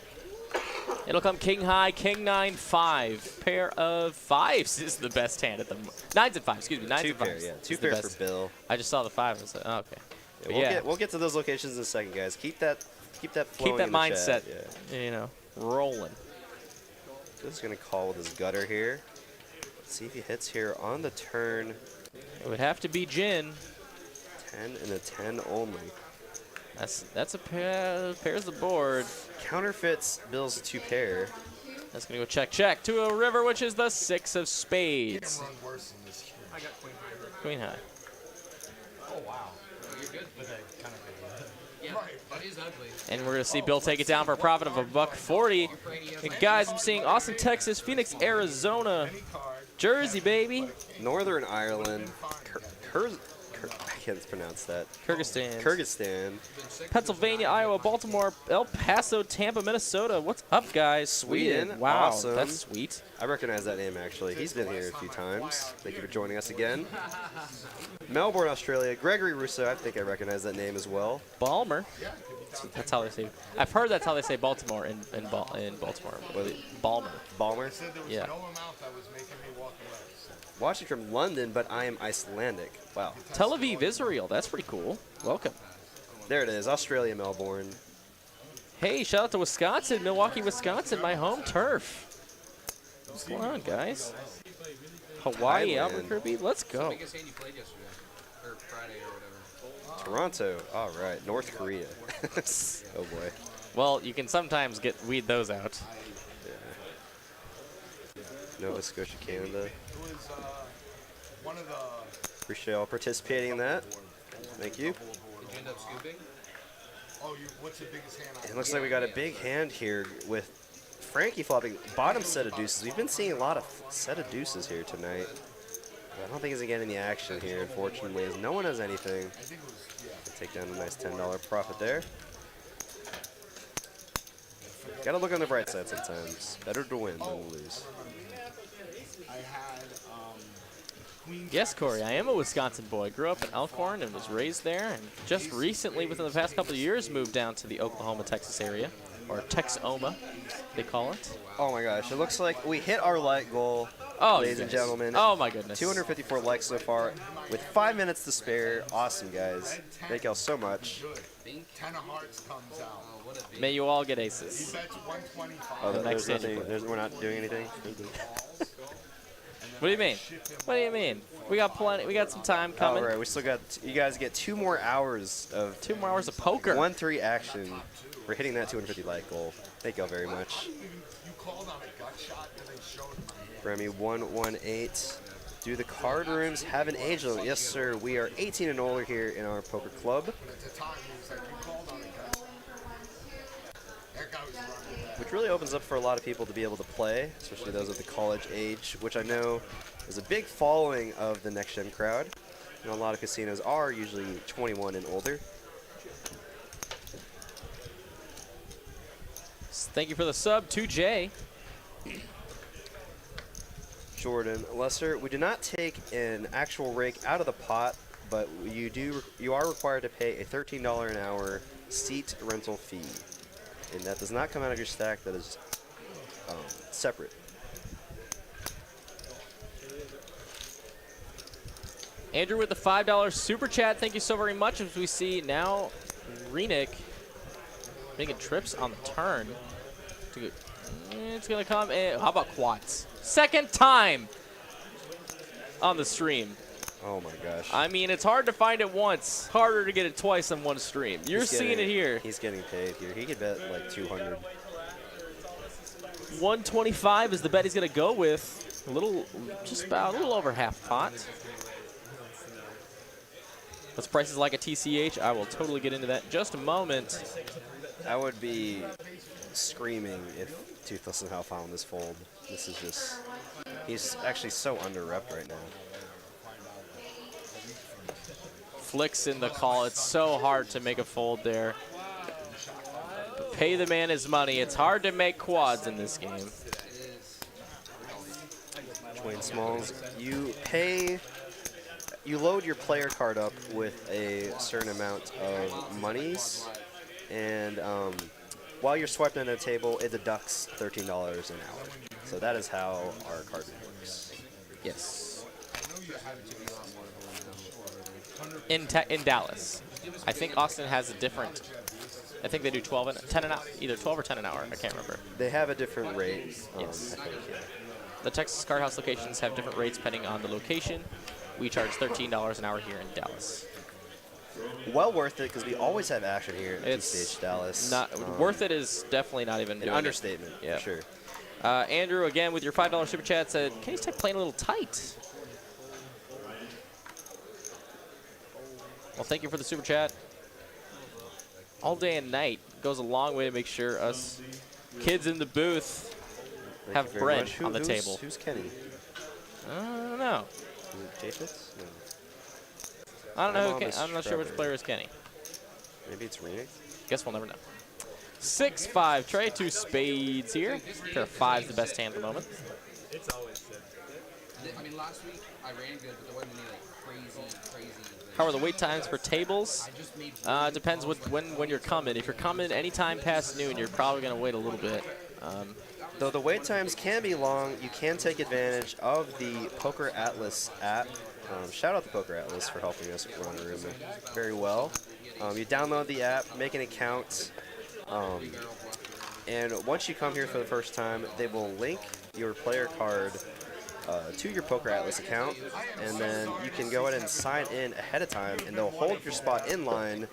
It'll come king high, king 9, 5. Pair of 5s is the best hand at the moment. 9s and 5s, excuse me. 9s and 5s. Pair, yeah. Two pairs for Bill. I just saw the 5 and said, oh, okay. Yeah, we'll get to those locations in a second, guys. Keep that flowing. Keep that in the mindset, chat. rolling. Just gonna call with his gutter here. Let's see if he hits here on the turn. It would have to be Jin. 10 and a 10 only. That's a pair. Pairs the board. Counterfeits Bill's 2 pair. That's gonna go check to a river, which is the 6 of spades. run worse than this. I got queen high. Queen high. Oh, wow. You're good. But that kind of Yeah, but he's ugly. And we're going to see Bill take it down for a profit of $140. And guys, I'm seeing Austin, Texas, Phoenix, Arizona, Jersey, baby. Northern Ireland, I can't pronounce that. Kyrgyzstan. Pennsylvania, Iowa, Baltimore, El Paso, Tampa, Minnesota. What's up, guys? Sweden. Wow, Awesome. that's sweet. I recognize that name, actually. He's been here a few times. Thank you for joining us again. Melbourne, Australia. Gregory Russo. I think I recognize that name as well. Balmer. That's how they say. I've heard that's how they say Baltimore in Baltimore. Balmer. Balmer. Yeah. no amount that was making me walk away. Watching from London, but I am Icelandic. Wow. Tel Aviv, Israel. That's pretty cool. Welcome. There it is. Australia, Melbourne. Hey, shout out to Wisconsin, Milwaukee, Wisconsin, my home turf. What's going on, guys? Hawaii, Thailand. Albuquerque. Let's go. Biggest hand you played yesterday, or Friday, or whatever. Toronto. All right. North Korea. Oh, boy. Well, you can sometimes weed those out. Nova Scotia, Canada. It was one of the... Appreciate y'all participating in that. Thank you. Did you end up scooping? Oh, what's the biggest hand It looks like we got a big hand here with Frankie flopping bottom set of deuces. We've been seeing a lot of set of deuces here tonight. But I don't think he's going to get any action here, unfortunately, as no one has anything. Take down a nice $10 profit there. Got to look on the bright side sometimes. Better to win than to lose. I had Queen Yes, Corey, I am a Wisconsin boy. Grew up in Elkhorn and was raised there, and just recently, within the past couple of years, moved down to the Oklahoma, Texas area, or Texoma, they call it. Oh my gosh, it looks like we hit our like goal, Oh, ladies and gentlemen. Oh my goodness. 254 likes so far, with 5 minutes to spare. Awesome, guys. Thank y'all so much. 10 of hearts comes out. May you all get He aces. bets 125. Oh, The there's next nothing. hand. We're not doing anything. What do you mean? What do you mean? We got plenty. We got some time coming. All right, we still got. You guys get 2 more hours of 2 more hours of poker. 1-3 action. We're hitting that 250 like goal. Thank y'all very much. You called on a gut shot and they showed my Grammy 118. Do the card rooms have an age limit? Yes, sir. We are 18 and older here in our poker club, At the time, he was like, you called on a gut. That guy was running. which really opens up for a lot of people to be able to play, especially those of the college age, which I know is a big following of the next gen crowd. You know, a lot of casinos are usually 21 and older. Thank you for the sub, 2J. Jordan, Lester, we do not take an actual rake out of the pot, but you are required to pay a $13 an hour seat rental fee, and that does not come out of your stack. That is separate. Andrew with the $5 super chat. Thank you so very much. As we see now, Renick making trips on the turn. It's going to come in. How about quads? Second time on the stream. Oh my gosh. I mean, it's hard to find it once. Harder to get it twice on one stream. You're He's seeing getting- it here. He's getting paid here. He could bet like 200. 125 is the bet he's going to go with. A little over half pot. What's prices like a TCH? I will totally get into that in just a moment. I would be screaming if Toothless somehow found this fold. This is just, he's actually so under-repped right now. Flicks in the call. It's so hard to make a fold there. But pay the man his money. It's hard to make quads in this game. Dwayne Smalls, you load your player card up with a certain amount of monies, and while you're swiping on the table, it deducts $13 an hour. So that is how our card works. Yes. In Dallas. I think Austin has a different. I think they do 10 an hour, either 12 or 10 an hour. I can't remember. They have a different rate. Yes. I think, yeah. The Texas Card House locations have different rates depending on the location. We charge $13 an hour here in Dallas. Well worth it because we always have action here at It's TCH Dallas. Not worth it is definitely not even An doing understatement, it. Yeah. for sure. Andrew, again, with your $5 super chat, said, can you start playing a little tight? Well, thank you for the super chat. All day and night goes a long way to make sure us kids in the booth have bread on the table. Who's Kenny? I don't know. Is it J-Fits? No. I don't know. I'm not sure which player is Kenny. Maybe it's Renick? Guess we'll never know. 6-5 Trey, 2 spades here. Sure, 5's the best hand at the moment. It's always good. I mean, last week I ran good, but there wasn't any like crazy. How are the wait times for tables? Depends when you're coming. If you're coming anytime past noon, you're probably going to wait a little bit. Though the wait times can be long, you can take advantage of the Poker Atlas app. Shout out to Poker Atlas for helping us run the room very well. You download the app, make an account, and once you come here for the first time, they will link your player card to your Poker Atlas account, and then you can go ahead and sign in ahead of time, and they'll hold your spot in line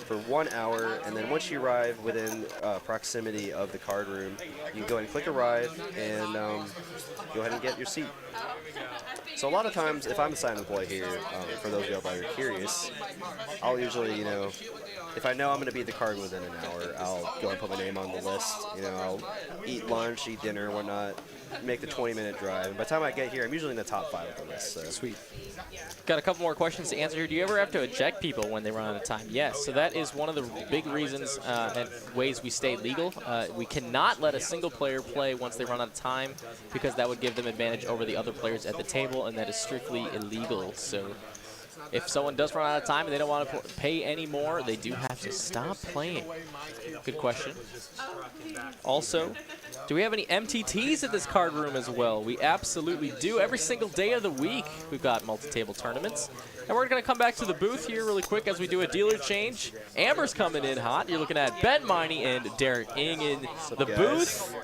for 1 hour, and then once you arrive within proximity of the card room, you can go ahead and click arrive and go ahead and get your seat. So a lot of times, if I'm a sign employee here, for those of you that are curious, I'll usually, if I know I'm going to be at the card within an hour, I'll go and put my name on the list. I'll eat lunch, eat dinner, whatnot, make the 20-minute drive. And by the time I get here, I'm usually in the top 5 of the list. So. Sweet. Got a couple more questions to answer here. Do you ever have to eject people when they run out of time? Yes. So that is one of the big reasons and ways we stay legal. We cannot let a single player play once they run out of time because that would give them advantage over the other players at the table, and that is strictly illegal. So if someone does run out of time and they don't want to pay any more, they do have to stop playing. Good question. Also, do we have any MTTs at this card room as well? We absolutely do. Every single day of the week, we've got multi-table tournaments. And we're going to come back to the booth here really quick as we do a dealer change. Amber's coming in hot. You're looking at Ben Miney and Derek Ing in the booth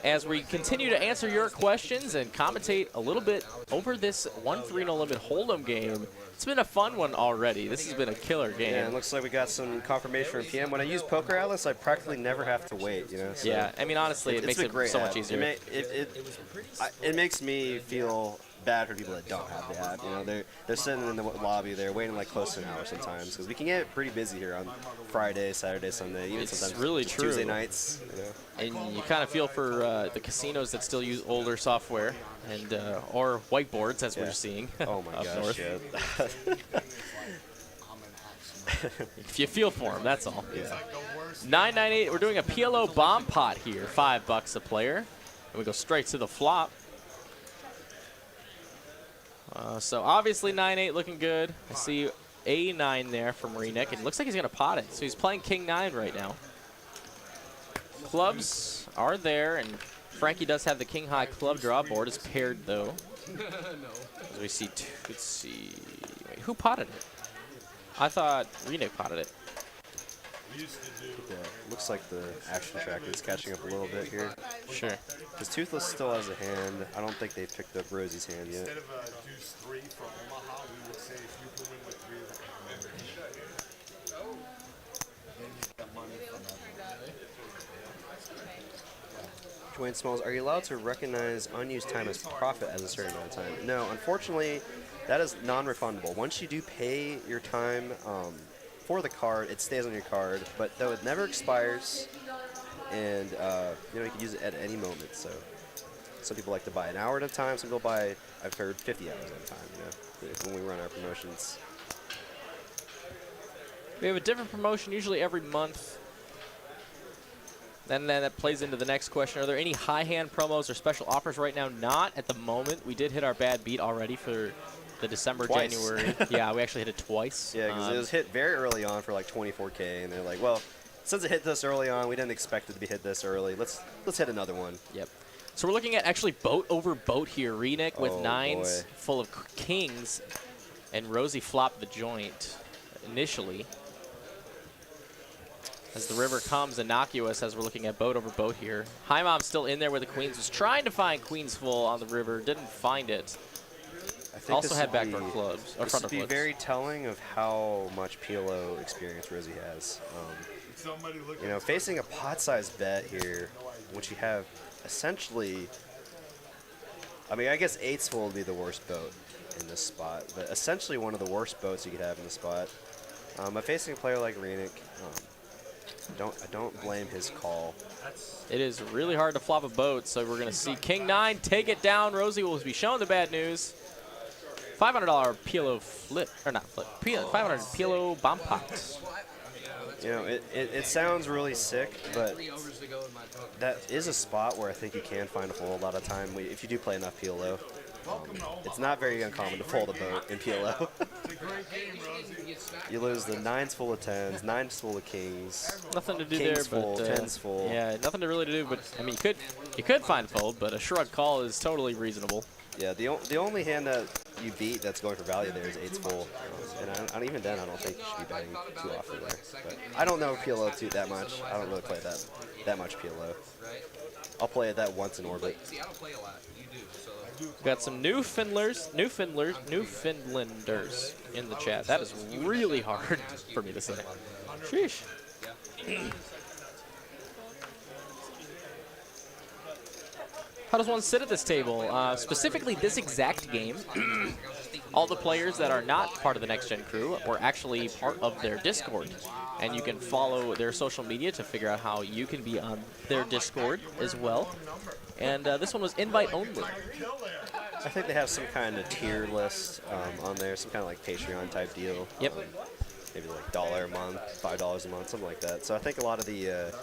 as we continue to answer your questions and commentate a little bit over this 1-3 no limit hold'em game. It's been a fun one already. This has been a killer game. Yeah, it looks like we got some confirmation from PM. When I use Poker Atlas, I practically never have to wait, So yeah, I mean, honestly, it makes it so much easier. It makes me feel bad for people that don't have the app. They're sitting in the lobby, they're waiting like close to an hour sometimes because we can get pretty busy here on Friday, Saturday, Sunday, even it's sometimes really true. Tuesday nights. And you kind of feel for the casinos that still use older software and or whiteboards, as we're seeing. Oh my gosh! Yeah. If you feel for them, that's all. Yeah. 998. We're doing a PLO bomb pot here. $5 a player, and we go straight to the flop. So obviously 9-8 looking good. I see A9 there from Renick. It looks like he's going to pot it. So he's playing King 9 right now. Clubs are there, and Frankie does have the King High club draw. Board is paired, though. As we see, let's see. Wait, who potted it? I thought Renick potted it. Yeah, looks like the action tracker is catching up a little bit here. Sure. Because Toothless still has a hand. I don't think they've picked up Rosie's hand yet. Instead of deuce 3 for Omaha, we would say if you can win with 3 of the Dwayne Smalls, are you allowed to recognize unused time as profit as a certain amount of time? No, unfortunately, that is non-refundable. Once you do pay your time for the card, it stays on your card, but though it never expires, and you can use it at any moment. So some people like to buy an hour at a time. Some people buy, I've heard, 50 hours at a time. When we run our promotions. We have a different promotion usually every month. And then that plays into the next question. Are there any high hand promos or special offers right now? Not at the moment. We did hit our bad beat already for the December, Twice. January. Yeah, we actually hit it twice. Yeah, because it was hit very early on for like 24K, and they're like, well, since it hit this early on, we didn't expect it to be hit this early. Let's hit another one. Yep. So we're looking at actually boat over boat here. Renick with nines full of kings, and Rosie flopped the joint initially. As the river comes innocuous as we're looking at boat over boat here. High Mom's still in there with the queens. Was trying to find queens full on the river. Didn't find it. I think also had backdoor clubs. Or This front would door be clubs. very telling of how much PLO experience Rosie has. Facing a pot-sized bet here, which you have essentially, I mean, I guess 8's full would be the worst boat in this spot, but essentially one of the worst boats you could have in the spot. But facing a player like Renick, I don't blame his call. It is really hard to flop a boat, so we're going to see King 9 take it down. Rosie will be showing the bad news. $500 PLO flip, or not flip, $500 PLO bomb pot. You know, it sounds really sick, but that is a spot where I think you can find a fold a lot of time if you do play enough PLO. It's not very uncommon to fold a boat in PLO. You lose the 9s full of 10s, 9s full of kings. Nothing to do kings there, full, but 10s full. yeah, nothing to really do. But I mean, you could find fold, but a shrug call is totally reasonable. Yeah, the only hand that you beat that's going for value there is 8s full, and even then I don't think you should be betting too often there. But I don't know PLO too that much. I don't really play that much PLO. I'll play it that once in orbit. See, I don't play a lot. You do, so. Got some Newfoundlanders in the chat. That is really hard for me to say. Sheesh. How does one sit at this table? Specifically this exact game, all the players that are not part of the Next Gen crew are actually part of their Discord. And you can follow their social media to figure out how you can be on their Discord as well. And this one was invite only. I think they have some kind of tier list on there, some kind of like Patreon type deal. Yep. Maybe like $1 a month, $5 a month, something like that. So I think a lot of the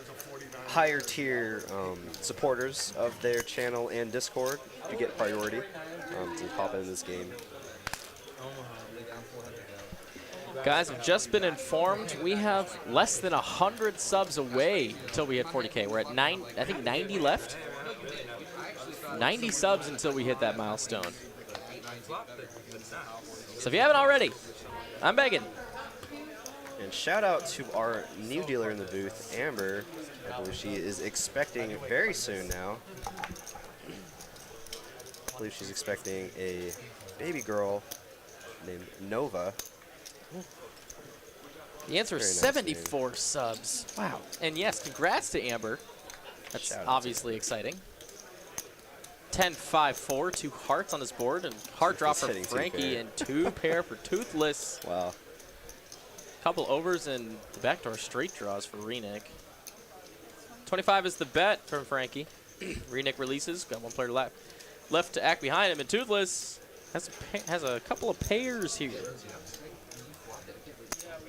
higher tier supporters of their channel and Discord do get priority to pop into this game. Guys, I've just been informed we have less than 100 subs away until we hit 40K. We're at 90 left. 90 subs until we hit that milestone. So if you haven't already, I'm begging. And shout out to our new dealer in the booth, Amber. I believe she is expecting very soon now. I believe she's expecting a baby girl named Nova. The answer is 74 subs. Wow. And yes, congrats to Amber. That's obviously exciting. 10-5-4, 2 hearts on this board, and heart drop for Frankie, and 2 pair for Toothless. Wow. Couple overs and the backdoor straight draws for Renick. 25 is the bet from Frankie. Renick releases, got one player left to act behind him, and Toothless has a couple of pairs here.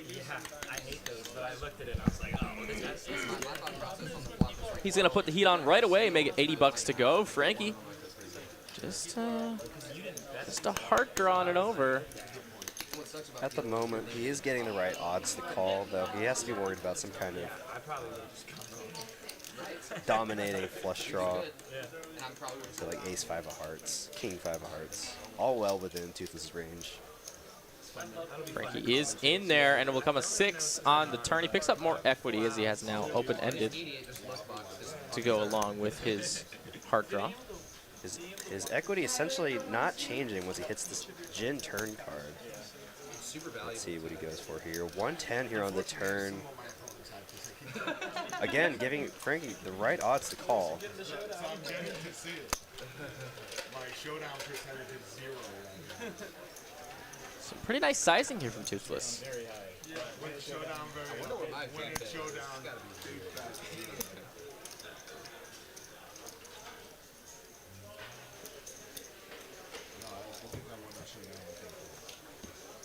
Yeah, I hate those, but I looked at it and I was like, oh, this is He's going to put the heat on right away, make it 80 bucks to go. Frankie, just a heart draw on it over. At the moment, he is getting the right odds to call, though he has to be worried about some kind of dominating flush draw. So like ace 5 of hearts, king 5 of hearts, all well within Toothless' range. Frankie is in there, and it will come a 6 on the turn. He picks up more equity as he has now open-ended to go along with his heart draw. His equity essentially not changing once he hits this Jin turn card. Let's see what he goes for here. 110 here on the turn. Again, giving Frankie the right odds to call. So I'm getting to see it. My showdown percentage is 0. Some pretty nice sizing here from Toothless. Very high. Yeah, win showdown very high. Winning showdown big fast.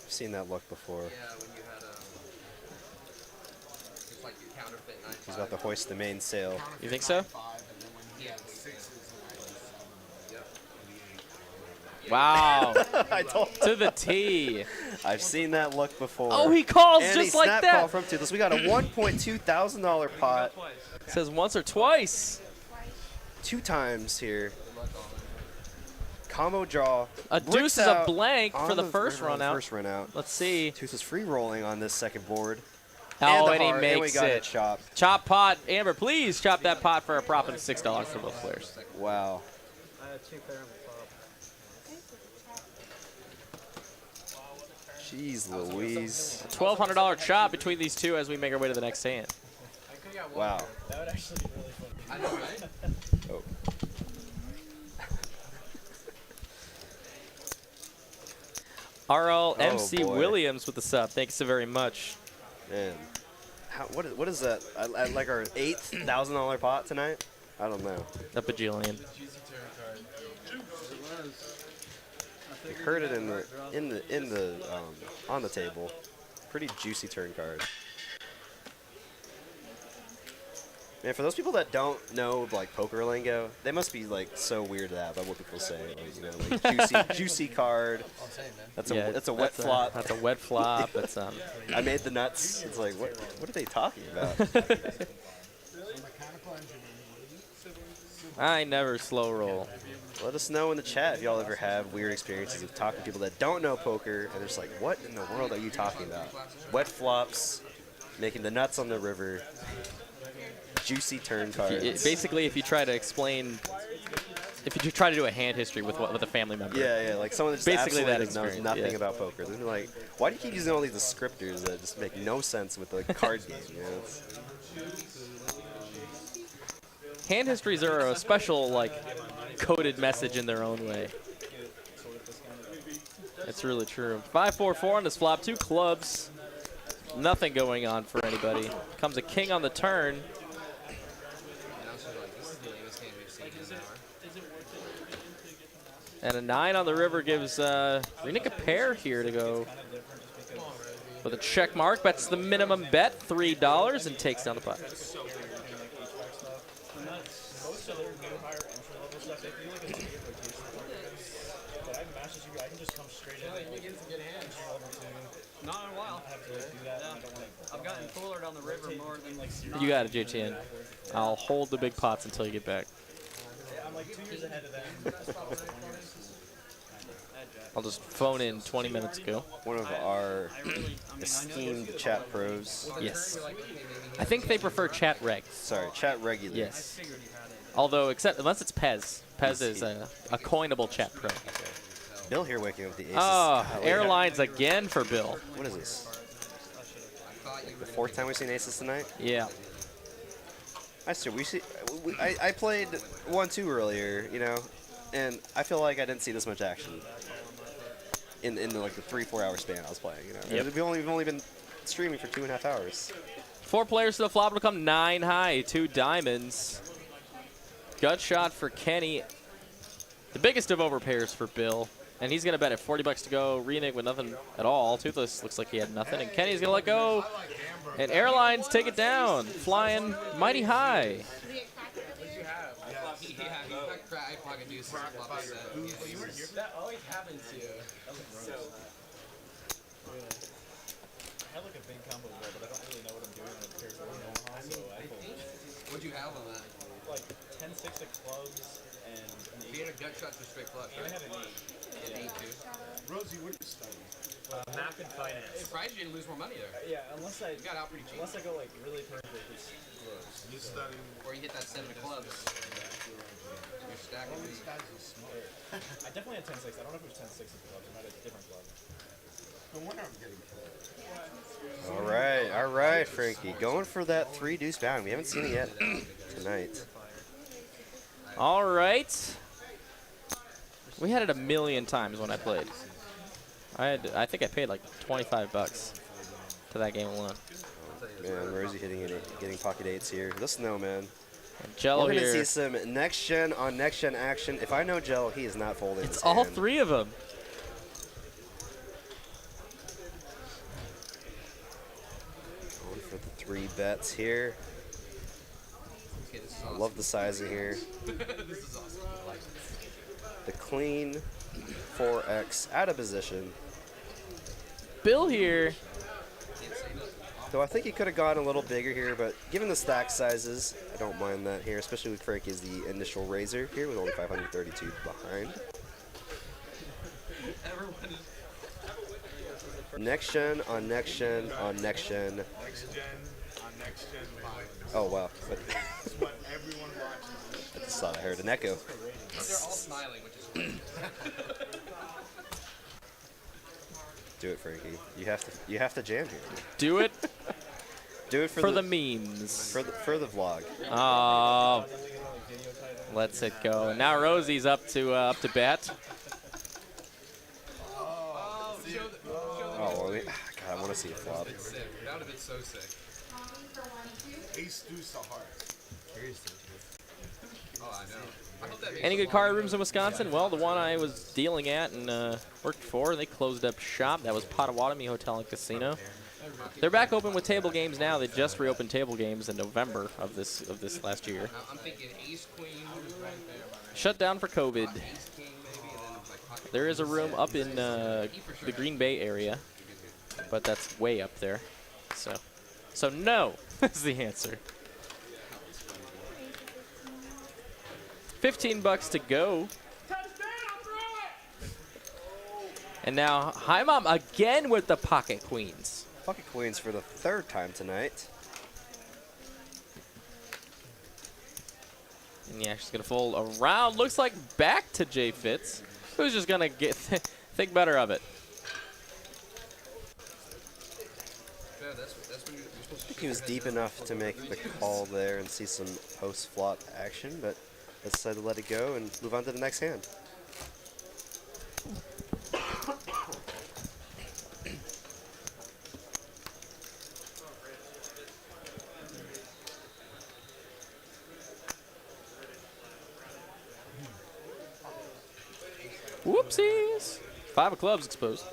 I've seen that look before. Yeah, when you had it's like your counterfeit 9. He's about to hoist the main sail. You think so? Yeah. Wow. I told To the T. I've seen that look before. Oh, he calls and just he like snap that. Call from Toothless. We got a $1.2 thousand pot. Says once or twice. 2 times here. Combo draw. A bricks deuce is a out blank for on the first run out. First run out. Let's see. Toothless free rolling on this second board. Oh, the and he heart, and we makes got it. chopped. Chop pot. Amber, please chop that pot for a profit of $6 for both players. Wow. I had 2 pair on the top. Jeez Louise. $1,200 chop between these two as we make our way to the next hand. Wow. That would actually be really fun. I know, right? Oh. RL MC boy. Williams with the sub. Thanks so very much. Man, what is that? Like our $8,000 pot tonight? I don't know. A bajillion. You heard it on the table. Pretty juicy turn card. Man, for those people that don't know like poker lingo, they must be like so weirded out by what people say. Like, you know, like juicy card. That's a wet flop. That's a wet flop. That's I made the nuts. It's like what are they talking about? I never slow roll. Let us know in the chat if y'all ever have weird experiences of talking to people that don't know poker and they're just like, what in the world are you talking about? Wet flops, making the nuts on the river, juicy turn cards. Basically, if you try to explain, if you try to do a hand history with a family member. Yeah, like someone that just basically that knows nothing about poker. They're like, why do you keep using all these descriptors that just make no sense with the card game? You know, hand histories are a special, like, coded message in their own way. It's really true. 5-4-4 on this flop. 2 clubs. Nothing going on for anybody. Comes a king on the turn. And a 9 on the river gives Renick a pair here to go with a check mark. Bets the minimum bet, $3, and takes down the pot. Not in a while. I've gotten cooler down the river more than You got it, JTN. I'll hold the big pots until you get back. I'm like 2 years ahead of them. I'll just phone in 20 minutes ago. one of our esteemed chat pros. Yes. I think they prefer chat reg. Sorry, chat regular. Yes. Although, unless it's Pez. Pez is a coinable chat pro. Bill here waking up with the aces. Oh, airlines again for Bill. What is this? Like the 4th time we've seen aces tonight? Yeah. I played 1-2 earlier, you know, and I feel like I didn't see this much action in the like the 3-4 hour span I was playing. You know, Yep. we've only been streaming for 2.5 hours. 4 players to the flop will come 9 high, 2 diamonds. Gut shot for Kenny. The biggest of overpairs for Bill. And he's going to bet at $40 to go. Renick with nothing at all. Toothless looks like he had nothing. And Kenny's going to let go. And Airlines take it down. Flying mighty high. That always happens to you. So, I have like a big combo board, but I don't really know what I'm doing with pairs of Omaha, so I fold. What'd you have on that? Like 10-6 of clubs and an 8. You had a gut shot to straight flush. I had an 8. An 8 too. Rosie, what did you study? Math and finance. Surprised you didn't lose more money there. Yeah, unless I You got out pretty cheap. unless I go like really perfect, it's close. You studied. Or you hit that 7 of clubs. You're stacking. All these guys are smart. I definitely had 10-6. I don't know if it was 10-6 of clubs. I might have a different club. No wonder I'm getting killed. All right, Frankie. Going for that 3 deuce bound. We haven't seen it yet tonight. All right. We had it a million times when I played. I think I paid like $25 to that game alone. Man, Rosie getting pocket 8s here. Listen, no, man. And Jello We're going to here. see some next-gen on next-gen action. If I know Jello, he is not folding It's his all hand. 3 of them. Going for the 3 bets here. I love the sizing here. This is awesome. I like it. The clean 4x out of position. Bill here. Though I think he could have gone a little bigger here, but given the stack sizes, I don't mind that here, especially with Frankie as the initial raiser here with only 532 behind. Next gen on next gen on next gen. Next gen on next gen live. Oh wow. That's what everyone watches. I just thought I heard an echo. They're all smiling, which is great. Do it, Frankie. You have to jam here. Do it Do it for the memes. for the vlog. Oh, lets it go. Now Rosie's up to bat. Oh, well, God, I want to see it flop. It's sick. Without it, it's so sick. Ace deuce of hearts. Oh, I know. I hope that makes Any a good long card road. rooms in Wisconsin? Well, the one I was dealing at and worked for, they closed up shop. That was Potawatomi Hotel and Casino. They're back open with table games now. They just reopened table games in November of this last year. I'm thinking ace, queen, Shut down for COVID. ace, king, maybe, and then like pocket. There is a room up in the Green Bay area, but that's way up there. So no is the answer. $15 to go. And now Hi Mom again with the pocket queens. Pocket queens for the 3rd time tonight. And yeah, she's gonna fold around. Looks like back to Jay Fitz, who's just gonna get think better of it. Yeah, that's when you're supposed I to think he was deep enough to make the call there and see some post-flop action, but decided to let it go and move on to the next hand. Whoopsies! 5 of clubs exposed.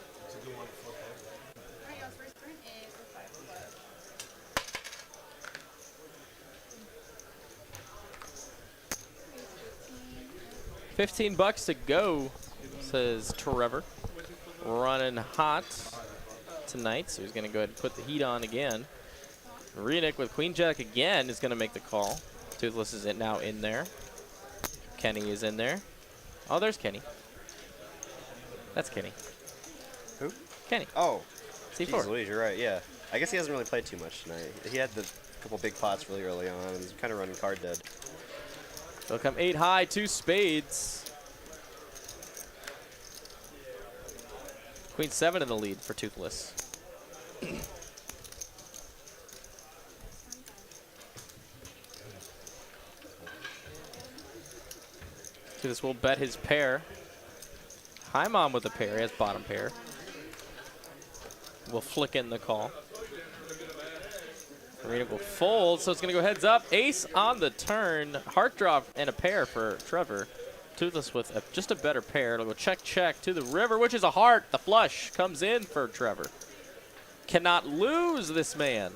$15 to go, says Trevor. Running hot tonight, so he's going to go ahead and put the heat on again. Renick with Queen Jack again is going to make the call. Toothless is now in there. Kenny is in there. Oh, there's Kenny. That's Kenny. Who? Kenny. Oh, C4. geez Louise, you're right, yeah. I guess he hasn't really played too much tonight. He had the couple big pots really early on, and he's kind of running card dead. They'll come 8 high, 2 spades. Queen 7 in the lead for Toothless. Toothless will bet his pair. Hi Mom with a pair, he has bottom pair. Will flick in the call. Arena will fold, so it's going to go heads up. Ace on the turn. Heart drop and a pair for Trevor. Toothless with just a better pair. It'll go check, check to the river, which is a heart. The flush comes in for Trevor. Cannot lose this man.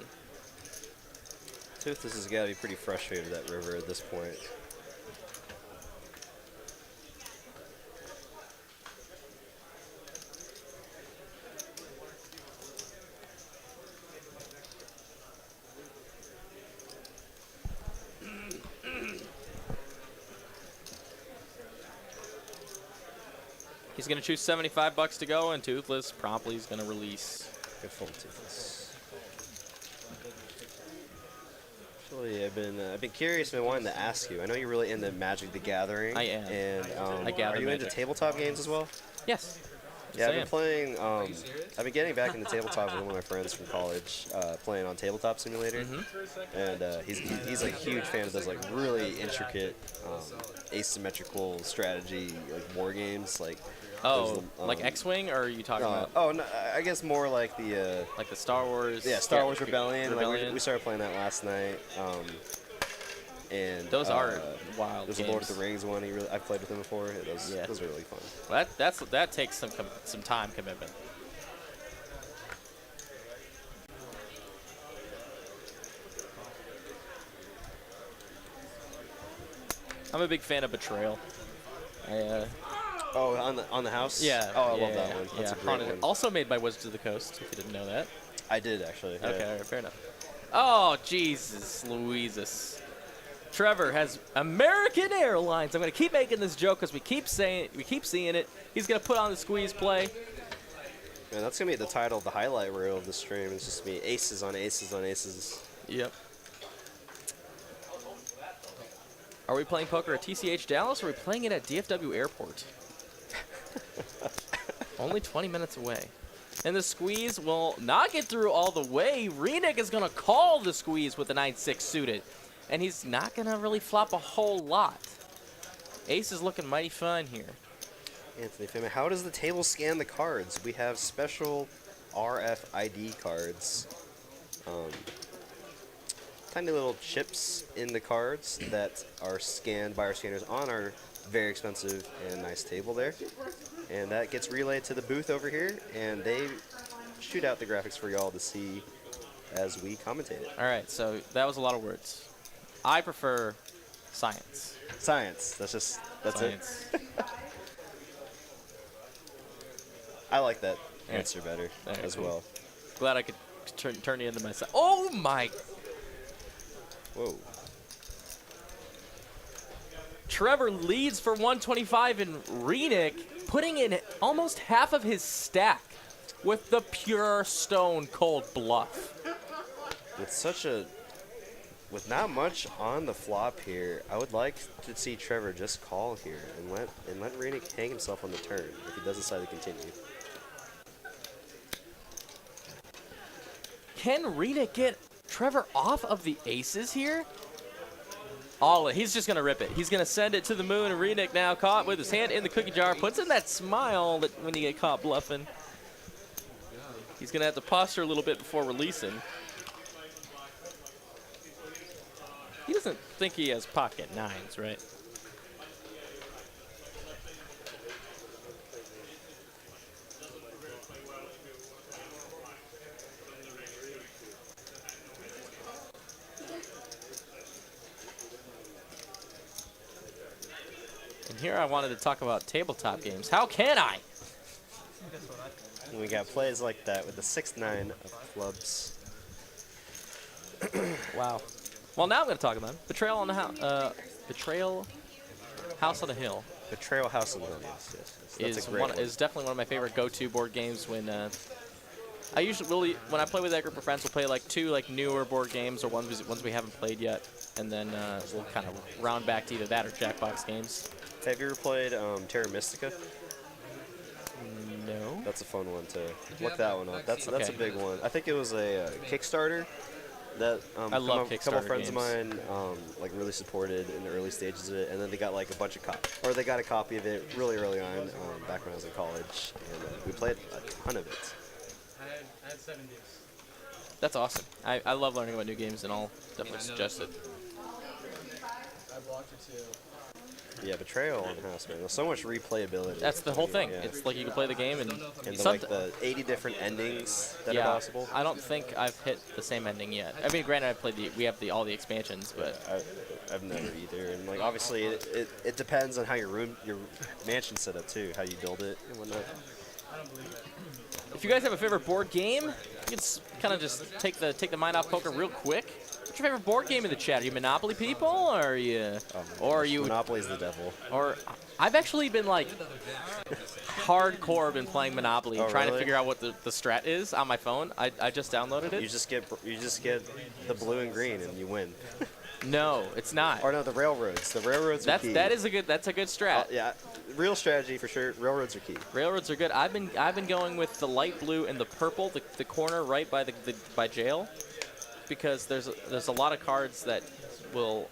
Toothless has got to be pretty frustrated at that river at this point. He's going to choose $75 to go, and Toothless promptly is going to release. Good fold, Toothless. Actually, I've been curious and wanting to ask you. I know you're really into Magic the Gathering. I am. And I gather are you into Magic. tabletop games as well? Yes. Yeah, I've I been am. playing. I've been getting back into tabletop with one of my friends from college, playing on Tabletop Simulator, and he's like a huge fan of those like really intricate, asymmetrical strategy like war games. Like Oh, like X-Wing, or are you talking about oh no, I guess more like the Star Wars? yeah Star Wars Rebellion. Rebellion. Like we started playing that last night. And Those are wild There's games. a Lord of the Rings one. I've played with him before. Yeah. Those are really fun. Well, that takes some time commitment. I'm a big fan of Betrayal. Oh, on the house. Yeah. Oh, I yeah, love that one. That's a great Haunted. one. Also made by Wizards of the Coast. If you didn't know that. I did actually. Yeah. Okay, all right, fair enough. Oh, Jesus, Louises. Trevor has American Airlines. I'm gonna keep making this joke because we keep seeing it. He's gonna put on the squeeze play. Man, that's gonna be the title of the highlight reel of the stream. It's just me aces on aces on aces. Yep. Are we playing poker at TCH Dallas, or are we playing it at DFW Airport? Only 20 minutes away. And the squeeze will not get through all the way. Renick is going to call the squeeze with the 9-6 suited. And he's not going to really flop a whole lot. Ace is looking mighty fine here. Anthony Fema, how does the table scan the cards? We have special RFID cards. Tiny little chips in the cards that are scanned by our scanners on our very expensive and nice table there. And that gets relayed to the booth over here, and they shoot out the graphics for y'all to see as we commentate it. All right, so that was a lot of words. I prefer science. Science. That's Science. it. I like that Yeah. answer better Alright, as cool. well. Glad I could turn you into myself. Oh my! Whoa. Trevor leads for 125 in Renick, putting in almost half of his stack with the pure stone cold bluff. With not much on the flop here, I would like to see Trevor just call here and let Renick hang himself on the turn if he does decide to continue. Can Renick get Trevor off of the aces here? He's just going to rip it. He's going to send it to the moon, and Renick now caught with his hand in the cookie jar, puts in that smile that when you get caught bluffing. He's going to have to posture a little bit before releasing. He doesn't think he has pocket nines, right? And here I wanted to talk about tabletop games. How can I? We got plays like that with the 6-9 of clubs. Wow. Well, now I'm going to talk about Betrayal on the House. Betrayal House on the Hill. Betrayal House on the Hill, yes. That's a great one. Is definitely one of my favorite go-to board games when I usually when I play with that group of friends, we'll play like two newer board games or ones we haven't played yet, and then we'll kind of round back to either that or Jackbox games. Have you ever played Terra Mystica? No. That's a fun one to look that one up. That's a big one. I think it was a Kickstarter that I love a couple Kickstarter friends of games. mine like really supported in the early stages of it, and then they got like a bunch of they got a copy of it really early on back when I was in college, and we played a ton of it. I had 7 days. That's awesome. I love learning about new games, and I'll definitely suggest it. I blocked it too. Yeah, Betrayal on House, man. There's so much replayability. That's the whole thing. Yeah. It's like you can play the game and the 80 different endings that are possible. I don't think I've hit the same ending yet. I mean, granted, we have all the expansions, but I've never either. And like obviously, it depends on how your mansion's set up too, how you build it and whatnot. if you guys have a favorite board game, you can kind of just take the mind off poker real quick. What's your favorite board game in the chat? Are you Monopoly people, or are you? Monopoly's the devil. Or I've actually been like hardcore been playing Monopoly, trying to figure out what the strat is on my phone. I just downloaded it. You just get the blue and green and you win. No, it's not. Or no, the railroads. The railroads are key. That's a good strat. Yeah, real strategy for sure. Railroads are key. Railroads are good. I've been going with the light blue and the purple, the corner right by jail, because there's a lot of cards that will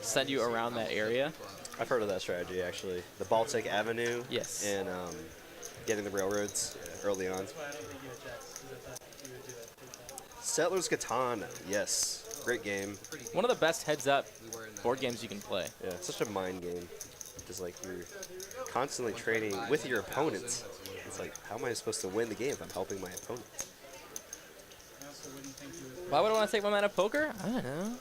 send you around that area. I've heard of that strategy actually. The Baltic Avenue. Yes. And getting the railroads early on. Settlers Catan. Yes. Great game. One of the best heads-up board games you can play. Yeah, it's such a mind game. Because like you're constantly trading with your opponents. It's like, how am I supposed to win the game if I'm helping my opponent? Why would I want to take my man at poker? I don't know.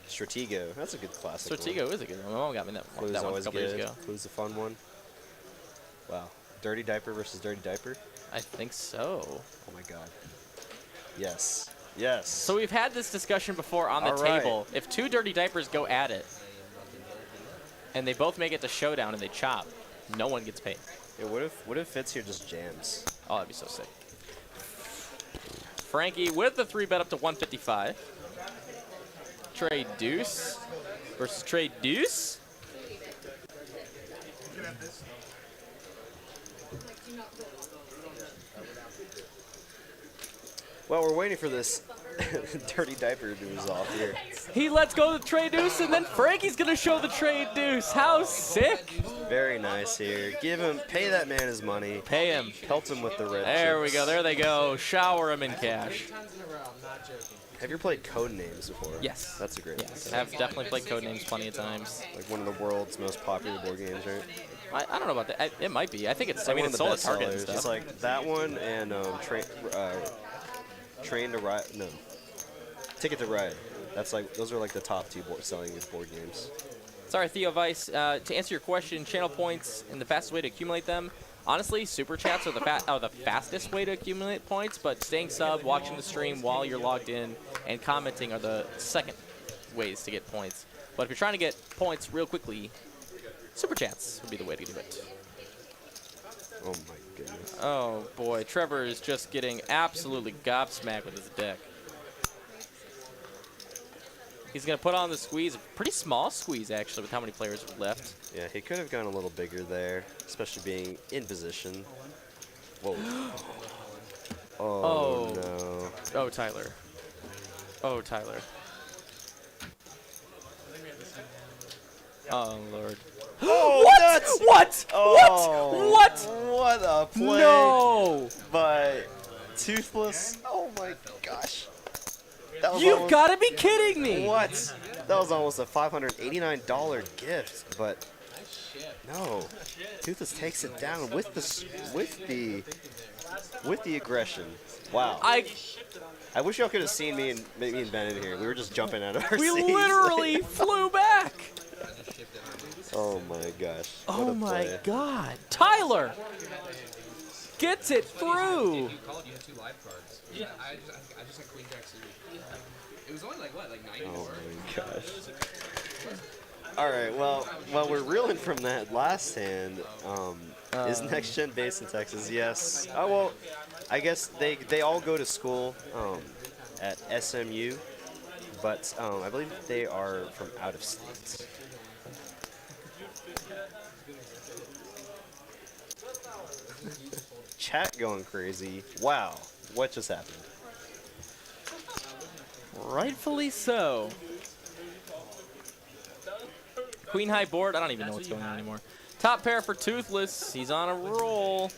Stratego. That's a good classic. Stratego is a good one. My mom got me that one a couple years ago. Clue's a fun one. Wow. Dirty Diaper versus Dirty Diaper? I think so. Oh my god. Yes. Yes. So we've had this discussion before on the table. If two Dirty Diapers go at it, and they both make it to showdown and they chop, no one gets paid. Yeah, what if Fitz here just jams? Oh, that'd be so sick. Frankie with the 3-bet up to 155. Trade Deuce versus Trade Deuce. Well, we're waiting for this dirty diaper to resolve here. He lets go of the trade deuce, and then Frankie's gonna show the trade deuce. How sick! Very nice here. Pay that man his money. Pay him. Pelt him with the red There we chips. go. There they go. Shower him in cash. Have you ever played Codenames before? Yes. That's a great one. Yes, I've definitely played Codenames plenty of times. Like one of the world's most popular board games, right? I don't know about that. It might be. I think it's. I mean, one it's of the sold at best Target and sellers. stuff. It's like that one and Train to Ride. No, Ticket to Ride. That's like those are like the top two selling board games. Sorry, Theo Weiss. To answer your question, channel points and the fastest way to accumulate them. Honestly, super chats are the fastest way to accumulate points, but staying sub, watching the stream while you're logged in, and commenting are the second ways to get points. But if you're trying to get points real quickly, super chats would be the way to do it. Oh my goodness. Oh boy, Trevor is just getting absolutely gobsmacked with his deck. He's going to put on the squeeze, a pretty small squeeze actually with how many players are left. Yeah, he could have gone a little bigger there, especially being in position. Whoa. Oh, no. Oh, Tyler. Oh, Tyler. Oh, Lord. Oh, What? nuts! What? Oh, What? What a play No! by Toothless. Oh my gosh. That was You've almost- got to be kidding me! What? That was almost a $589 gift, but no. Toothless takes it down with the aggression. Wow. I wish y'all could have seen me and Ben in here. We were just jumping out of our We seats. literally flew back! Oh my gosh. What Oh a my play. God. Tyler gets it through! You called, you had 2 live cards. Yeah. I just had Queen Jack suited. It was only like, what, like 90 Oh my gosh. Alright, well, we're reeling from that last hand. Is next gen based in Texas? Yes. Oh, well, I guess they all go to school at SMU, but I believe they are from out of state. Chat going crazy. Wow, what just happened? Rightfully so. Queen high board. I don't even know what's going on anymore. Top pair for Toothless. He's on a roll.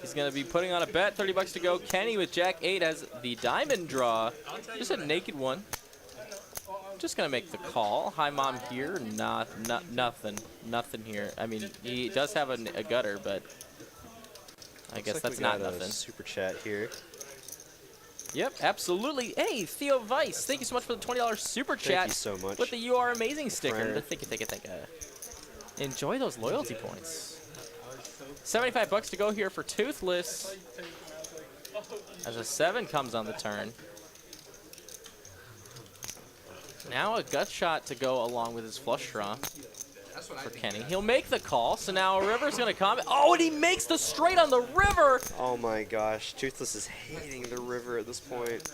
He's going to be putting on a bet. 30 bucks to go. Kenny with Jack 8 has the diamond draw. Just a naked one. Just going to make the call. High mom here. Nothing. Nothing here. I mean, he does have a gutter, but I guess that's not nothing. Super chat here. Yep, absolutely. Hey, Theo Weiss, thank you so much for the $20 super chat. Thank you so much. With the You Are Amazing sticker. Friend. Thank you. Enjoy those loyalty points. 75 bucks to go here for Toothless. As a 7 comes on the turn. Now a gut shot to go along with his flush draw for Kenny. He'll make the call, so now a river's going to come. Oh, and he makes the straight on the river. Oh my gosh, Toothless is hating the river at this point.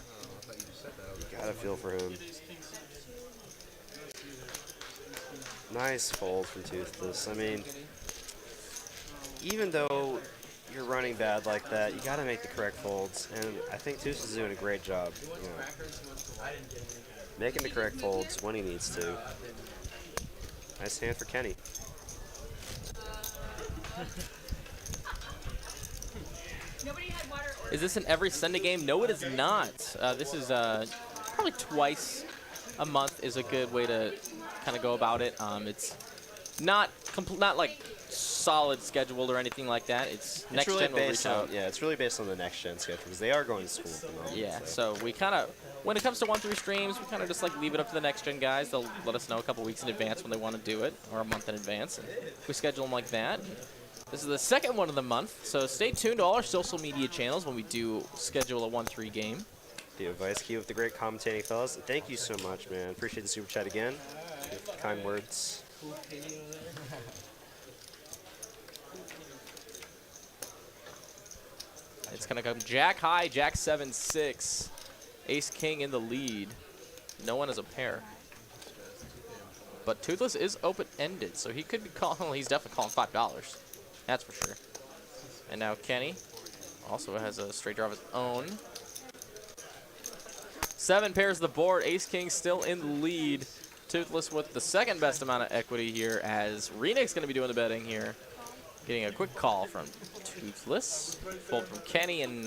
You gotta feel for him. Nice fold from Toothless. I mean, even though you're running bad like that, you gotta make the correct folds, and I think Toothless is doing a great job. You know, making the correct folds when he needs to. Nice hand for Kenny. Is this an every Sunday game? No, it is not. This is probably twice a month is a good way to kind of go about it. It's not like solid scheduled or anything like that. It's next really gen will reach based out. on, yeah, it's really based on the next gen schedule because they are going to school at the moment. Yeah, so we kind of, when it comes to 1-3 streams, we kind of just like leave it up to the next gen guys. They'll let us know a couple weeks in advance when they want to do it, or a month in advance. And we schedule them like that. This is the second one of the month, so stay tuned to all our social media channels when we do schedule a 1-3 game. The advice key with the great commentating, fellas. Thank you so much, man. Appreciate the super chat again. Kind words. It's going to come Jack high, Jack 7-6. Ace King in the lead. No one is a pair. But Toothless is open-ended, so he could be calling. Well, he's definitely calling $5. That's for sure. And now Kenny also has a straight draw of his own. 7 pairs of the board. Ace King still in the lead. Toothless with the second best amount of equity here, as Renek's going to be doing the betting here. Getting a quick call from Toothless. Fold from Kenny, and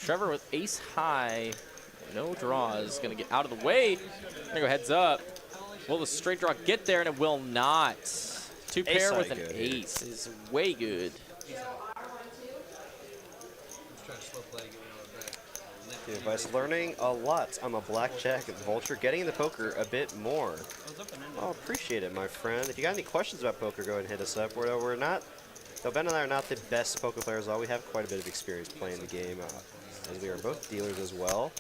Trevor with ace high. No draws. Going to get out of the way. Going to go heads up. Will the straight draw get there? And it will not. 2 pair with an ace is way good. Good advice. Learning a lot. I'm a blackjack vulture. Getting into poker a bit more. Oh, appreciate it, my friend. If you got any questions about poker, go ahead and hit us up. We're not, though Ben and I are not the best poker players, all we have quite a bit of experience playing the game, as we are both dealers as well,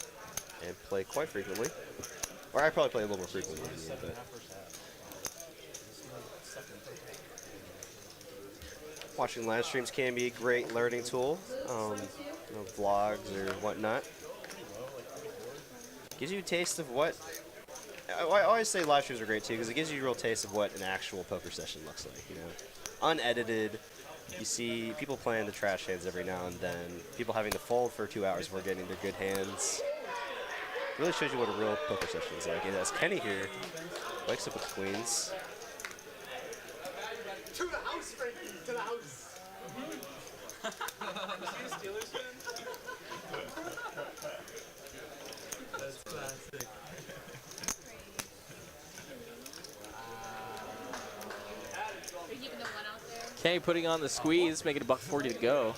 and play quite frequently. Or I probably play a little more frequently than you, but watching live streams can be a great learning tool. You know, vlogs or whatnot. Gives you a taste of what. I always say live streams are great too, because it gives you a real taste of what an actual poker session looks like. You know, unedited. You see people playing the trash hands every now and then. People having to fold for 2 hours before getting their good hands. Really shows you what a real poker session is like. And as Kenny here wakes up with queens. To the house, Frankie! To the house! Steelers fan? That's classic. Kenny putting on the squeeze, making $1.40 to go.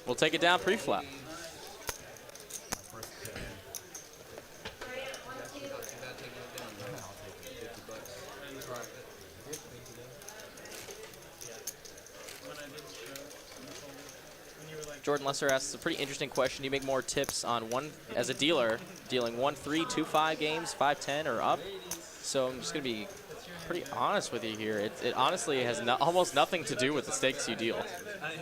We'll take it down pre-flop. Jordan Lesser asks a pretty interesting question. Do you make more tips on one as a dealer, dealing 1-3, 2-5 games, 5-10 or up? So I'm just going to be pretty honest with you here. It honestly has almost nothing to do with the stakes you deal.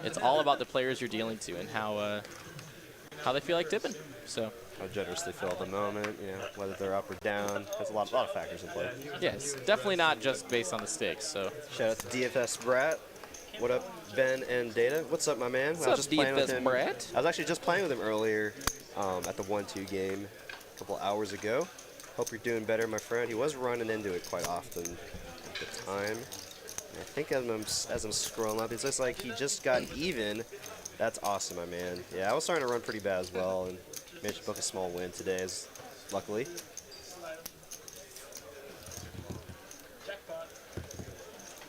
It's all about the players you're dealing to and how they feel like tipping. So How generous they feel at the moment, you know, whether they're up or down. There's a lot of factors in play. yes, definitely not just based on the stakes. So Shout out to DFS Brat. What up, Ben and Data? What's up, my man? What's up, DFS Brat? I was actually just playing with him earlier at the 1-2 game a couple hours ago. Hope you're doing better, my friend. He was running into it quite often at the time. And I think as I'm scrolling up, it's just like he just got even. That's awesome, my man. Yeah, I was starting to run pretty bad as well, and managed to book a small win today, luckily.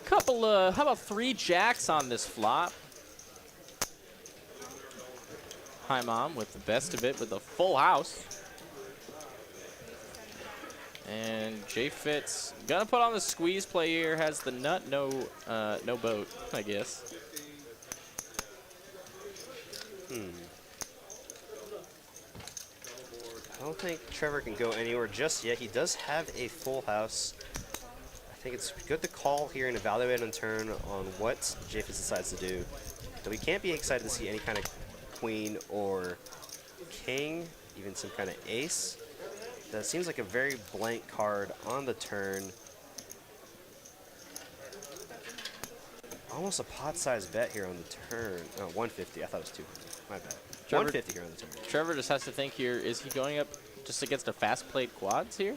How about 3 jacks on this flop? Hi, Mom, with the best of it with a full house. And J Fitz gonna put on the squeeze play here. Has the nut, no boat, I guess. I don't think Trevor can go anywhere just yet. He does have a full house. I think it's good to call here and evaluate on turn on what J Fitz decides to do. So we can't be excited to see any kind of queen or king, even some kind of ace. That seems like a very blank card on the turn. Almost a pot-sized bet here on the turn. Oh, 150. I thought it was 200. My bad. Trevor, 150 here on the turn. Trevor just has to think here, is he going up just against a fast-played quads here?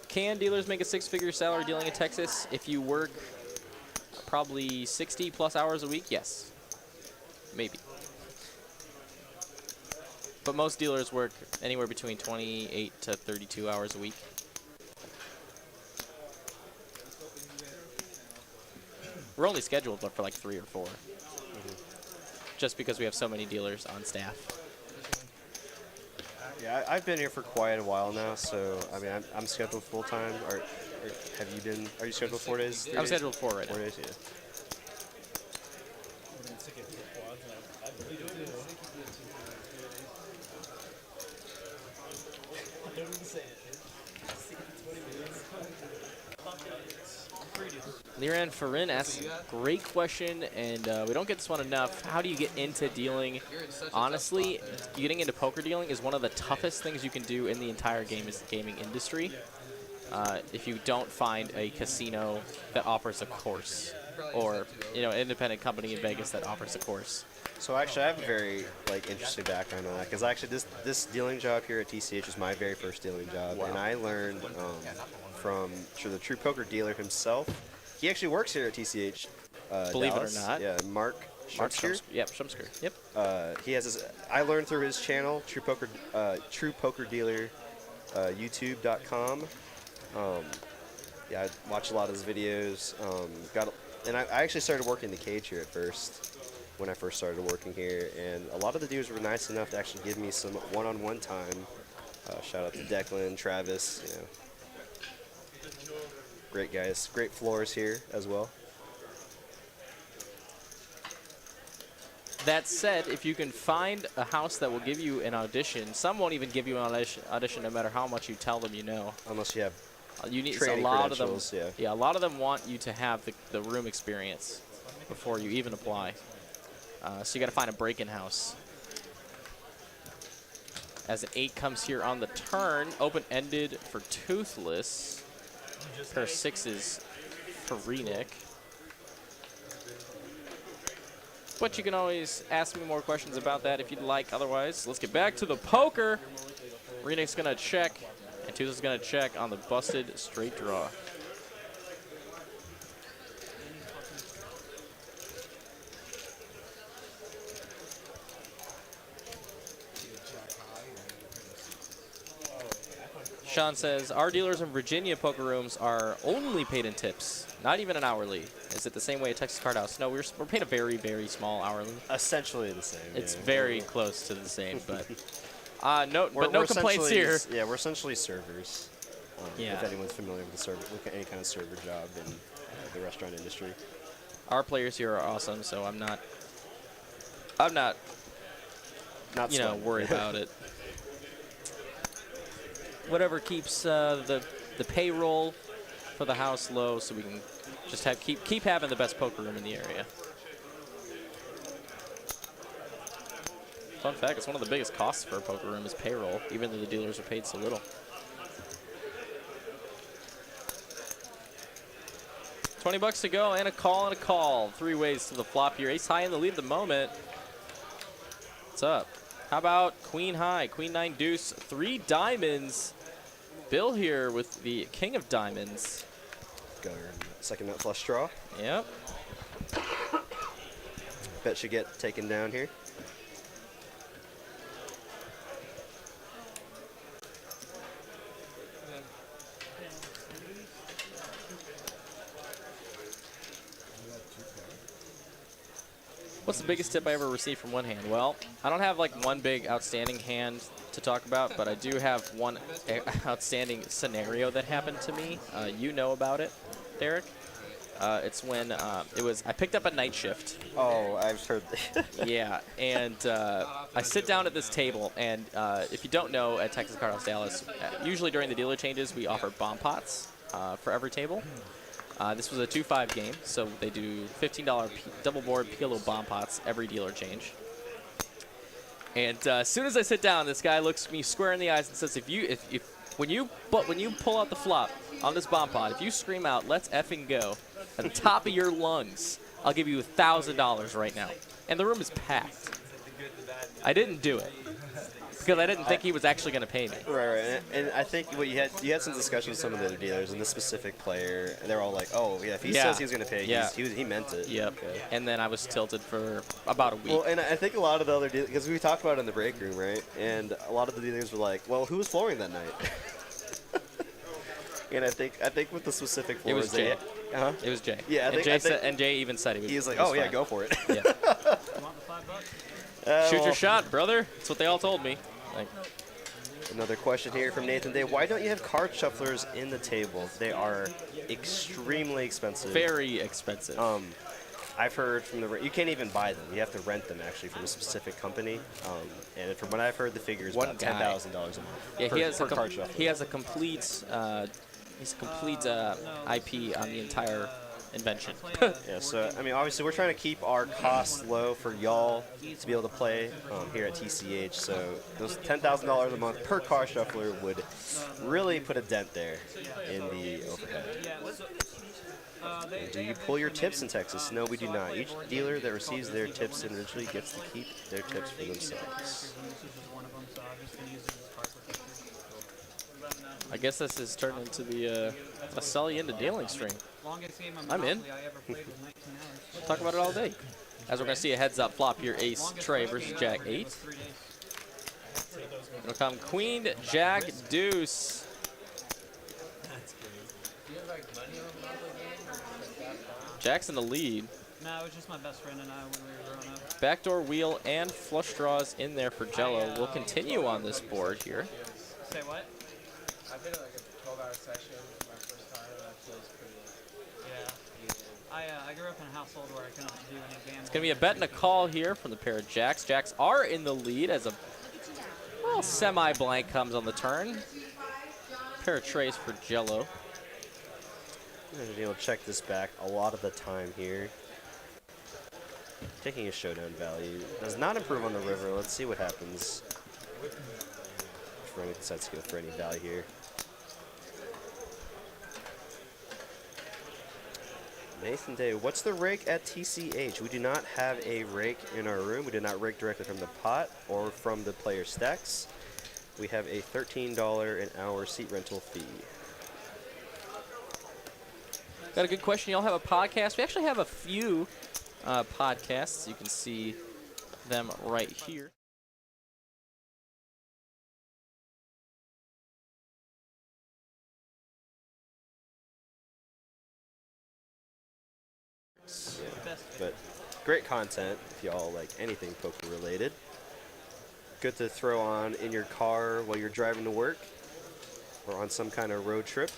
Can dealers make a 6-figure salary dealing in Texas if you work probably 60+ hours a week? Yes. Maybe. But most dealers work anywhere between 28 to 32 hours a week. We're only scheduled for like 3 or 4. Just because we have so many dealers on staff. Yeah, I've been here for quite a while now, so I mean, I'm scheduled full time. Or have you been? Are you scheduled 4 days? I'm scheduled 4 right now. 4 days, yeah. Liran Farin asks, great question, and we don't get this one enough. How do you get into dealing? Honestly, getting into poker dealing is one of the toughest things you can do in the entire gaming industry. If you don't find a casino that offers a course, or independent company in Vegas that offers a course. So actually, I have a very interesting background on that, because actually this dealing job here at TCH is my very first dealing job, and I learned from the true poker dealer himself. He actually works here at TCH. Believe Dallas. it or not. Yeah, Mark Shumsker. Yep, Shumsker. Yep. He has his. I learned through his channel, True Poker Dealer, YouTube.com. Yeah, I watched a lot of his videos. And I actually started working the cage here at first, when I first started working here, and a lot of the dudes were nice enough to actually give me some one-on-one time. Shout out to Declan, Travis, great guys, great floors here as well. That said, if you can find a house that will give you an audition, some won't even give you an audition no matter how much you tell them you know. Unless you have you need training a lot of them. yeah, a lot of them want you to have the room experience before you even apply. So you got to find a break-in house. As an 8 comes here on the turn, open-ended for Toothless. Pair of 6s for Renick. But you can always ask me more questions about that if you'd like. Otherwise, let's get back to the poker. Renick's going to check, and Toothless is going to check on the busted straight draw. Sean says, our dealers in Virginia poker rooms are only paid in tips, not even an hourly. Is it the same way at Texas Card House? No, we're paid a very, very small hourly. Essentially the same. It's yeah. very close to the same, but no complaints here. Yeah, we're essentially servers. Yeah. If anyone's familiar with any kind of server job in the restaurant industry. Our players here are awesome, so I'm not worried about it. Whatever keeps the payroll for the house low, so we can just keep having the best poker room in the area. Fun fact: it's one of the biggest costs for a poker room is payroll, even though the dealers are paid so little. $20 to go and a call and a call. 3 ways to the flop here. Ace high in the lead at the moment. What's up? How about Queen high, Queen 9 deuce, 3 diamonds. Bill here with the King of Diamonds. Got our second nut flush draw. Yep. Bet should get taken down here. What's the biggest tip I ever received from one hand? Well, I don't have like one big outstanding hand to talk about, but I do have one outstanding scenario that happened to me. You know about it, Derek. It's when I picked up a night shift. Oh, I've heard. Yeah, and I sit down at this table, and if you don't know, at Texas Card House Dallas, usually during the dealer changes, we offer bomb pots for every table. This was a 2-5 game, so they do $15 double board PLO bomb pots every dealer change. And as soon as I sit down, this guy looks me square in the eyes and says, when you pull out the flop on this bomb pot, if you scream out, "Let's effing go," at the top of your lungs, I'll give you $1,000 right now. And the room is packed. I didn't do it because I didn't think he was actually going to pay me. Right. And I think what you had some discussions with some of the other dealers, and this specific player, they're all like, "Oh, yeah, if he says he's going to pay, he meant it." Yep. Okay. And then I was tilted for about a week. Well, and I think a lot of the other dealers, because we talked about it in the break room, right? And a lot of the dealers were like, "Well, who was flooring that night?" And I think with the specific floors, it was Jay. It was Jay. Yeah, and Jay even said he was like, "Oh yeah, go for it." Yeah. Shoot your shot, brother. That's what they all told me. Like, another question here from Nathan Day. Why don't you have card shufflers in the table? They are extremely expensive. Very expensive. I've heard from you can't even buy them. You have to rent them actually from a specific company. And from what I've heard, the figure is about $10,000 a month. Yeah, per card shuffler. He has a complete IP on the entire invention. Yeah, so, I mean, obviously, we're trying to keep our costs low for y'all to be able to play here at TCH. So, those $10,000 a month per car shuffler would really put a dent there in the overhead. Do you pull your tips in Texas? No, we do not. Each dealer that receives their tips individually gets to keep their tips for themselves. I guess this is turned into the a sell you into dealing stream. I'm in. Talk about it all day. As we're going to see a heads-up flop here, Ace Trey versus Jack 8. It'll come Queen, Jack, Deuce. Jack's in the lead. No, it was just my best friend and I when we were growing up. Backdoor wheel and flush draws in there for Jello. We'll continue on this board here. Say what? I did like a 12-hour session my first time, and that feels pretty. Yeah. I grew up in a household where I couldn't do any gambling. It's going to be a bet and a call here from the pair of Jacks. Jacks are in the lead as a semi-blank comes on the turn. Pair of trays for Jello. I'm going to be able to check this back a lot of the time here. Taking a showdown value. Does not improve on the river. Let's see what happens. If Ronnie decides to go for any value here. Nathan Day, what's the rake at TCH? We do not have a rake in our room. We did not rake directly from the pot or from the player stacks. We have a $13 an hour seat rental fee. Got a good question. Y'all have a podcast? We actually have a few podcasts. You can see them right here. Yeah, but great content if y'all like anything poker related. Good to throw on in your car while you're driving to work or on some kind of road trip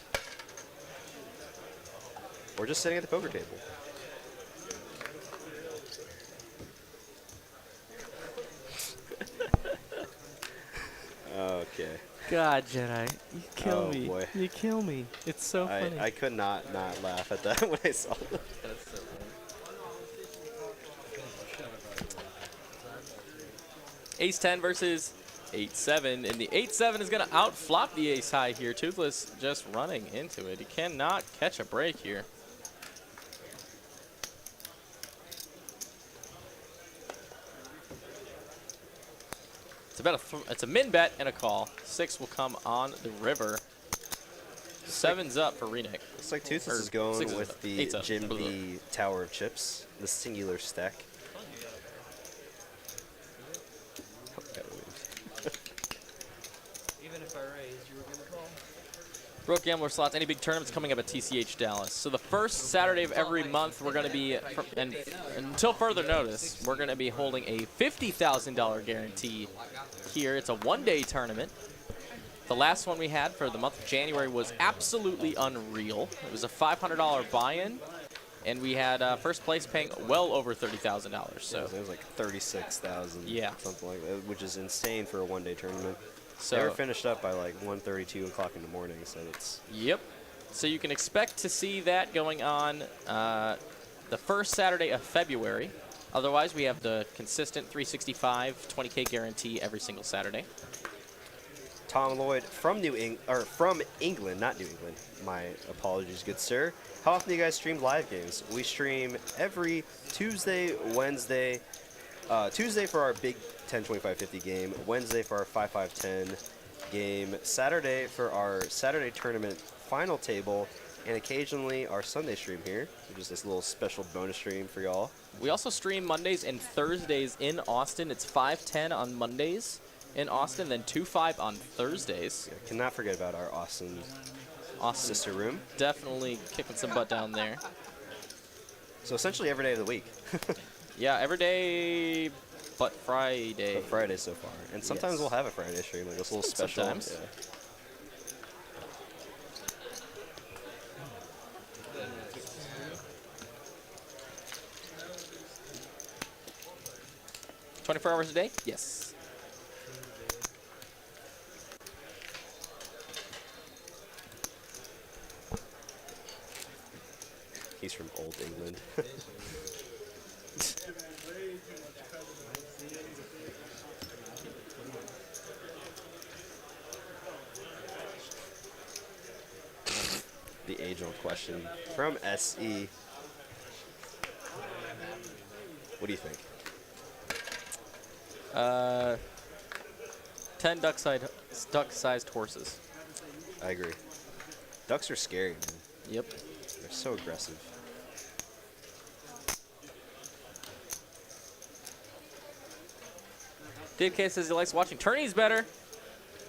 or just sitting at the poker table. Okay. God, Jedi, you kill me. Boy. You kill me. It's so funny. I could not laugh at that when I saw that. That's so funny. Ace 10 versus 8-7, and the 8-7 is going to outflop the ace high here. Toothless just running into it. He cannot catch a break here. It's a min bet and a call. 6 will come on the river. 7's up for Renek. Looks like Toothless is going with the Jim B Tower of Chips, the singular stack. Even if I raised, you were going to call? Broke Gambler Slots, any big tournaments coming up at TCH Dallas. So the first Saturday of every month, we're going to be, and until further notice, we're going to be holding a $50,000 guarantee here. It's a one-day tournament. The last one we had for the month of January was absolutely unreal. It was a $500 buy-in, and we had first place paying well over $30,000. So it was like 36,000, yeah, something like that, which is insane for a one-day tournament. So they were finished up by like 1:30, 2 o'clock in the morning, so it's... Yep. So you can expect to see that going on the first Saturday of February. Otherwise, we have the consistent 365 20K guarantee every single Saturday. Tom Lloyd from England, not New England. My apologies, good sir. How often do you guys stream live games? We stream every Tuesday, Wednesday. Tuesday for our big 10-25-50 game. Wednesday for our 5-5-10 game. Saturday for our Saturday tournament final table. And occasionally our Sunday stream here, which is this little special bonus stream for y'all. We also stream Mondays and Thursdays in Austin. It's 5-10 on Mondays in Austin, then 2-5 on Thursdays. Yeah, cannot forget about our Austin sister room. Definitely kicking some butt down there. So essentially every day of the week. Yeah, every day but Friday. But Friday so far. And sometimes we'll have a Friday stream, like this little special. Sometimes. Yeah. $24 hours a day? Yes. He's from Old England. The age-old question from SE. What do you think? 10 duck-sized horses. I agree. Ducks are scary, man. Yep. They're so aggressive. DK says he likes watching tourneys better.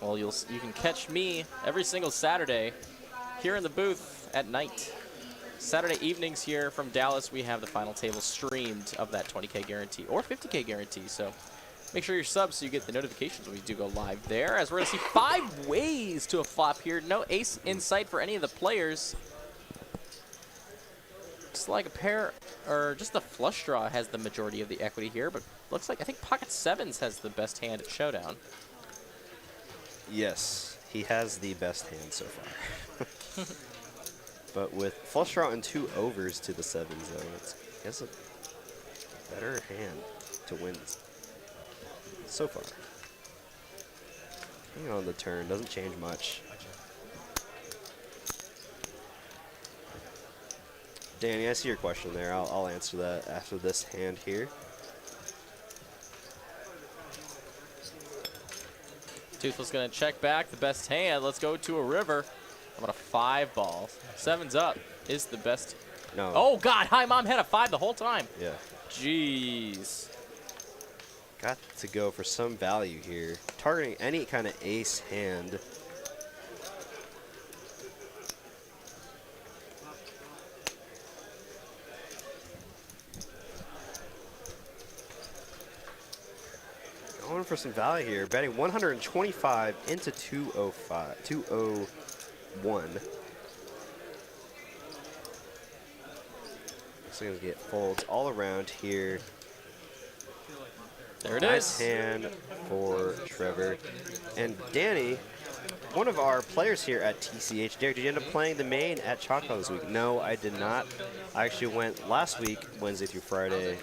Well, you can catch me every single Saturday here in the booth at night. Saturday evenings here from Dallas, we have the final table streamed of that 20K guarantee or 50K guarantee. So make sure you're subbed so you get the notifications when we do go live there. As we're going to see 5 ways to a flop here. No ace in sight for any of the players. Looks like a pair, or just the flush draw has the majority of the equity here, but looks like I think pocket sevens has the best hand at showdown. Yes, he has the best hand so far. But with flush draw and 2 overs to the sevens, though, he has a better hand to win so far. Hanging on the turn doesn't change much. Danny, I see your question there. I'll answer that after this hand here. Toothless going to check back the best hand. Let's go to a river. How about a 5 ball? 7's up is the best. No. Oh, God. Hi, Mom had a 5 the whole time. Yeah. Jeez. Got to go for some value here. Targeting any kind of ace hand. Going for some value here. Betting 125 into 201. So going to get folds all around here. There it nice is. Hand for Trevor. And Danny, one of our players here at TCH. Derek, did you end up playing the main at Choctaw this week? No, I did not. I actually went last week, Wednesday through Friday,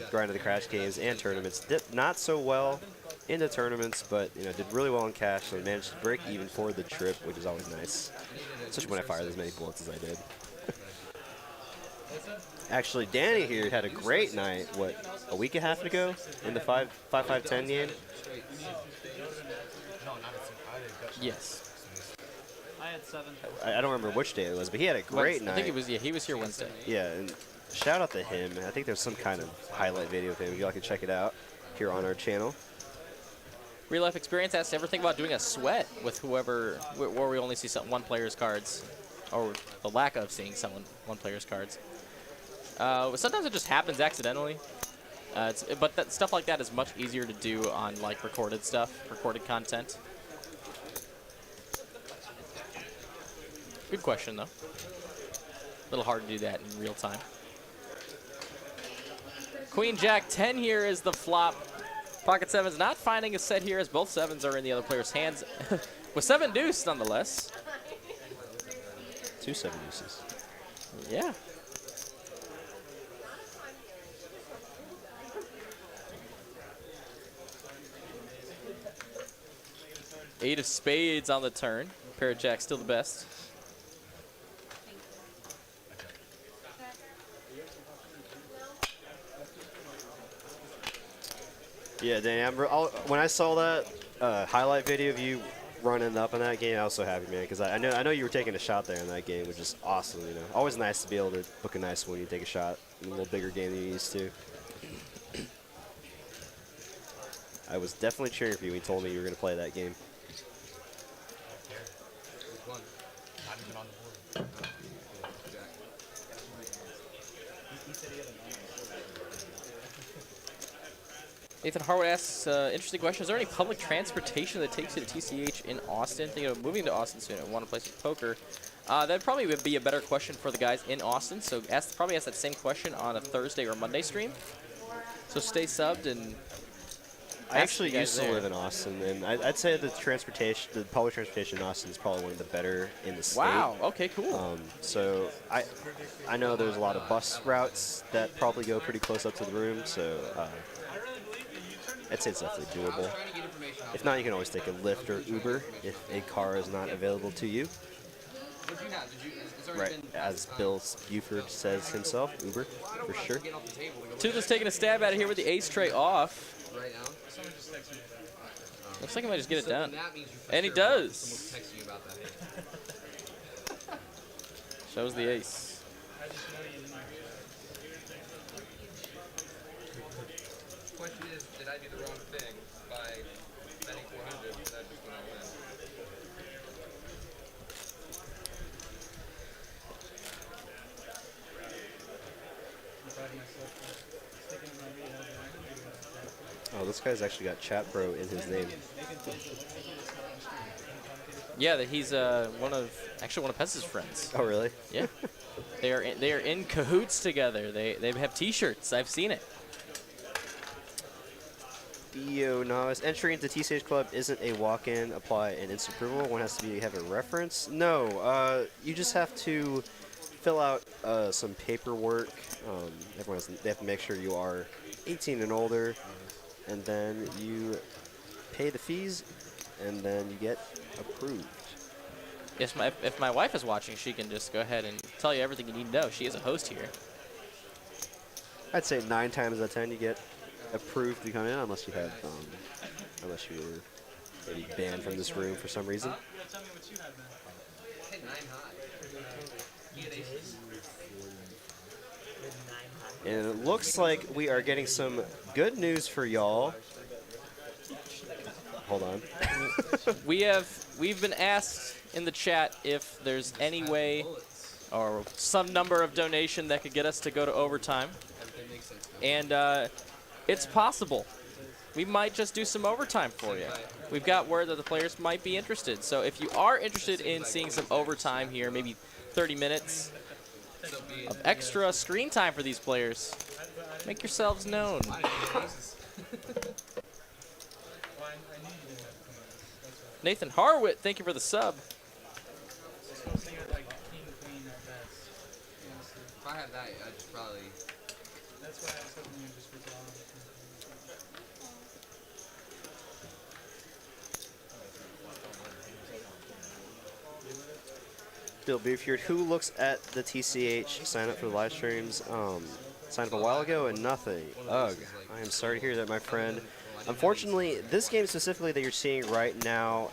grinded the crash games and tournaments. Did not so well in the tournaments, but did really well in cash, so I managed to break even for the trip, which is always nice, especially when I fired as many bullets as I did. Actually, Danny here had a great night, what, a week and a half ago in the 5-5-10 game? Yes. I had 7. I don't remember which day it was, but he had a great night. I think it was, yeah, he was here Wednesday. Yeah, and shout out to him. I think there's some kind of highlight video of him. If y'all can check it out here on our channel. Real life experience asks, ever think about doing a sweat with whoever, where we only see one player's cards, or the lack of seeing one player's cards. Sometimes it just happens accidentally, but stuff like that is much easier to do on like recorded content. Good question though. A little hard to do that in real time. Queen Jack 10 here is the flop. Pocket 7's not finding a set here as both 7s are in the other player's hands. With 7 deuce nonetheless. 2 7 deuces. Yeah. Eight of spades on the turn. Pair of jacks still the best. Yeah, Danny, when I saw that highlight video of you running up in that game, I was so happy, man, because I know you were taking a shot there in that game, which is awesome. Always nice to be able to book a nice one when you take a shot in a little bigger game than you used to. I was definitely cheering for you when you told me you were going to play that game. Nathan Harwood asks, interesting question. Is there any public transportation that takes you to TCH in Austin? Thinking of moving to Austin soon. I want to play some poker. That probably would be a better question for the guys in Austin. So probably ask that same question on a Thursday or Monday stream. So stay subbed and I actually used to live in Austin, and I'd say the public transportation in Austin is probably one of the better in the state. Wow. Okay. Cool. So I know there's a lot of bus routes that probably go pretty close up to the room, so I'd say it's definitely doable. If not, you can always take a Lyft or Uber if a car is not available to you. What'd you have? Right, as Bill Buford says himself, Uber, for sure. Tooth's taking a stab at it here with the ace tray off. Right now? Looks like he might just get it done. That means you for And he sure know does. someone's texting you about that hand. Shows the ace. The question is, did I do the wrong thing by betting 400 that I just went all in? Oh, this guy's actually got Chat Bro in his name. Yeah, that he's one of Pez's friends. Oh, really? Yeah. they are in cahoots together. They have T-shirts. I've seen it. Dio Novice. Entry into TCH Club isn't a walk-in, apply, and instant approval. One has to have a reference. No, you just have to fill out some paperwork. They have to make sure you are 18 and older, and then you pay the fees, and then you get approved. Yes, if my wife is watching, she can just go ahead and tell you everything you need to know. She is a host here. I'd say 9 times out of 10 you get approved to come in, unless you have, unless you were maybe banned from this room for some reason. Yeah, tell me what you had, man. Hit 9 high. You had aces. And it looks like we are getting some good news for y'all. Hold on. We've been asked in the chat if there's any way or some number of donation that could get us to go to overtime. And it's possible. We might just do some overtime for you. We've got word that the players might be interested. So if you are interested in seeing some overtime here, maybe 30 minutes of extra screen time for these players, make yourselves known. Nathan Harwitt, thank you for the sub. If I had that, I'd just probably... That's why I was hoping you just withdraw. Bill Buford, who looks at the TCH sign up for the live streams, signed up a while ago and nothing. Ugh, I am sorry to hear that, my friend. Unfortunately, this game specifically that you're seeing right now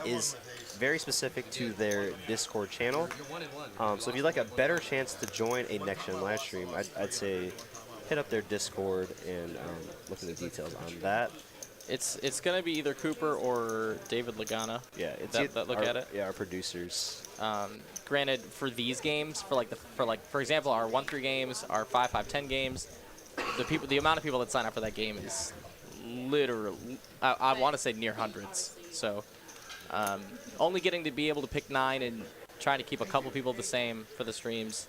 is very specific to their Discord channel. So if you'd like a better chance to join a next-gen live stream, I'd say hit up their Discord and look into the details on that. It's gonna be either Cooper or David Lagana. Yeah, it's that look at it. Yeah, our producers. Granted, for these games, for example, our 1-3 games, our 5-5-10 games, the amount of people that sign up for that game is literally, I want to say near hundreds. So only getting to be able to pick 9 and trying to keep a couple people the same for the streams.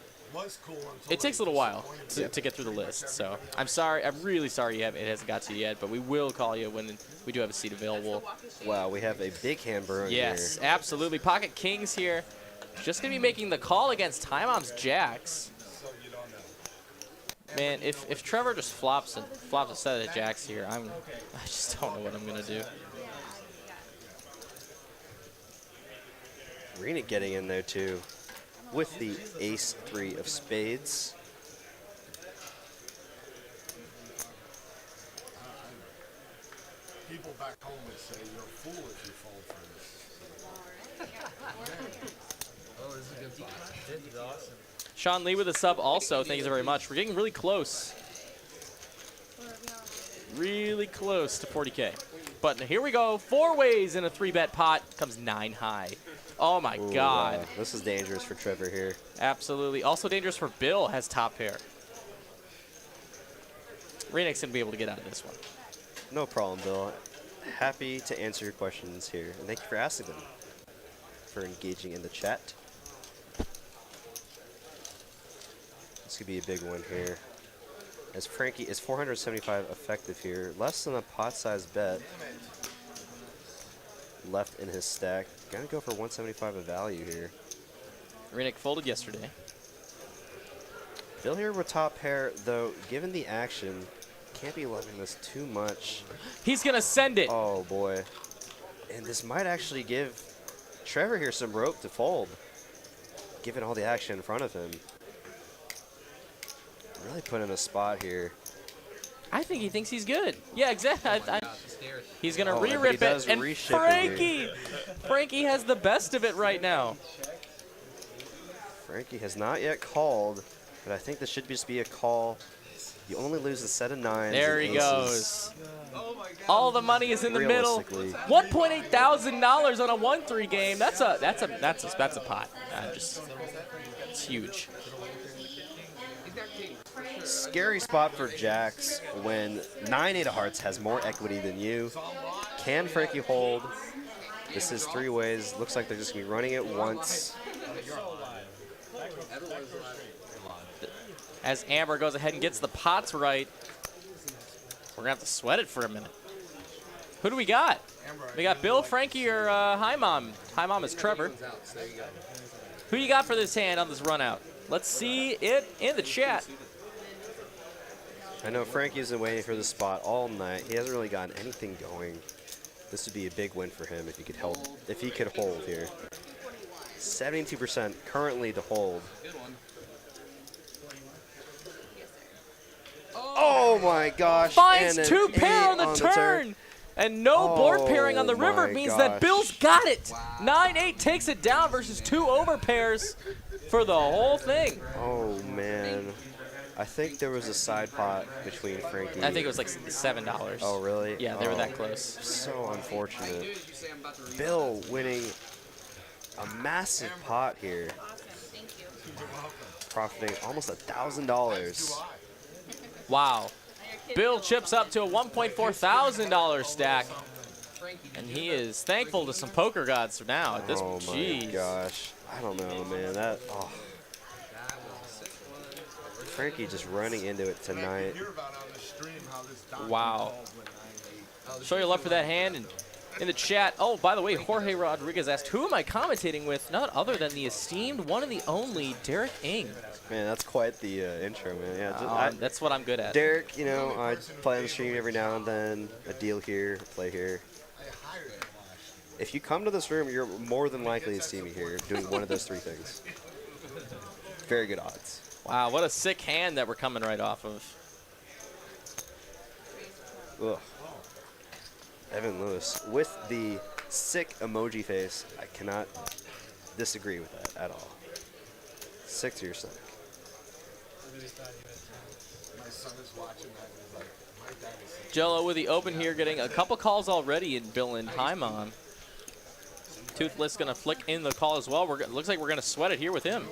It takes a little while to get through the list, so I'm sorry. I'm really sorry it hasn't got to you yet, but we will call you when we do have a seat available. Wow, we have a big hand burn here. Yes, absolutely. Pocket Kings here, just gonna be making the call against Time Bomb's Jacks. Man, if Trevor just flops a set of Jacks here, I just don't know what I'm gonna do. Rena getting in there too, with the ace-3 of spades. People back home would say you're a fool if you fall for this. Oh, this is a good spot. This is awesome. Sean Lee with a sub also. Thank you so very much. We're getting really close. Really close to 40K. But here we go. 4 ways in a 3-bet pot. Comes 9 high. Oh my God. This is dangerous for Trevor here. Absolutely. Also dangerous for Bill, has top pair. Renek's going to be able to get out of this one. No problem, Bill. Happy to answer your questions here. And thank you for asking them, for engaging in the chat. This could be a big one here. as Frankie is 475 effective here. Less than a pot size bet left in his stack. Gonna go for 175 of value here. Renick folded yesterday. Bill here with top pair, though, given the action, can't be loving this too much. He's going to send it. Oh, boy. And this might actually give Trevor here some rope to fold, given all the action in front of him. Really put in a spot here. I think he thinks he's good. Yeah, exactly. He's going to Oh, but he re-rip does it. And reship it Frankie! Frankie has the best of it right now. Frankie has not yet called, but I think this should just be a call. You only lose the set of 9s. There and he aces. goes. All the money is in the middle. Realistically. $1.8 thousand on a 1-3 game. That's a pot. It's huge. Scary spot for jacks when 9-8 of hearts has more equity than you. Can Frankie hold? This is 3 ways. Looks like they're just gonna be running it once. As Amber goes ahead and gets the pots right, we're gonna have to sweat it for a minute. Who do we got? We got Bill, Frankie, or Hi Mom. Hi Mom is Trevor. Who you got for this hand on this run out? Let's see it in the chat. I know Frankie's been waiting for this spot all night. He hasn't really gotten anything going. This would be a big win for him if he could hold. If he could hold here. 72% currently to hold. Oh my gosh! Finds and an 2 pair 8 on the turn. And no board pairing on the river my means that gosh. Bill's got it. 9-8 takes it down versus 2 over pairs for the whole thing. Oh man. I think there was a side pot between Frankie. I think it was like $7. Oh really? Yeah, they were that close. So unfortunate. Bill winning a massive pot here. Profiting almost $1,000. Wow. Bill chips up to a $1.4 thousand stack. And he is thankful to some poker gods now at this Oh my Jeez. gosh. I don't know, man. Frankie just running into it tonight. Wow. Show your love for that hand. And in the chat, oh, by the way, Jorge Rodriguez asked, who am I commentating with? None other than the esteemed one and the only Derek Ng. Man, that's quite the intro, man. Yeah, that's what I'm good at. Derek, you know, I play on the stream every now and then. A deal here, a play here. If you come to this room, you're more than likely to see me here doing one of those 3 things. Very good odds. Wow, what a sick hand that we're coming right off of. Ugh. Evan Lewis with the sick emoji face. I cannot disagree with that at all. Sick to your stomach. My son is watching that. He's like, my dad is sick. Jello with the open here, getting a couple calls already in Bill and Hyman. Toothless gonna flick in the call as well. Looks like we're gonna sweat it here with him.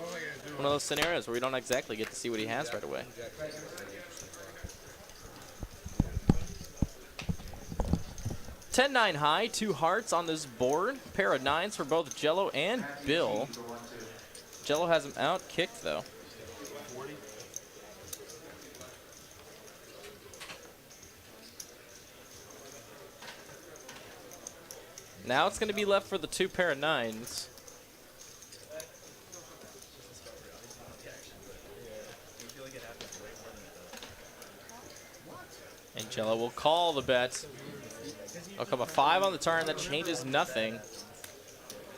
One of those scenarios where we don't exactly get to see what he has right away. 10-9 high, 2 hearts on this board. Pair of 9s for both Jello and Bill. Jello has him out kicked though. Now it's going to be left for the 2 pair of 9s. And Jello will call the bet. It'll come a 5 on the turn. That changes nothing.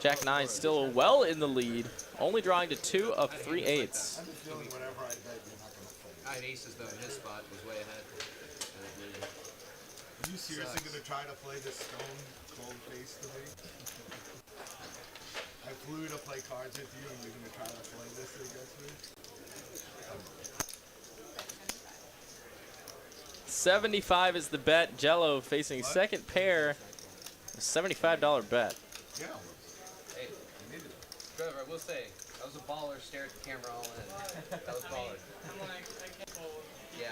Jack 9 still well in the lead. Only drawing to 2 of 3 8s. I had aces though in his spot, was way ahead. Are you seriously going to try to play this stone cold face to me? I flew to play cards with you and you're going to try to play this against me? 75 is the bet. Jello facing second pair. A $75 bet. Yeah. Hey, Trevor, I will say, that was a baller, stare at the camera all in. That was baller. Yeah.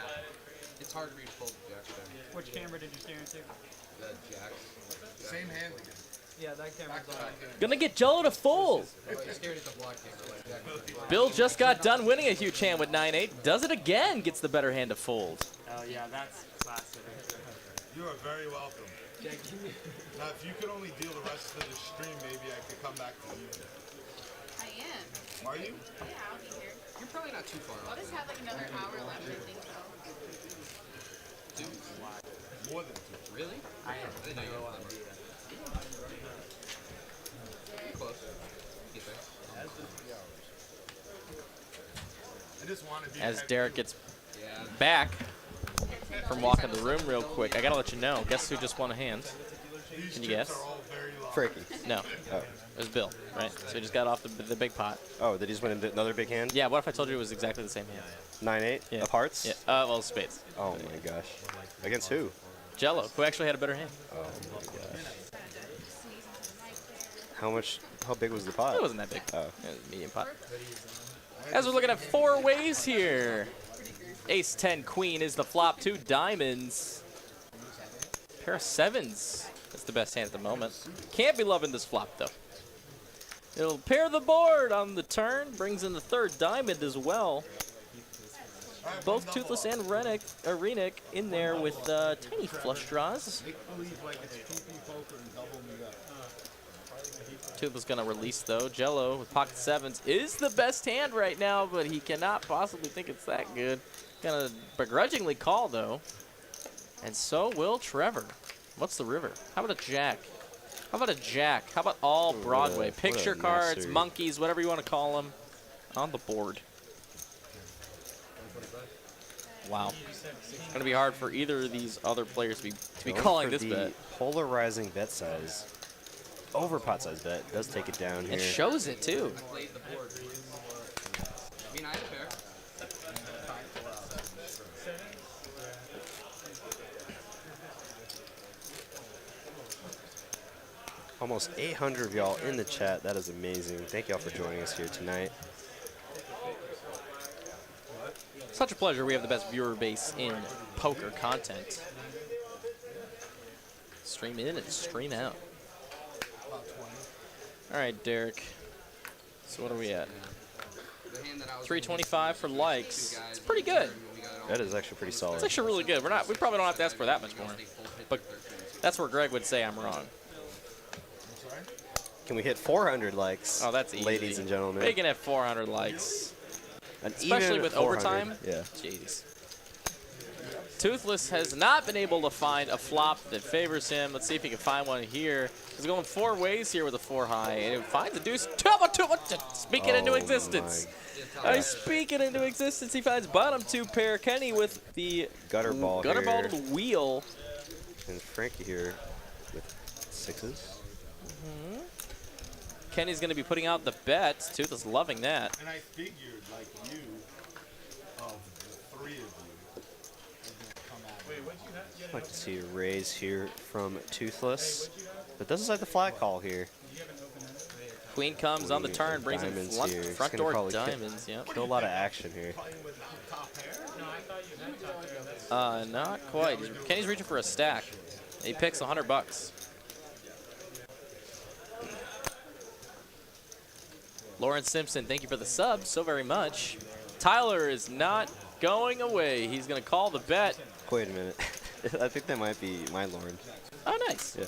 It's hard for you to fold the jacks there. Which camera did you stare into? The jacks. Same hand again. Yeah, that camera's on. Gonna get Jello to fold. Bill just got done winning a huge hand with 9-8. Does it again, gets the better hand to fold. Oh yeah, that's classic. You are very welcome. Now, if you could only deal the rest of the stream, maybe I could come back to you. I am. Are you? Yeah, I'll be here. You're probably not too far I'll off. just have like another hour left, I think so. More than 2. Really? I have I didn't know you no were that idea. close. Get there. I just want to be As heavy. Derek gets Yeah. back from walking the room real quick, I gotta let you know. Guess who just won a hand? These Can you chips guess? are all very long. Frankie. No, Oh. it was Bill, right? So he just got off the big pot. Oh, did he just win another big hand? Yeah, what if I told you it was exactly the same hand? 9-8 Yeah. of hearts? Yeah, well, spades. Oh my gosh. Against who? Jello, who actually had a better hand. Oh my gosh. How big was the pot? It wasn't that big. Oh. It was a medium pot. As we're looking at 4 ways here. Ace 10 queen is the flop. 2 diamonds. Pair of 7s. That's the best hand at the moment. Can't be loving this flop though. It'll pair the board on the turn. Brings in the 3rd diamond as well. Both Toothless and Renick in there with tiny flush draws. Make believe like it's PP poker and double me up. Toothless gonna release though. Jello with pocket 7s is the best hand right now, but he cannot possibly think it's that good. Gonna begrudgingly call though. And so will Trevor. What's the river? How about a jack? How about a jack? How about all Broadway? what a Picture cards, master. monkeys, whatever you want to call them, on the board. Wow. It's gonna be hard for either of these other players to be Going calling for this the bet. polarizing bet size. Over pot size bet. Does take it down here. It shows it too. Played the board. I mean, I had a pair. Almost 800 of y'all in the chat. That is amazing. Thank y'all for joining us here tonight. Such a pleasure. We have the best viewer base in poker content. Stream in and stream out. All right, Derek. So what are we at? The hand that I was 325 for likes. It's pretty good. That is actually pretty solid. It's actually really good. We probably don't have to ask for that much more. But that's where Greg would say I'm wrong. Can we hit 400 likes? Oh, that's easy. Ladies and gentlemen. We can have 400 likes. An Especially even with 400. overtime. Yeah. Jeez. Toothless has not been able to find a flop that favors him. Let's see if he can find one here. He's going 4 ways here with a 4 high, and he finds a deuce. Speak it into Oh existence. my I speak it into existence. He finds bottom 2 pair. Kenny with the Gutter ball gutter ball here. to the wheel. And Frankie here with 6s. Kenny's going to be putting out the bet. Toothless loving that. And I figured, like you, of the 3 of you, would come at Wait, what'd you have? I'd like to see a raise here from Toothless. But doesn't decide the flat call here. Queen comes on the turn, brings in Diamonds front, here. He's front gonna door probably diamonds. Yep. Kill a lot of action here. Not quite. Kenny's reaching for a stack. He picks $100. Lawrence Simpson, thank you for the sub so very much. Tyler is not going away. He's going to call the bet. Wait a minute. I think that might be my Lauren. Oh, nice. Yeah.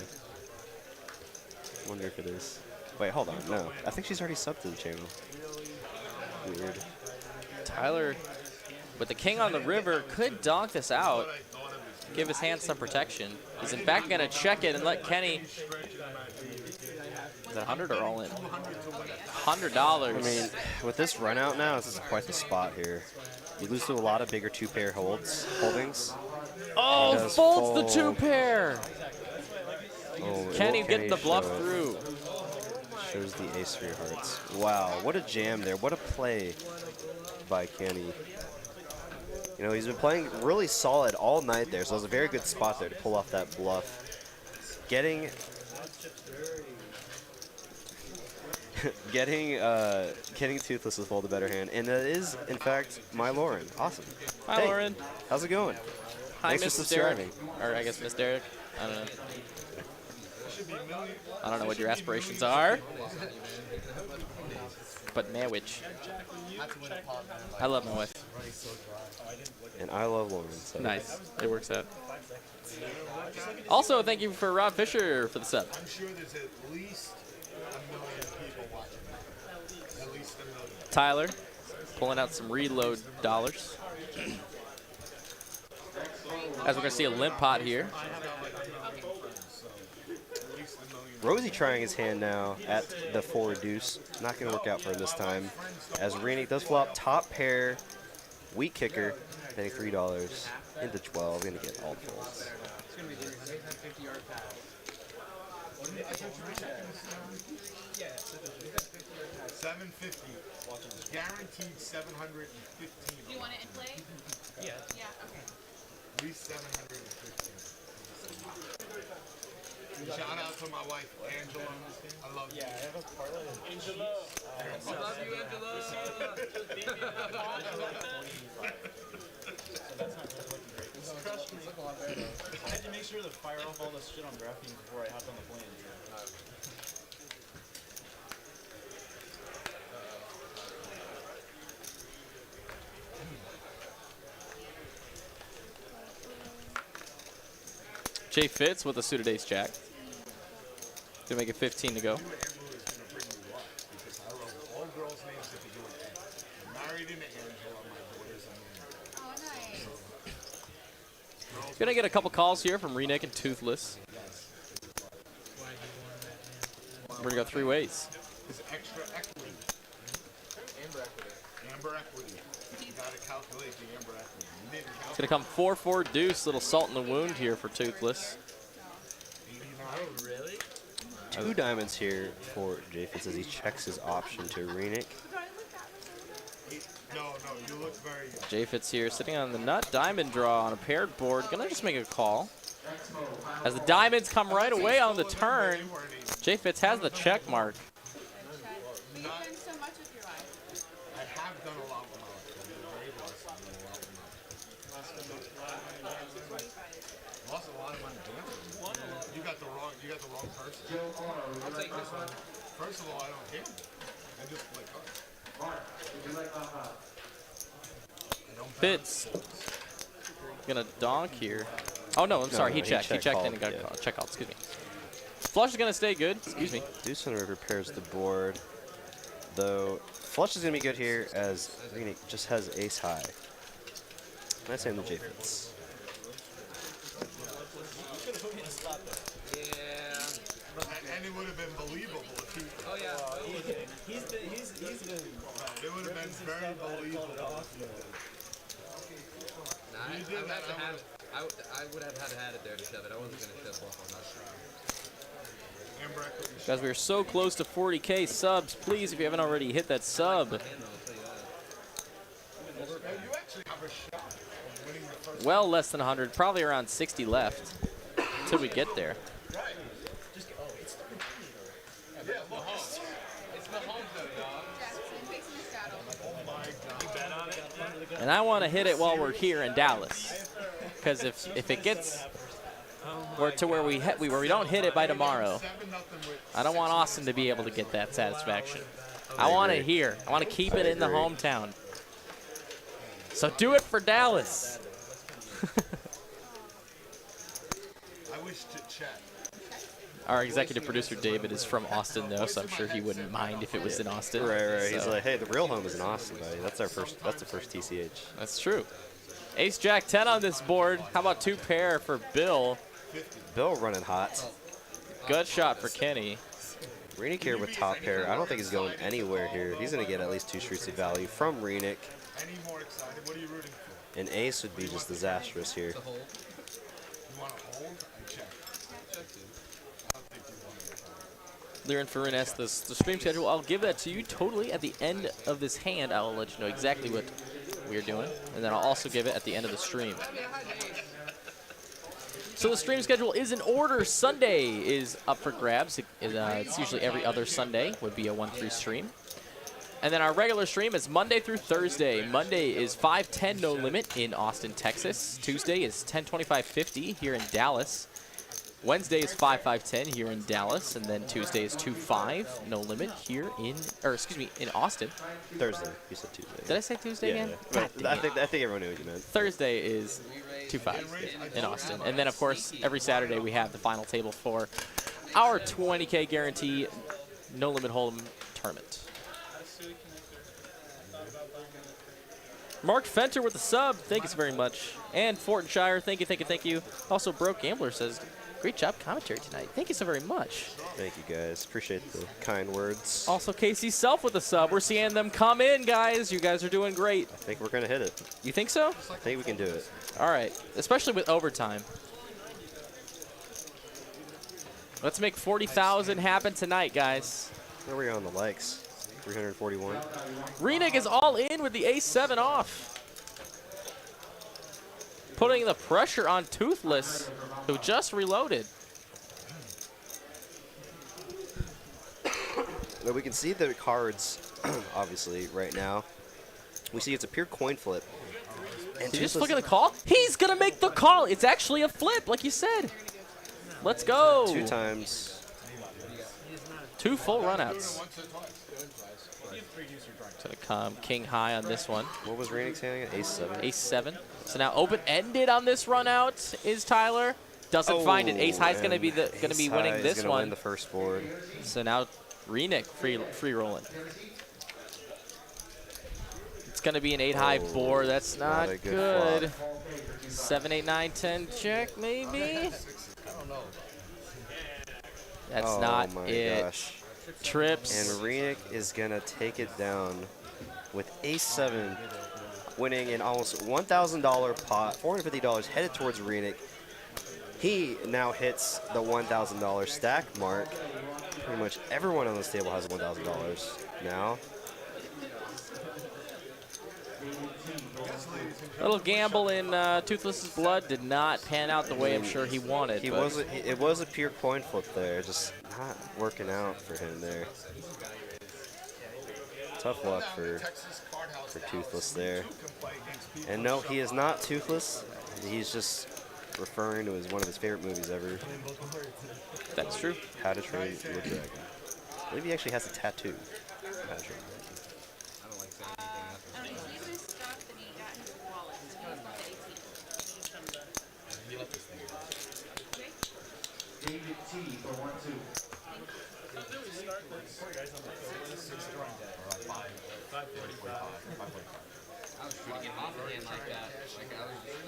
Wonder if it is. Wait, hold on. No. I think she's already subbed to the channel. Weird. Tyler, with the king on the river, could donk this out. Give his hand some protection. He's in fact going to check it and let Kenny. Is that 100 or all in? $100. I mean, with this run out now, this is quite the spot here. You lose to a lot of bigger 2-pair holdings. Oh, He does folds the fold. 2-pair. Oh, Kenny will getting the bluff show it? through. Shows the ace for your hearts. Wow, what a jam there. What a play by Kenny. You know, he's been playing really solid all night there, so it was a very good spot there to pull off that bluff. Getting Toothless with fold the better hand, and that is, in fact, my Lauren. Awesome. Hi, Hey, Lauren. how's it going? Hi, Thanks for Mrs. Derek. subscribing. Or I guess Miss Derek. I don't know. I don't know what your aspirations are. But marriage. I love my wife. And I love Lauren. So. Nice. It works out. Also, thank you for Rob Fisher for the sub. I'm sure there's at least 1 million people watching. At least 1 million. Tyler, pulling out some reload dollars. As we're going to see a limp pot here. Rosie trying his hand now at the forward deuce. Not going to work out for him this time. As Renick does flop top pair, weak kicker, betting $3 into 12. Going to get all the folds. It's going to be 50-yard pass. 750. Guaranteed 715. Do you want it in play? Yeah. Yeah, okay. At least 715. Shout out to my wife, Angela. I love you. Yeah, I have a parlay. Angela. I love you, Angela. I had to make sure to fire off all this shit on DraftKings before I hopped on the plane. Jay Fitz with a suited ace jack. To make it 15 to go. Because I love all girls' names that begin with A. I'm married into Angela, my daughter's name. Oh, nice. Gonna get a couple calls here from Renick and Toothless. We're gonna go 3 ways. It's extra equity. Amber equity. You gotta calculate the amber equity. You didn't It's calculate. gonna come 4-4 deuce. Little salt in the wound here for Toothless. Oh, really? 2 diamonds here for Jay Fitz as he checks his option to Renick. No, you look very good. Jay Fitz here sitting on the nut. Diamond draw on a paired board. Gonna just make a call. As the diamonds come right away on the turn, Jay Fitz has the check mark. But you've done so much with your life. I have done a lot with my life. I'm very blessed. I've done a lot with my life. Lost a lot of money dancing. You got the wrong person. I'll take this one. First of all, I don't care. I just play cards. Fitz gonna donk here. Oh no, I'm sorry. no, He he checked. He check checked called, and he got yeah. called. Check called. Excuse me. Flush is gonna stay good. Excuse me. Deuce on the river pairs the board. Though flush is going to be good here as Renick just has ace high. Nice hand to Jay Fitz. And it would have been believable if he. Oh yeah. He's been. It would have been very believable. Nah, I would have had it there to shove it. I wasn't going to shove off on that. Amber equity. Guys, we are so close to 40K subs. Please, if you haven't already, hit that sub. You actually have a shot of winning the first. Well less than 100. Probably around 60 left until we get there. Right. Yeah, look. It's the home though, dog. Jackson facing the saddle. Oh my God. And I want to hit it while we're here in Dallas. Because if it gets where we don't hit it by tomorrow, I don't want Austin to be able to get that satisfaction. I want it here. I want to keep it in the hometown. So do it for Dallas. I wish to chat. Our executive producer David is from Austin though, so I'm sure he wouldn't mind if it was in Austin. Right. He's So, like, hey, the real home is in Austin, buddy. That's the first TCH. that's true. Ace Jack 10 on this board. How about 2 pair for Bill? Bill running hot. Good shot for Kenny. Renick here with top pair. I don't think he's going anywhere here. He's going to get at least 2 streets of value from Renick. Any more excited? What are you rooting for? An ace would be just disastrous here. You want to hold? I check. I don't think you want to. Liren Farin asks the stream schedule. I'll give that to you totally at the end of this hand. I'll let you know exactly what we're doing, and then I'll also give it at the end of the stream. So the stream schedule is in order. Sunday is up for grabs. It's usually every other Sunday would be a 1-3 stream. And then our regular stream is Monday through Thursday. Monday is 5:10 no limit in Austin, Texas. Tuesday is 10:25:50 here in Dallas. Wednesday is 5-5-10 here in Dallas, and then Tuesday is 2-5, no limit here in, or excuse me, in Austin. Thursday. You said Tuesday. Did I say Tuesday Yeah, again? yeah. God But dang I it. think everyone knew what you meant. Thursday is 2-5 in Austin. And then, of course, every Saturday we have the final table for our 20K guarantee no limit hold'em tournament. Mark Fenter with the sub. Thank you so very much. And Fortinshire, thank you, thank you, thank you. Also, Broke Gambler says, great job commentary tonight. Thank you so very much. Thank you, guys. Appreciate the kind words. Also, Casey Self with the sub. We're seeing them come in, guys. You guys are doing great. I think we're going to hit it. You think so? I think we can do it. All right, especially with overtime. Let's make 40,000 happen tonight, guys. Where are we on the likes? 341. Renick is all in with the ace-7 off. Putting the pressure on Toothless, who just reloaded. Now we can see the cards, obviously, right now. We see it's a pure coin flip. And Did you just Toothless- look at the call? He's going to make the call. It's actually a flip, like you said. Let's go. 2 times. 2 full runouts. It's going to come king high on this one. What was Renick's handing? Ace-7. Ace-7. So now open-ended on this run out is Tyler. Doesn't find it. Ace High's going to be winning this one. Win the first board. So now Renick free rolling. It's going to be an 8-high board. That's not a good good. flop. 7, 8, 9, 10 check maybe. That's not my it. Gosh. Trips. And Renick is going to take it down with Ace-7, winning an almost $1,000 pot, $450 headed towards Renick. He now hits the $1,000 stack mark. Pretty much everyone on this table has $1,000 now. Little gamble in Toothless's blood did not pan out the way I'm sure he wanted. It was a pure coin flip there, just not working out for him there. Tough luck for Toothless there. And no, he is not Toothless. He's just referring to one of his favorite movies ever. That's true. How to Train Your Dragon. I believe he actually has a tattoo. How to Train Your Dragon. I was trying to get him off again like that. I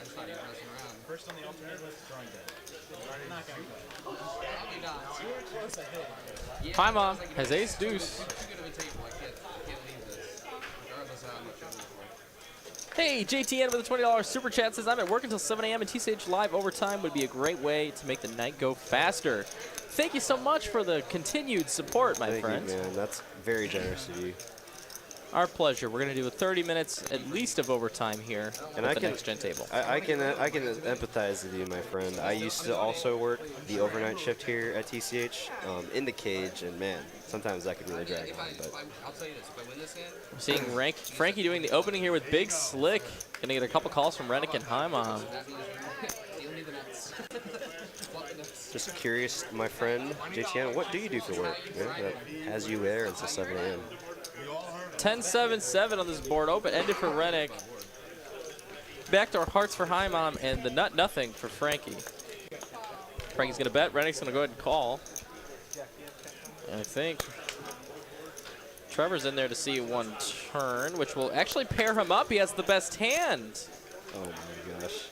just thought he was messing around. First on the alternate list, drawing dead. Not gonna go. Probably not. You were close, I think. Hi, Mom. Has ace deuce. Too good of a table. I can't leave this. Regardless of how much I'm for. Hey, JTN with a $20 super chat says, I'm at work until 7 a.m. and TCH live overtime would be a great way to make the night go faster. Thank you so much for the continued support, my friend. Thank you, man. That's very generous of you. Our pleasure. We're going to do 30 minutes at least of overtime here And at the next gen table. I can empathize with you, my friend. I used to also work the overnight shift here at TCH in the cage, and man, sometimes that could really drag on. But I'll tell you this. If I win this hand, We're seeing Frankie doing the opening here with Big Slick. Going to get a couple calls from Rennick and Heimam. deal me the nuts. Swap the nuts. just curious, my friend, JTN, what do you do for work? Yeah, that has you there until 7 a.m. 10-7-7 on this board. Open ended for Rennick. Backdoor hearts for Heimam and the nut nothing for Frankie. Frankie's going to bet. Rennick's going to go ahead and call. And I think Trevor's in there to see one turn, which will actually pair him up. He has the best hand. Oh my gosh.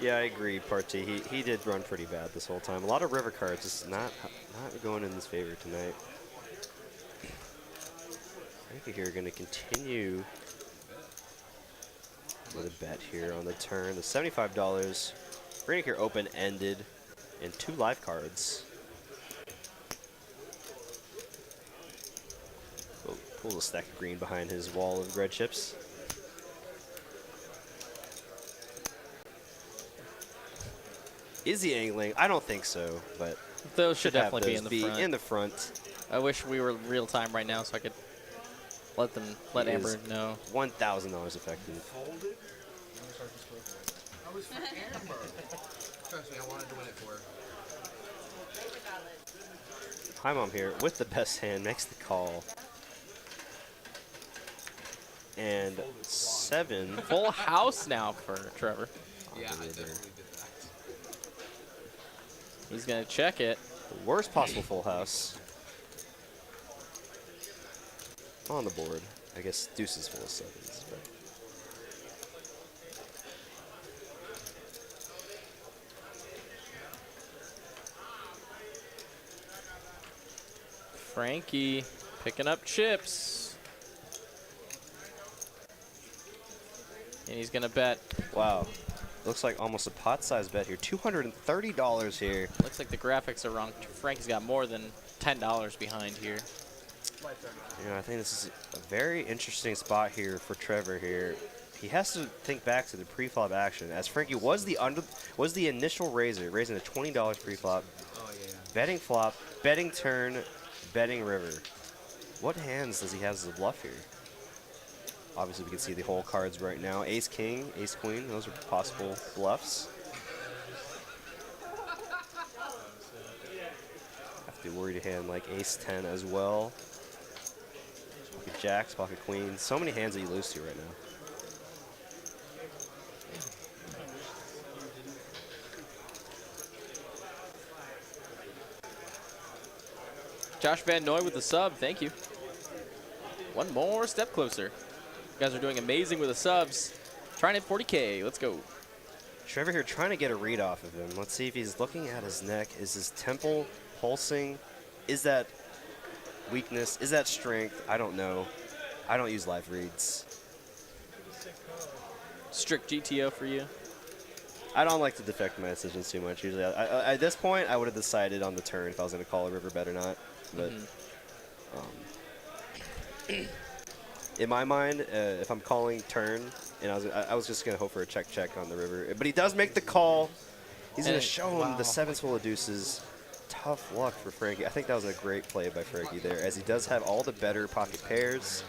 Yeah, I agree, Party. He did run pretty bad this whole time. A lot of river cards, just not going in his favor tonight. Frankie here going to continue with a bet here on the turn. The $75. Frankie here open-ended and 2 live cards. Pulls a stack of green behind his wall of red chips. Is he angling? I don't think so, but Those should have definitely those be in the front. front. I wish we were real time right now so I could let He Amber is know. $1,000 effective. I was for Amber. Trust me, I wanted to win it for her. Hi, Mom here with the best hand, makes the call. And 7. Full house now for Trevor. Yeah, I definitely did that. He's going to check it. Worst possible full house. On the board. I guess deuce is full of 7s. But. Frankie picking up chips. And he's going to bet. Wow. Looks like almost a pot-sized bet here. $230 here. Looks like the graphics are wrong. Frankie's got more than $10 behind here. You know, I think this is a very interesting spot here for Trevor here. He has to think back to the pre-flop action, as Frankie was the initial raiser, raising a $20 pre-flop. Oh, yeah. Betting flop, betting turn, betting river. What hands does he have as a bluff here? Obviously, we can see the whole cards right now. Ace king, ace queen, those are possible bluffs. Have to worry a hand like ace 10 as well. Pocket jacks, pocket queens. So many hands that you lose to right now. Josh Van Noy with the sub. Thank you. One more step closer. You guys are doing amazing with the subs. Trying to hit 40K. Let's go. Trevor here trying to get a read off of him. Let's see if he's looking at his neck. Is his temple pulsing? Is that weakness? Is that strength? I don't know. I don't use live reads. Strict GTO for you. I don't like to defect my decisions too much. Usually, at this point, I would have decided on the turn if I was going to call a river bet or not. But in my mind, if I'm calling turn, and I was just going to hope for a check on the river. But he does make the call. He's going to show him the 7's full of deuces. Tough luck for Frankie. I think that was a great play by Frankie there, as he does have all the better pocket pairs.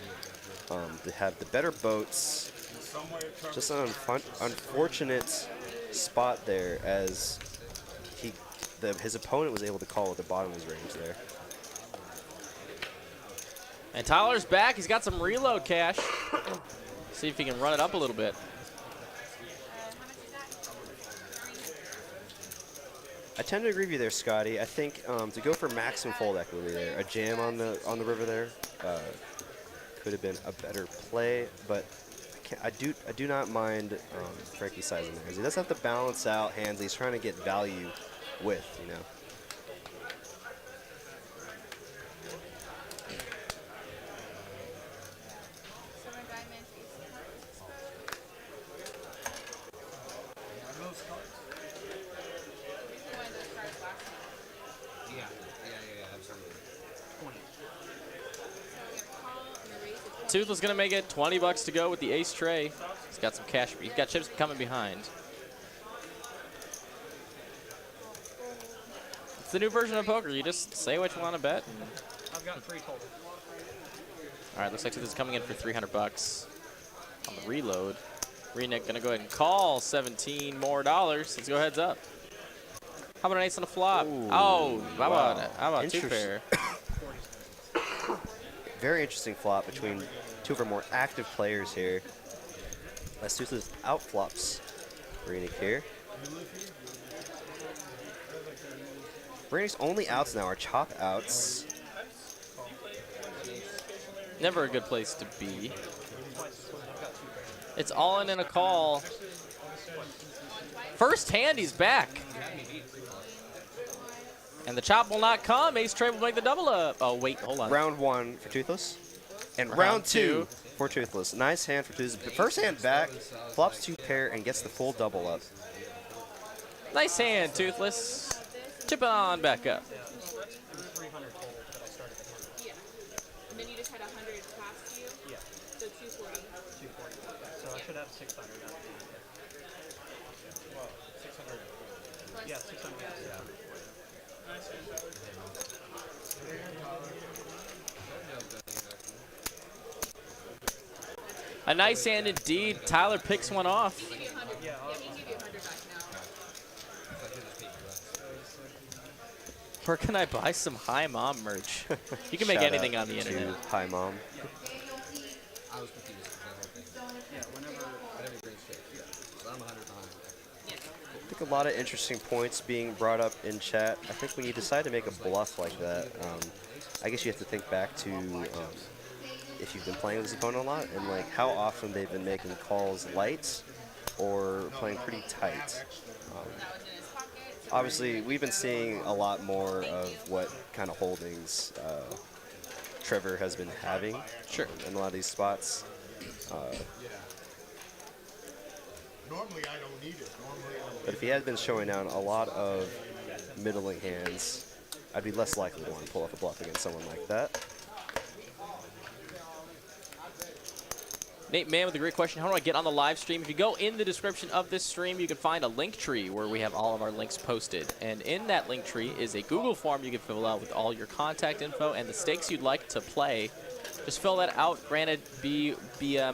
To have the better boats. Just an unfortunate spot there, as his opponent was able to call at the bottom of his range there. And Tyler's back. He's got some reload cash. See if he can run it up a little bit. I tend to agree with you there, Scotty. I think to go for maximum fold equity there, a jam on the river there could have been a better play, but I do not mind Frankie's sizing there, 'cause he does have to balance out hands he's trying to get value with, you know. Toothless gonna make it 20 bucks to go with the ace tray. He's got some cash. He's got chips coming behind. It's the new version of poker. You just say what you want to bet. I've got 3 total. All right, looks like Toothless is coming in for 300 bucks on the reload. Renick gonna go ahead and call 17 more dollars. Let's go heads up. How about an ace on the flop? Ooh, oh, how wow. about two pair? Very interesting flop between two of our more active players here. Let's do this out flops. Renick here. Renick's only outs now are chop outs. Never a good place to be. It's all in and a call. First hand, he's back. And the chop will not come. Ace tray will make the double up. Oh, wait, hold on. Round 1 for Toothless. And round 2 for Toothless. Nice hand for Toothless. First hand back, flops 2 pair, and gets the full double up. Nice hand, Toothless. Chip it on back up. 300 total that I started the hand. Yeah. And then you just had 100 past you? Yeah. So 240. 240. So I should have 600 at the end. Well, 600. Yeah, 600. Yeah. A nice hand indeed. Tyler picks one off. Yeah, he gave you 100 Where can I buy some Hi Mom merch? You can make Shout anything out on the to internet. Hi Mom. I was confused with that whole thing. Yeah, whenever you bring sticks. Yeah. So I'm 100 behind. I think a lot of interesting points being brought up in chat. I think when you decide to make a bluff like that, I guess you have to think back to if you've been playing with this opponent a lot and like how often they've been making calls light or playing pretty tight. Obviously, we've been seeing a lot more of what kind of holdings Trevor has been having in a lot of these spots. Normally I don't need it. But if he had been showing down a lot of middling hands, I'd be less likely to want to pull off a bluff against someone like that. Nate Mann with a great question. How do I get on the live stream? If you go in the description of this stream, you can find a link tree where we have all of our links posted. And in that link tree is a Google form you can fill out with all your contact info and the stakes you'd like to play. Just fill that out. Granted, be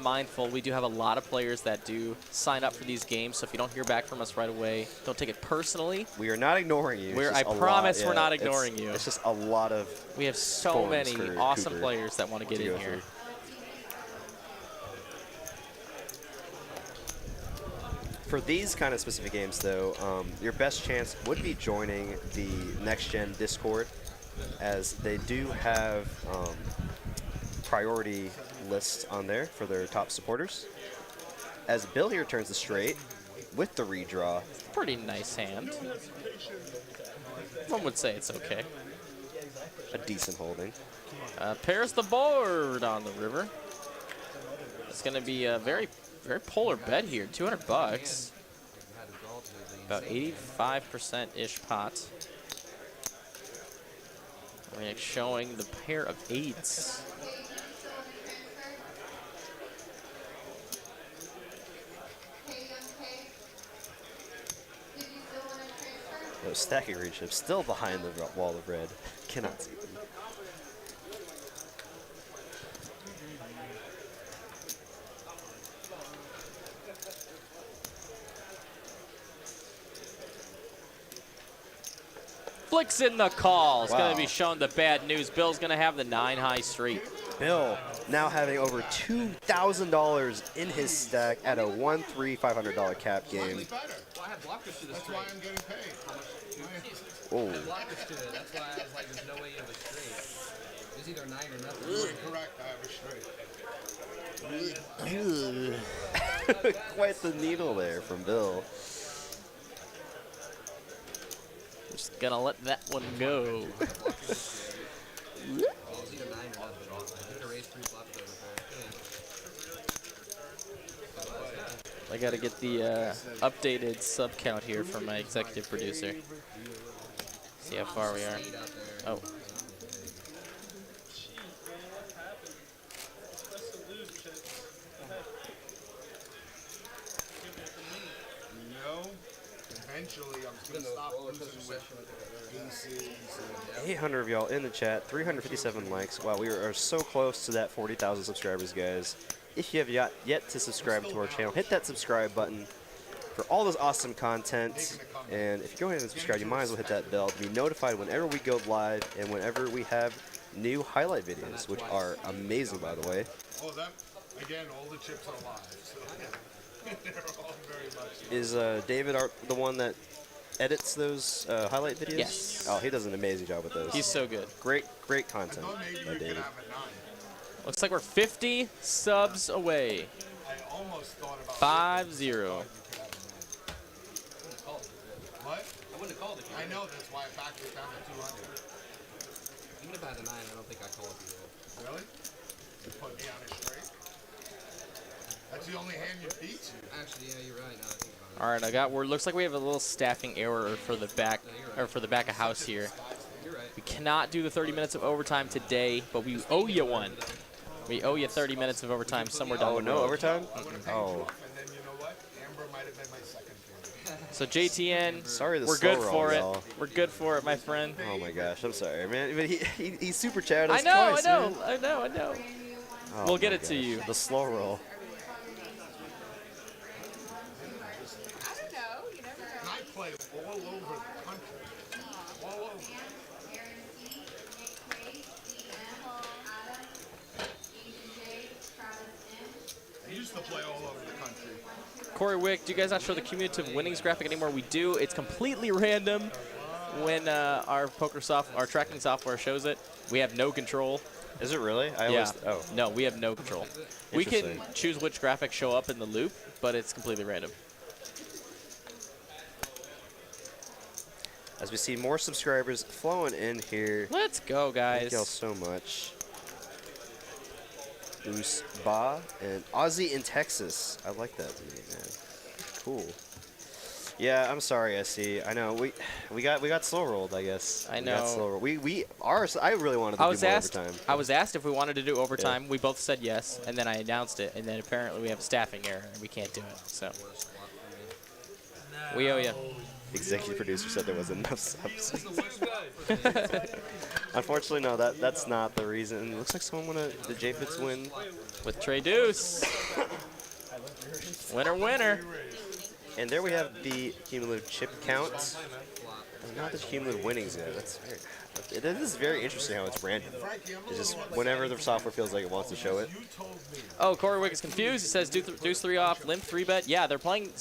mindful. We do have a lot of players that do sign up for these games, so if you don't hear back from us right away, don't take it personally. We are not ignoring you. I promise we're not ignoring you. It's just a lot of. We have so many awesome players that want to get in here. For these kind of specific games, though, your best chance would be joining the Next Gen Discord, as they do have priority lists on there for their top supporters. As Bill here turns the straight with the redraw. Pretty nice hand. One would say it's okay. A decent holding. Pairs the board on the river. It's going to be a very polar bet here. 200 bucks. About 85%-ish pot. We're showing the pair of eights. Those stacking reach chips still behind the wall of red. Cannot see them. Flicks in the call. It's Wow. going to be shown the bad news. Bill's going to have the 9-high straight. Bill now having over $2,000 in his stack at a 1-3 $500 cap game. Well, I had blockers to the straight. That's why I'm getting paid. Oh. Blockers to it. That's why I was like, there's no way you have a straight. It's either 9 or nothing. Correct, I have a straight. Quite the needle there from Bill. Just gonna let that one go. I gotta get the updated sub count here from my executive producer. See how far we are. Oh. Eventually, I'm going to stop losing with aces. 800 of y'all in the chat, 357 likes. Wow, we are so close to that 40,000 subscribers, guys. If you have yet to subscribe to our channel, hit that subscribe button for all this awesome content. And if you go ahead and subscribe, you might as well hit that bell to be notified whenever we go live and whenever we have new highlight videos, which are amazing, by the way. Oh, that, again, all the chips are live. So they're all very much. Is David the one that edits those highlight videos? Yes. Oh, he does an amazing job with those. He's so good. Great content by David. Looks like we're 50 subs away. I almost thought about 5-0. What? I wouldn't have called it. I know, that's why I backed it down to 200. Even if I had a 9, I don't think I called you. Really? You put me on a straight? That's the only hand you beat. Actually, yeah, you're right. Now that I think about it. All right, I got word. Looks like we have a little staffing error for the back, or for the back of house here. You're right. We cannot do the 30 minutes of overtime today, but we owe you one. We owe you 30 minutes of overtime somewhere down the road. No overtime? Oh. And then you know what? Amber might have been my second favorite. So JTN, Sorry, we're good for it. We're good for it, my friend. Oh my gosh, I'm sorry, man. But he super chatted us I know, twice, I know. Oh We'll get my it to gosh. you. The slow roll. I don't know. Corey Wick, do you guys not show the cumulative winnings graphic anymore? We do. It's completely random when our tracking software shows it. We have no control. Is it really? Yeah. No, we have no control. We can Interesting. choose which graphics show up in the loop, but it's completely random. As we see more subscribers flowing in here. Let's go, guys. Thank y'all so much. Goose Ba and Aussie in Texas. I like that name, man. Cool. Yeah, I'm sorry, SC. I know we got slow rolled, I guess. I We got know. slow rolled. I really wanted to do more overtime. I was asked if we wanted to do overtime. We both said yes, and then I announced it, and then apparently we have a staffing error and we can't do it. So we owe you. Executive producer said there wasn't enough subs. Unfortunately, no. That's not the reason. It looks like someone won the JFITS win with Trey Deuce. Winner, winner. And there we have the cumulative chip count. Not the cumulative winnings yet. It is very interesting how it's random. It's just whenever the software feels like it wants to show it. Oh, Corey Wick is confused. He says Deuce 3 off, Limp 3 bet. Yeah, they're playing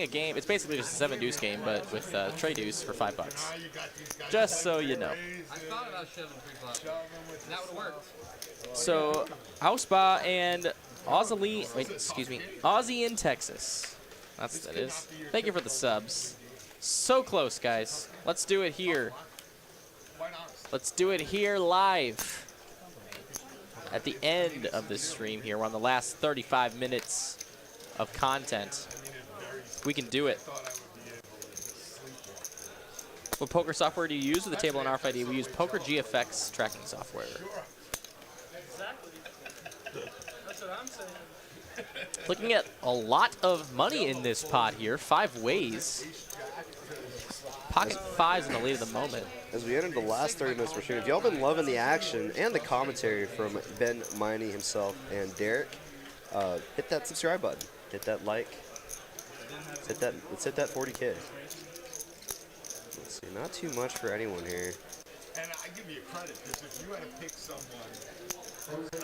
a game. It's basically just a 7 Deuce game, but with Trey Deuce for $5. Just so you know. I thought about shoving 3 flop, and that would work. So, Houseba and Aussie in Texas. That is. Thank you for the subs. So close, guys. Let's do it here. Let's do it here live. At the end of this stream here, we're on the last 35 minutes of content. We can do it. What poker software do you use with the table and RFID? We use Poker GFX tracking software. Exactly. That's what I'm saying. Looking at a lot of money in this pot here. 5 ways. Pocket 5's in the lead at the moment. As we enter the last 30 minutes for stream, if y'all been loving the action and the commentary from Ben Miney himself and Derek, hit that subscribe button. Hit that like. Let's hit that 40K. Let's see, not too much for anyone here. And I give you credit, because if you had to pick someone that's the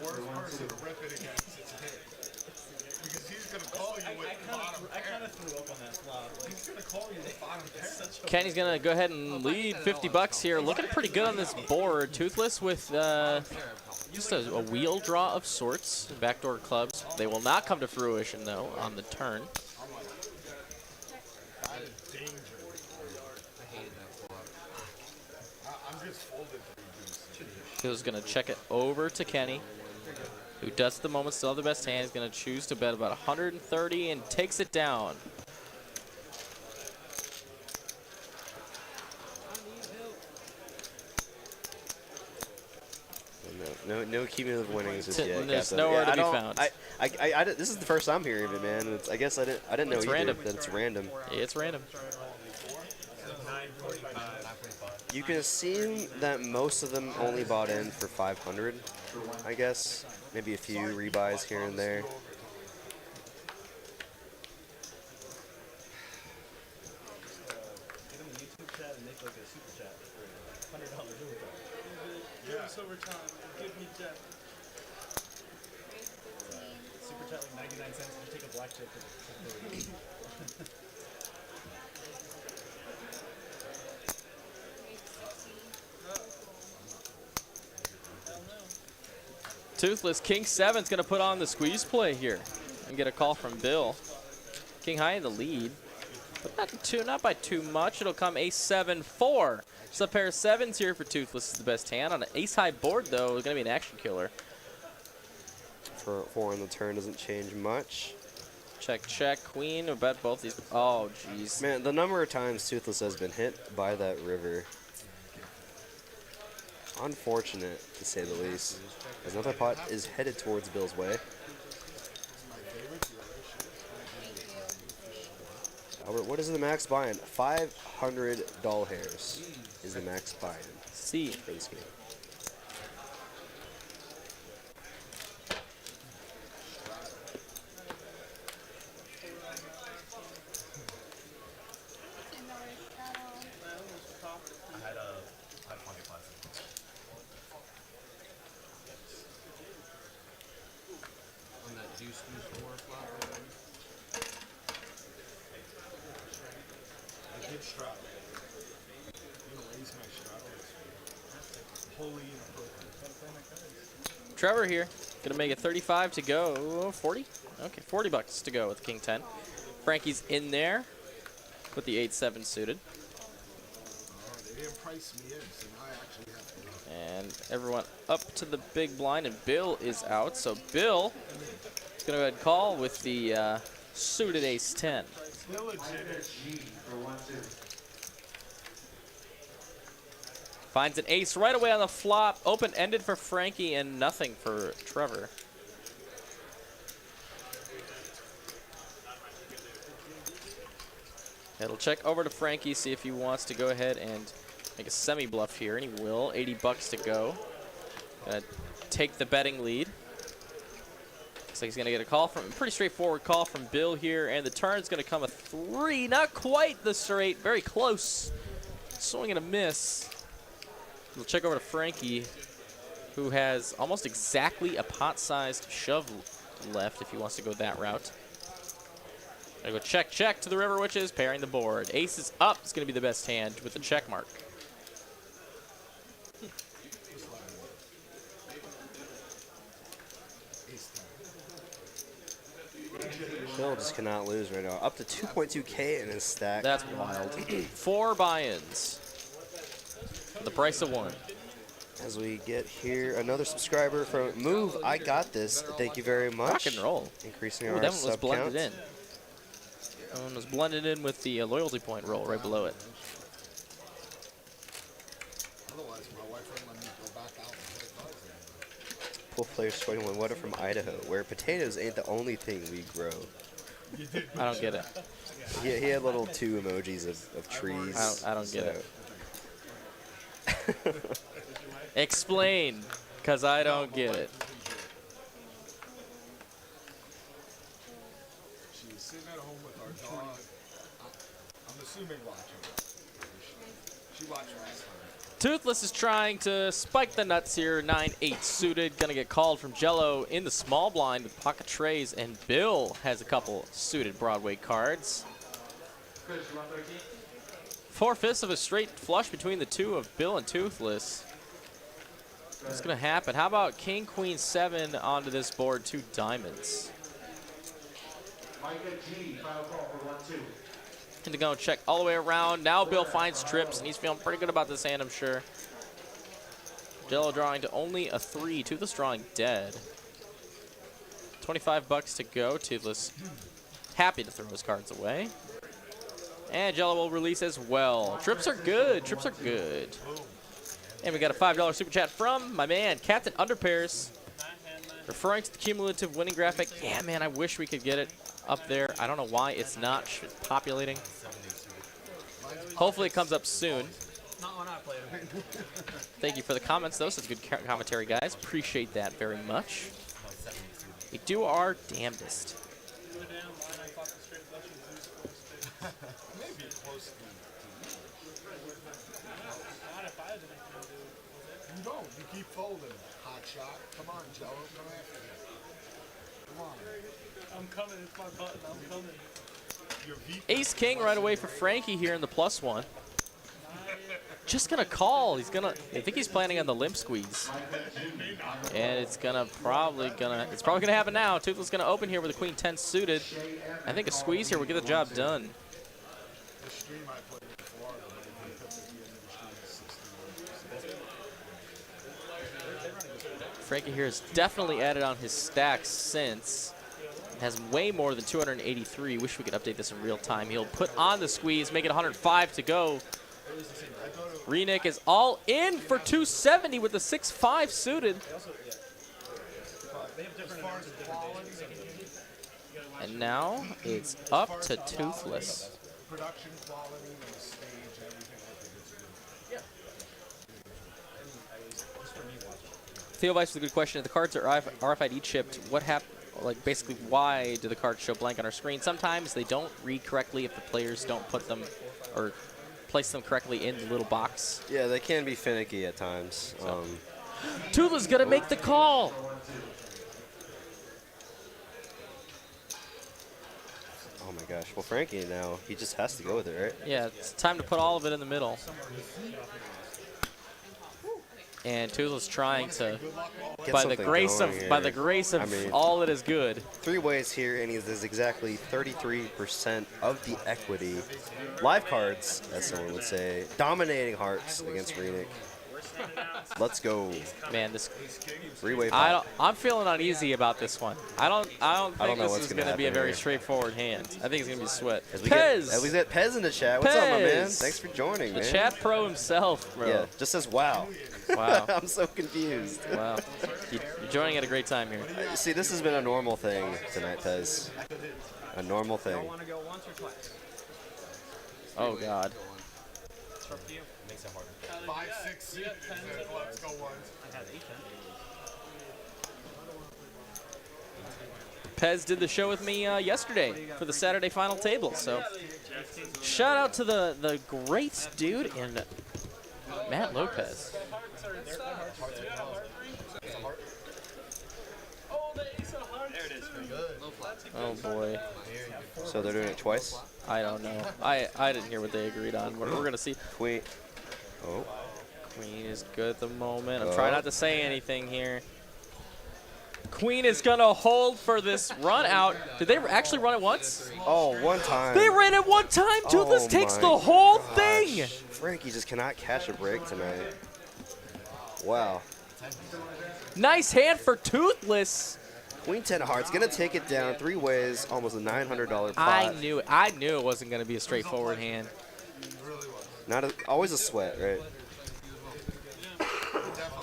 worst person to rip it against, it's him. Because he's going to call you with the bottom pair. I kind of threw up on that flop. He's going to call you the bottom pair. Kenny's going to go ahead and lead $50 here. Looking pretty good on this board. Toothless with just a wheel draw of sorts. Backdoor clubs. They will not come to fruition, though, on the turn. That is dangerous. I hated that flop. I'm just folded 3 deuces. He's going to check it over to Kenny, who does at the moment still have the best hand. He's going to choose to bet about 130 and takes it down. No cumulative winnings just yet. There's Captain. nowhere to be I found. this is the first I'm hearing of it, man. I guess I didn't know It's either random. that it's random. It's random. You can assume that most of them only bought in for 500, I guess. Maybe a few rebuys here and there. Give us overtime. Give me Jeff. Super chat like 99 cents. You take a black chip. Toothless, King 7's going to put on the squeeze play here and get a call from Bill. King high in the lead, but not by too much. It'll come ace 7-4. Just a pair of 7s here for Toothless is the best hand. On an ace high board, though, it's going to be an action killer. For 4 on the turn doesn't change much. Check, check, queen. I bet both these. Oh, jeez. Man, the number of times Toothless has been hit by that river. Unfortunate, to say the least. As another pot is headed towards Bill's way. Albert, what is the max buy-in? $500 hairs is the max buy-in. See. For this game. On that deuce 4 flop. good strap. You know, ace my strap. Wholly inappropriate. Trevor here, gonna make it 35 to go. 40? Okay, 40 bucks to go with King 10. Frankie's in there with the 8-7 suited. They didn't price me in, so now I actually have to. And everyone up to the big blind, and Bill is out. So Bill is gonna go ahead and call with the suited ace-10. Finds an ace right away on the flop. Open-ended for Frankie and nothing for Trevor. It'll check over to Frankie, see if he wants to go ahead and make a semi-bluff here, and he will. 80 bucks to go. Gonna take the betting lead. Looks like he's gonna get a call from, pretty straightforward call from Bill here, and the turn's gonna come a 3. Not quite the straight, very close. Swing and a miss. We'll check over to Frankie, who has almost exactly a pot-sized shove left if he wants to go that route. Gonna go check, check to the River Witches, pairing the board. Ace is up. It's gonna be the best hand with the check mark. Bill just cannot lose right now. Up to 2.2K in his stack. That's wild. 4 buy-ins for the price of 1. As we get here, another subscriber from Move. I got this. Thank you very much. Rock and roll. Increasing Ooh, our that one was sub blended count. in. That one was blended in with the loyalty point roll right below it. Otherwise, my wife wouldn't let me go back out and play cards anymore. Pool Player 21, what from Idaho, where potatoes ain't the only thing we grow. I don't get it. He had little 2 emojis of trees. I don't get it. Explain, because I don't get it. She was sitting at home with our dog. I'm assuming watching. She watched last time. Toothless is trying to spike the nuts here. 9-8 suited. Gonna get called from Jello in the small blind with pocket trays, and Bill has a couple suited Broadway cards. 4/5 of a straight flush between the two of Bill and Toothless. What's gonna happen? How about King, Queen, 7 onto this board, 2 diamonds. And to go and check all the way around. Now Bill finds trips, and he's feeling pretty good about this hand, I'm sure. Jello drawing to only a 3. Toothless drawing dead. 25 bucks to go. Toothless happy to throw his cards away. And Jello will release as well. Trips are good. Trips are good. And we got a $5 super chat from my man, Captain Underpairs. Referring to the cumulative winning graphic. Yeah, man, I wish we could get it up there. I don't know why it's not populating. Hopefully it comes up soon. Not when I played him. Thank you for the comments, though. Such good commentary, guys. Appreciate that very much. We do our damnedest. Maybe close to you don't. You keep folding. Hot shot. Come on, Jello. Come after me. Come on. I'm coming. It's my button. I'm coming. Your VP Ace King right away for Frankie here in the +1. Just gonna call. He's gonna. I think he's planning on the limp squeeze, and it's probably gonna happen now. Toothless gonna open here with a Queen 10 suited. I think a squeeze here will get the job done. the stream I played in Florida, but I picked up at the end of the stream 61. Frankie here has definitely added on his stacks since. Has way more than 283. Wish we could update this in real time. He'll put on the squeeze, make it 105 to go. Renick is all in for 270 with the 6-5 suited. And now it's up to Toothless. Production quality and the stage, everything I think it's good. Theo Weiss with a good question. If the cards are RFID chipped, what happened? Like, basically, why do the cards show blank on our screen? Sometimes they don't read correctly if the players don't put them or place them correctly in the little box. Yeah, they can be finicky at times. Toothless gonna make the call. Oh my gosh. Well, Frankie now, he just has to go with it, right? Yeah, it's time to put all of it in the middle. And Toothless trying to, Get by the something grace going of, here. by the grace of I mean, all that is good. 3 ways here, and he does exactly 33% of the equity. Live cards, as someone would say. Dominating hearts against Renick. Let's go. Man, this 3-way pop. I'm feeling uneasy about this one. I don't think know this what's is gonna going to be a happen very here. straightforward hand. I think it's going to be Sweat. As we Pez! get Pez in the chat. What's up, my man? Pez! Thanks for joining, The man. chat pro himself, bro. Yeah, just says wow. Wow. I'm so confused. Wow. You're joining at a great time here. See, this has been a normal thing tonight, Pez. A normal thing. Want to go once or twice? Oh, God. It's up to you. 5, 6, 6. Let's go once. I have 8 Pez did the show with me yesterday for the Saturday final table, so shout out to the great dude in Matt Lopez. Oh boy. So they're doing it twice? I don't know. I didn't hear what they agreed on. We're gonna see. Queen. Oh. Queen is good at the moment. I'm trying not to say anything here. Queen is gonna hold for this run out. Did they actually run it once? Oh, one time. They ran it one time. Toothless Oh takes my the whole gosh. thing. Frankie just cannot catch a break tonight. Wow. Nice hand for Toothless. Queen 10 hearts, gonna take it down 3 ways, almost a $900 pot. I knew it wasn't gonna be a straightforward hand. Always a Sweat, right?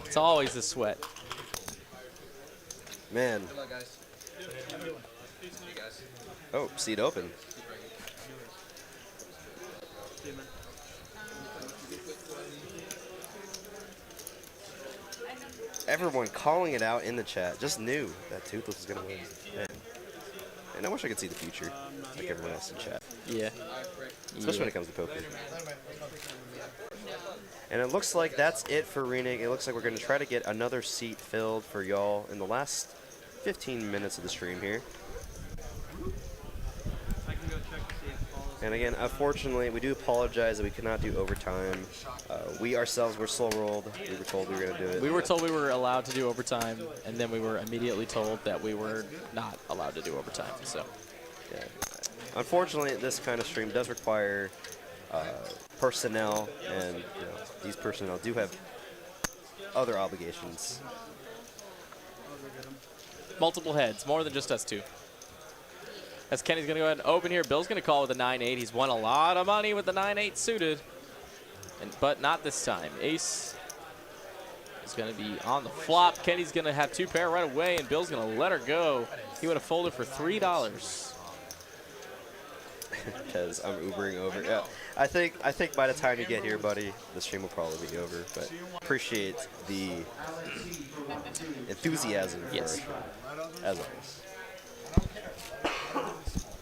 It's always a Sweat. Man. Good luck, guys. Hey, guys. Oh, seat open. Everyone calling it out in the chat just knew that Toothless was gonna win. Man. And I wish I could see the future, like everyone else in chat. Yeah. Especially when it comes to poker. And it looks like that's it for Renick. It looks like we're going to try to get another seat filled for y'all in the last 15 minutes of the stream here. I can go check to see if all And again, unfortunately, we do apologize that we could not do overtime. We ourselves were slow rolled. We were told we were going to do it. We were told we were allowed to do overtime, and then we were immediately told that we were not allowed to do overtime. So, yeah. Unfortunately, this kind of stream does require personnel, and these personnel do have other obligations. multiple heads, more than just us two. As Kenny's going to go ahead and open here. Bill's going to call with a 9-8. He's won a lot of money with the 9-8 suited, but not this time. Ace is going to be on the flop. Kenny's going to have 2 pair right away, and Bill's going to let her go. He would have folded for $3. Because I'm Ubering over. Yeah, I think by the time you get here, buddy, the stream will probably be over. But appreciate the enthusiasm for our stream, as always.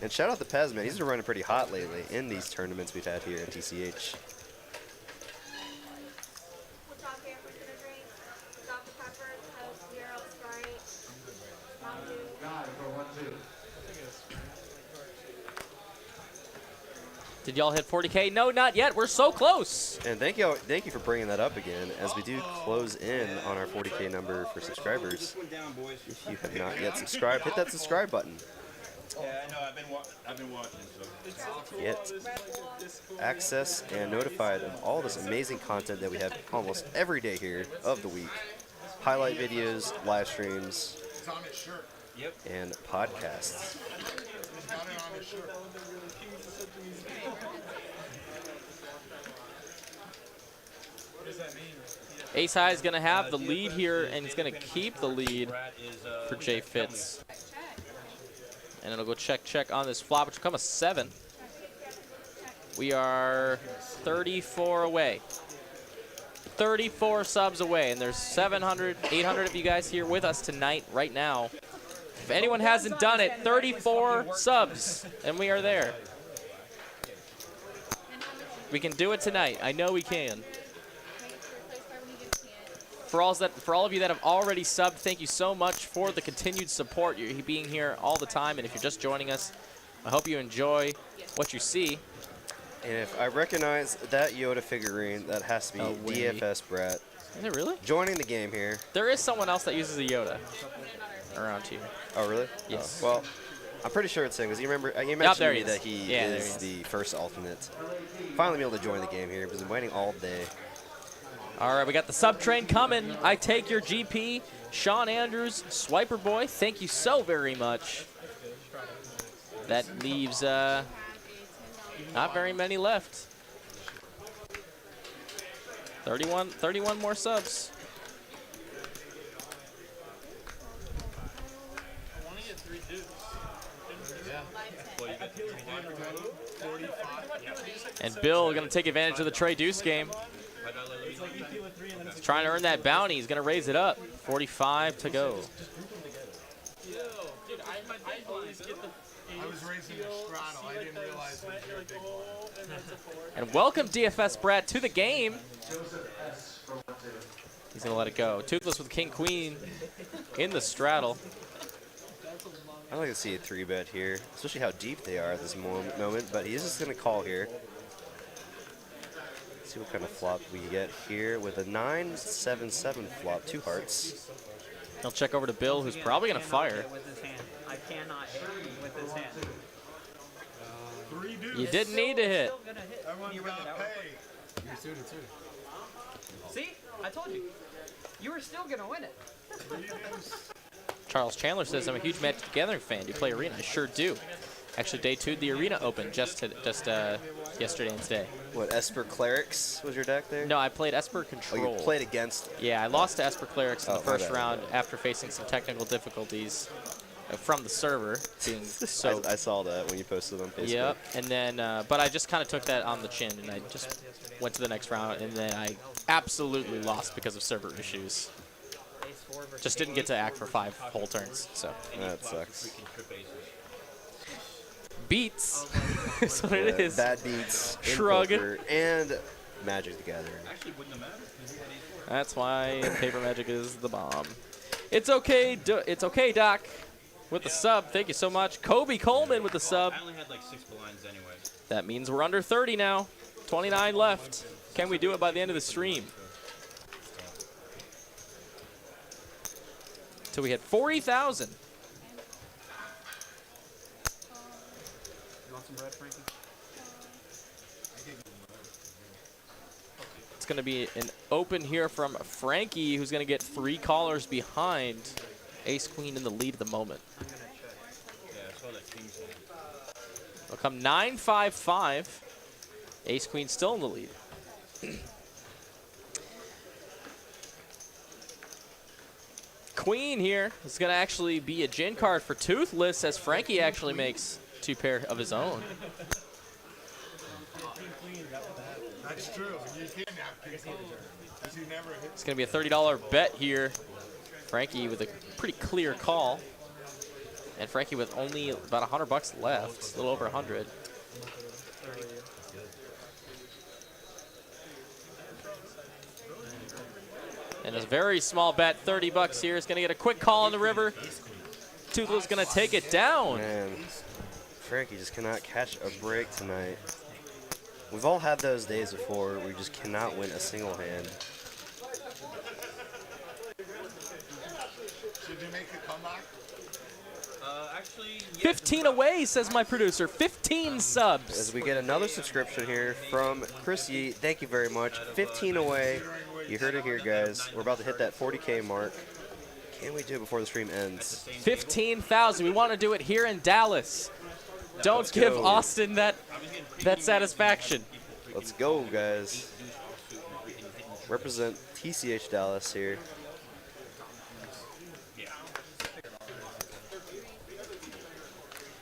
And shout out to Pez, man. He's been running pretty hot lately in these tournaments we've had here in TCH. Did y'all hit 40K? No, not yet. We're so close. And thank you for bringing that up again, as we do close in on our 40K number for subscribers. If you have not yet subscribed, hit that subscribe button. Yeah, I know. I've been watching. So. Get access and notified of all this amazing content that we have almost every day here of the week. Highlight videos, live streams, and podcasts. Ace High is going to have the lead here, and he's going to keep the lead for Jay Fitz. And it'll go check, check on this flop, which will come a 7. We are 34 away. 34 subs away, and there's 700, 800 of you guys here with us tonight, right now. If anyone hasn't done it, 34 subs, and we are there. We can do it tonight. I know we can. For all of you that have already subbed, thank you so much for the continued support. You're being here all the time, and if you're just joining us, I hope you enjoy what you see. And if I recognize that Yoda figurine, that has to be No way. DFS Brat. Is it really? Joining the game here. There is someone else that uses a Yoda around here. Oh, really? Yes. Oh, well, I'm pretty sure it's him because you remember you there mentioned to he me is. that he Yeah, there is he the first alternate. Finally be able to join the game here because I'm waiting all day. All right, we got the sub train coming. I take your GP, Sean Andrews, Swiper Boy. Thank you so very much. That leaves not very many left. 31 more subs. I want to get 3 dukes. And Bill going to take advantage of the Trey Deuce game. He's trying to earn that bounty. He's going to raise it up. 45 to go. Dude, I always get the. I was raising a straddle. I didn't realize it was your big one. And welcome DFS Brad to the game. He's going to let it go. Toothless with King Queen in the straddle. I'd like to see a 3-bet here, especially how deep they are at this moment, but he's just going to call here. See what kind of flop we get here with a 9-7-7 flop, 2 hearts. He'll check over to Bill, who's probably going to fire. With his hand. I cannot hit with his hand. 3 deuce. You didn't need to hit. Still gonna hit. Everyone's You read it got out. paid. You're suited too. See? I told you. You were still gonna win it. 3 deuce. Charles Chandler says, I'm a huge Magic the Gathering fan. Do you play Arena? I sure do. Actually, day 2 the Arena Open just yesterday and today. What, Esper Clerics was your deck there? No, I played Esper Oh, Control. you played against it. Yeah, I lost to Esper Clerics in the Oh, my first bad. round after facing some technical difficulties from the server being so. I saw that when you posted on Facebook. Yep, and then, but I just kind of took that on the chin, and I just went to the next round, and then I absolutely lost because of server issues. Just didn't get to act for 5 whole turns, so. That sucks. Beats. That's what it is. Bad beats, in Shrug. poker, and Magic the Gathering. That's why paper magic is the bomb. It's okay, it's okay, Doc, with the sub. Thank you so much. Kobe Coleman with the sub. I only had like 6 blinds anyway. That means we're under 30 now. 29 left. Can we do it by the end of the stream? Till we hit 40,000. You want some bread, Frankie? It's going to be an open here from Frankie, who's going to get 3 callers behind Ace Queen in the lead at the moment. I'm gonna check. Yeah, I saw that King's hand. It'll come 9-5-5. Ace Queen still in the lead. Queen here is going to actually be a gin card for Toothless, as Frankie actually makes 2 pair of his own. That's true. You can have king queen. Because he never hits. It's going to be a $30 bet here. Frankie with a pretty clear call. And Frankie with only about $100 left, a little over 100. And a very small bet, $30 here, is going to get a quick call on the river. Toothless going to take it down. Man, Frankie just cannot catch a break tonight. We've all had those days before where we just cannot win a single hand. Should you make a comeback? Actually, yeah, 15 away, says my producer. 15 subs. As we get another subscription here from Chris Yee, thank you very much. 15 away. You heard it here, guys. We're about to hit that 40K mark. Can we do it before the stream ends? 15,000. We want to do it here in Dallas. Don't Let's give go. Austin that satisfaction. Let's go, guys. Represent TCH Dallas here.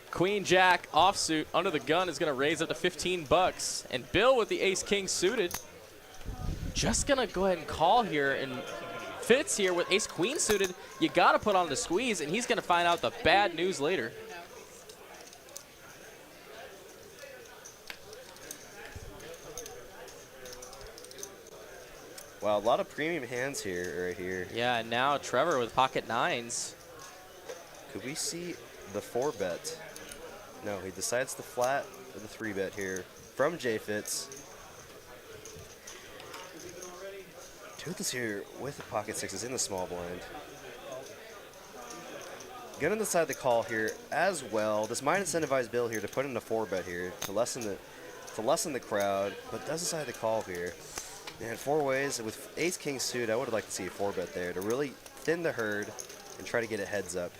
Queen Jack offsuit under the gun is going to raise up to $15. And Bill with the Ace King suited. Just going to go ahead and call here. And Fitz here with Ace Queen suited. You got to put on the squeeze, and he's going to find out the bad news later. Wow, a lot of premium hands here, right here. Yeah, and now Trevor with pocket 9s. Could we see the 4-bet? No, he decides to flat the 3-bet here from J-Fitz. Toothless here with the pocket sixes in the small blind. Gonna decide the call here as well. This might incentivize Bill here to put in a 4-bet here to lessen the crowd, but does decide the call here. And 4 ways with Ace King suit, I would like to see a 4-bet there to really thin the herd and try to get it heads up.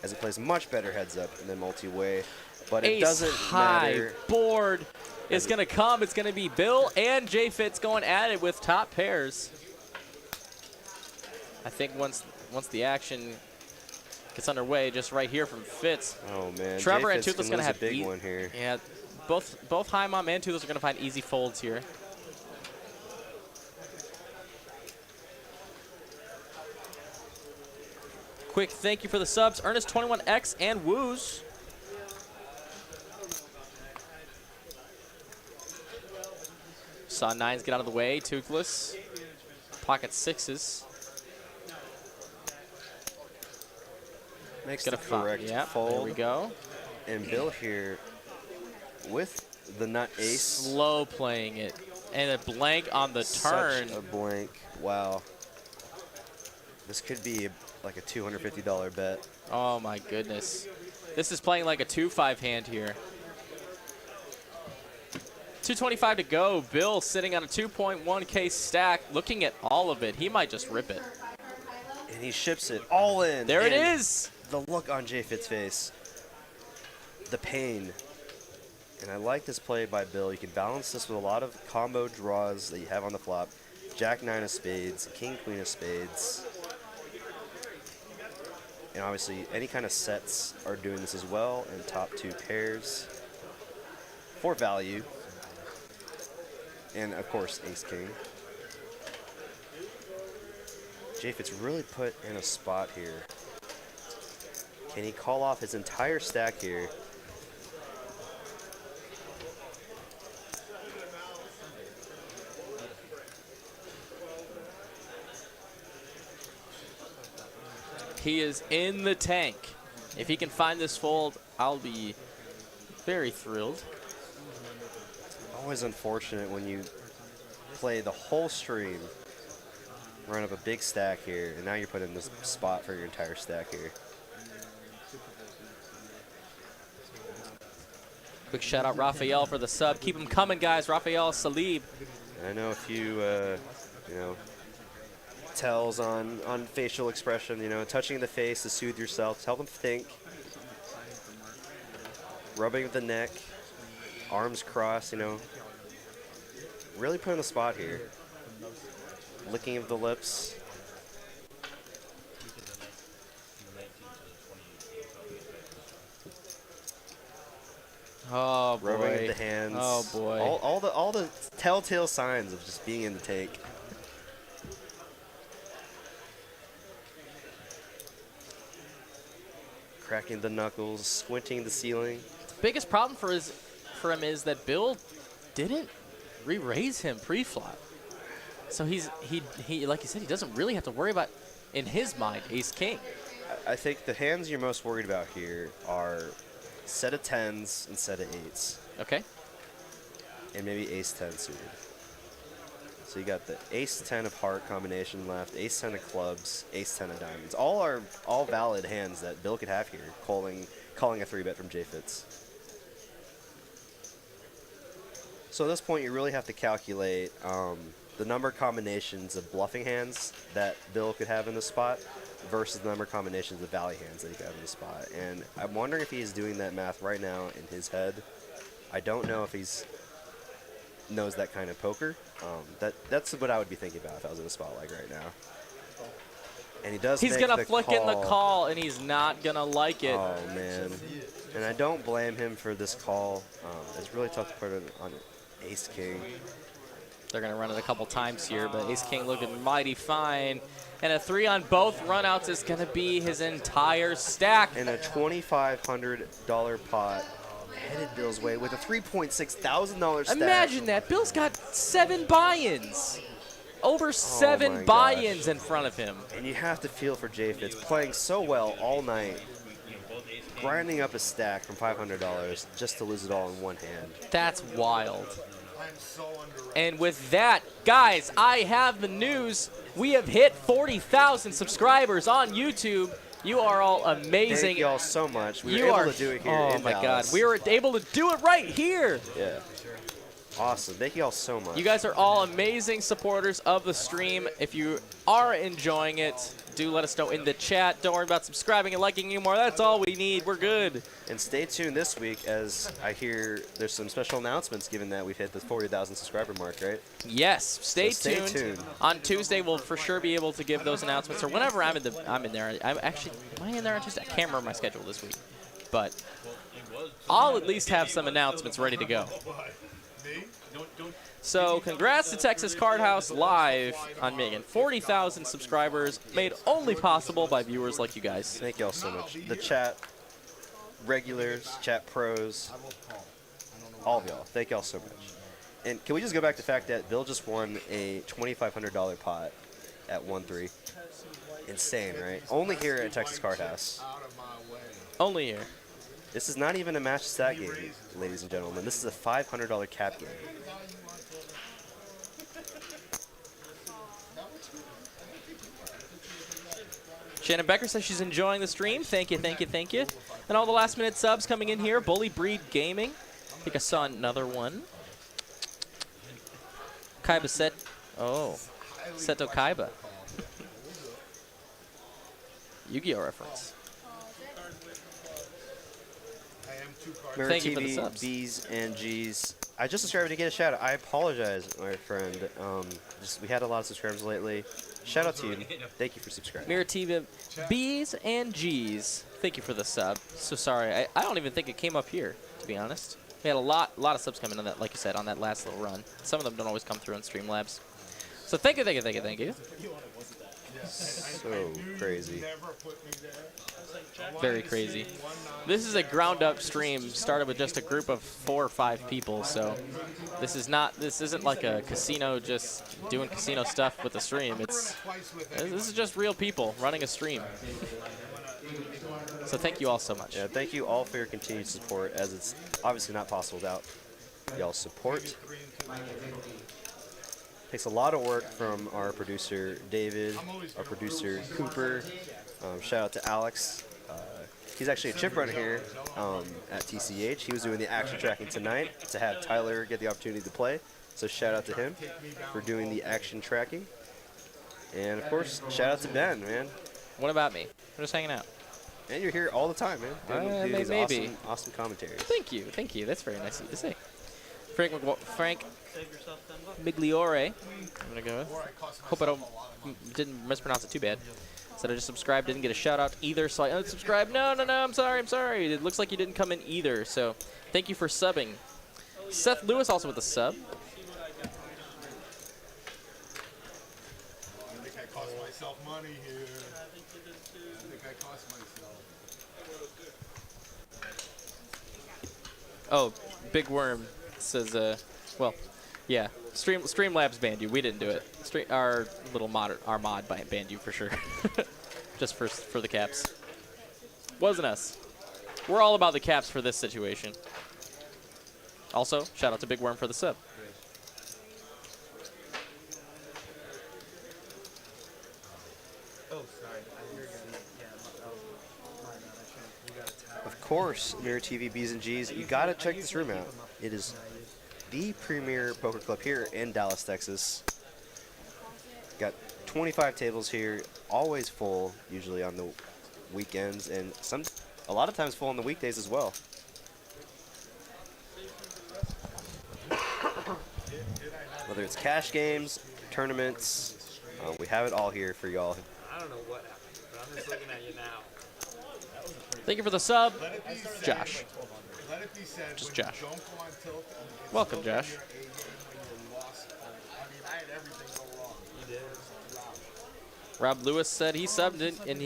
As it plays much better heads up than multi-way, but it doesn't matter. Board is going to come. It's going to be Bill and J-Fitz going at it with top pairs. I think once the action gets underway, just right here from Fitz. Oh man, Trevor and J-Fitz Toothless going to have a big one here. Yeah, both High Mom and Toothless are going to find easy folds here. Quick thank you for the subs, Ernest21X and Woos. Saw 9s get out of the way, Toothless. Pocket 6s. Makes the correct fold. There we go. And Bill here with the nut ace. Slow playing it. And a blank on the turn. Such a blank. Wow. This could be like a $250 bet. Oh my goodness. This is playing like a 2-5 hand here. 225 to go. Bill sitting on a 2.1K stack, looking at all of it. He might just rip it. And he ships it all in. There it is. The look on J-Fit's face. The pain. And I like this play by Bill. You can balance this with a lot of combo draws that you have on the flop. Jack-9 of spades, King-Queen of spades. And obviously, any kind of sets are doing this as well, and top 2 pairs for value. And of course, Ace-King. J-Fit's really put in a spot here. Can he call off his entire stack here? He is in the tank. If he can find this fold, I'll be very thrilled. Always unfortunate when you play the whole stream, run up a big stack here, and now you're put in this spot for your entire stack here. Quick shout out Raphael for the sub. Keep them coming, guys. Raphael Salib. And I know a few, you know, tells on facial expression, you know, touching the face to soothe yourself, to help them think. Rubbing the neck, arms crossed, you know. Really put in the spot here. Licking of the lips. Oh boy. Rubbing of the hands. Oh boy. All the telltale signs of just being in the tank. Cracking the knuckles, squinting the ceiling. Biggest problem for him is that Bill didn't re-raise him pre-flop. So he like you said, he doesn't really have to worry about, in his mind, ace-king. I think the hands you're most worried about here are set of 10s and set of 8s. Okay. And maybe ace-10 suited. So you got the ace-10 of heart combination left, ace-10 of clubs, ace-10 of diamonds. All valid hands that Bill could have here, calling a 3-bet from J-Fitz. So at this point, you really have to calculate the number of combinations of bluffing hands that Bill could have in the spot versus the number of combinations of value hands that he could have in the spot. And I'm wondering if he's doing that math right now in his head. I don't know if he's knows that kind of poker. That's what I would be thinking about if I was in a spot like right now. And he does. He's make gonna the flick in the call, and he's not gonna like it. Oh man! And I don't blame him for this call. It's really tough to put it on Ace King. They're gonna run it a couple times here, but Ace King looking mighty fine. And a 3 on both runouts is gonna be his entire stack. And a $2,500 pot headed Bill's way with a $3,600 stack. Imagine that. Bill's got 7 buy-ins. Over 7 buy-ins in front of him. And you have to feel for J-Fitz playing so well all night. grinding up a stack from $500 just to lose it all in one hand. That's wild. I'm so underrated. And with that, guys, I have the news. We have hit 40,000 subscribers on YouTube. You are all amazing. Thank you all so much. We You were are, able to do it here oh in my Dallas. God, we were able to do it right here. Yeah. Awesome. Thank you all so much. You guys are all amazing supporters of the stream. If you are enjoying it, do let us know in the chat. Don't worry about subscribing and liking anymore. That's all we need. We're good. And stay tuned this week as I hear there's some special announcements given that we've hit the 40,000 subscriber mark, right? Yes, stay So tuned. On Tuesday, we'll for sure be able to give those announcements, or whenever I'm in there. I'm actually, am I in there on Tuesday? I can't remember my schedule this week, but I'll at least have some announcements ready to go. So congrats to Texas Card House Live on Megan. 40,000 subscribers made only possible by viewers like you guys. Thank you all so much. The chat regulars, chat pros, all of y'all. Thank you all so much. And can we just go back to the fact that Bill just won a $2,500 pot at 1-3? Insane, right? Only here at Texas Card House. Only here. This is not even a match stat game, ladies and gentlemen. This is a $500 cap game. Shannon Becker says she's enjoying the stream. Thank you, thank you, thank you. And all the last-minute subs coming in here. Bully Breed Gaming. I think I saw another one. Kaiba Set. Oh. Seto Kaiba. Yu-Gi-Oh reference. Mirror Thank you TV, for the subs. B's and G's. I just subscribed to get a shout out. I apologize, my friend. We had a lot of subscribers lately. Shout out to you. Thank you for subscribing. Mirror TV, B's and G's. Thank you for the sub. So sorry. I don't even think it came up here, to be honest. We had a lot of subs coming on that, like you said, on that last little run. Some of them don't always come through on Streamlabs. So thank you, thank you, thank you, thank you. So crazy. Very crazy. This is a ground-up stream started with just a group of 4 or 5 people, so this isn't like a casino just doing casino stuff with the stream. This is just real people running a stream. So thank you all so much. Yeah, thank you all for your continued support, as it's obviously not possible without y'all's support. Takes a lot of work from our producer David, our producer Cooper. Shout out to Alex. He's actually a chip runner here at TCH. He was doing the action tracking tonight to have Tyler get the opportunity to play. So shout out to him for doing the action tracking. And of course, shout out to Ben, man. What about me? I'm just hanging out. And you're here all the time, man. Doing these maybe. awesome commentaries. Thank you, thank you. That's very nice of you to say. Frank Migliore, I'm gonna go with. Hope I didn't mispronounce it too bad. Said I just subscribed, didn't get a shout out either, so I unsubscribed. No, I'm sorry. It looks like you didn't come in either, so thank you for subbing. Seth Lewis also with a sub. I think I cost myself money here. I think I cost myself. Oh, Big Worm says, well, yeah, Streamlabs banned you. We didn't do it. Our mod banned you for sure. Just for the caps. Wasn't us. We're all about the caps for this situation. Also, shout out to Big Worm for the sub. Of course, Mirror TV, B's and G's, you gotta check this room out. It is the premier poker club here in Dallas, Texas. Got 25 tables here, always full, usually on the weekends, and a lot of times full on the weekdays as well. Whether it's cash games, tournaments, we have it all here for y'all. I don't know what happened, but I'm just looking at you now. Thank you for the sub, Josh. Let it be said, Just when Josh. you don't go on tilt, it's Welcome, still Josh. your A game when you lost. I mean, I had everything go wrong. You did. Rob Lewis said he subbed and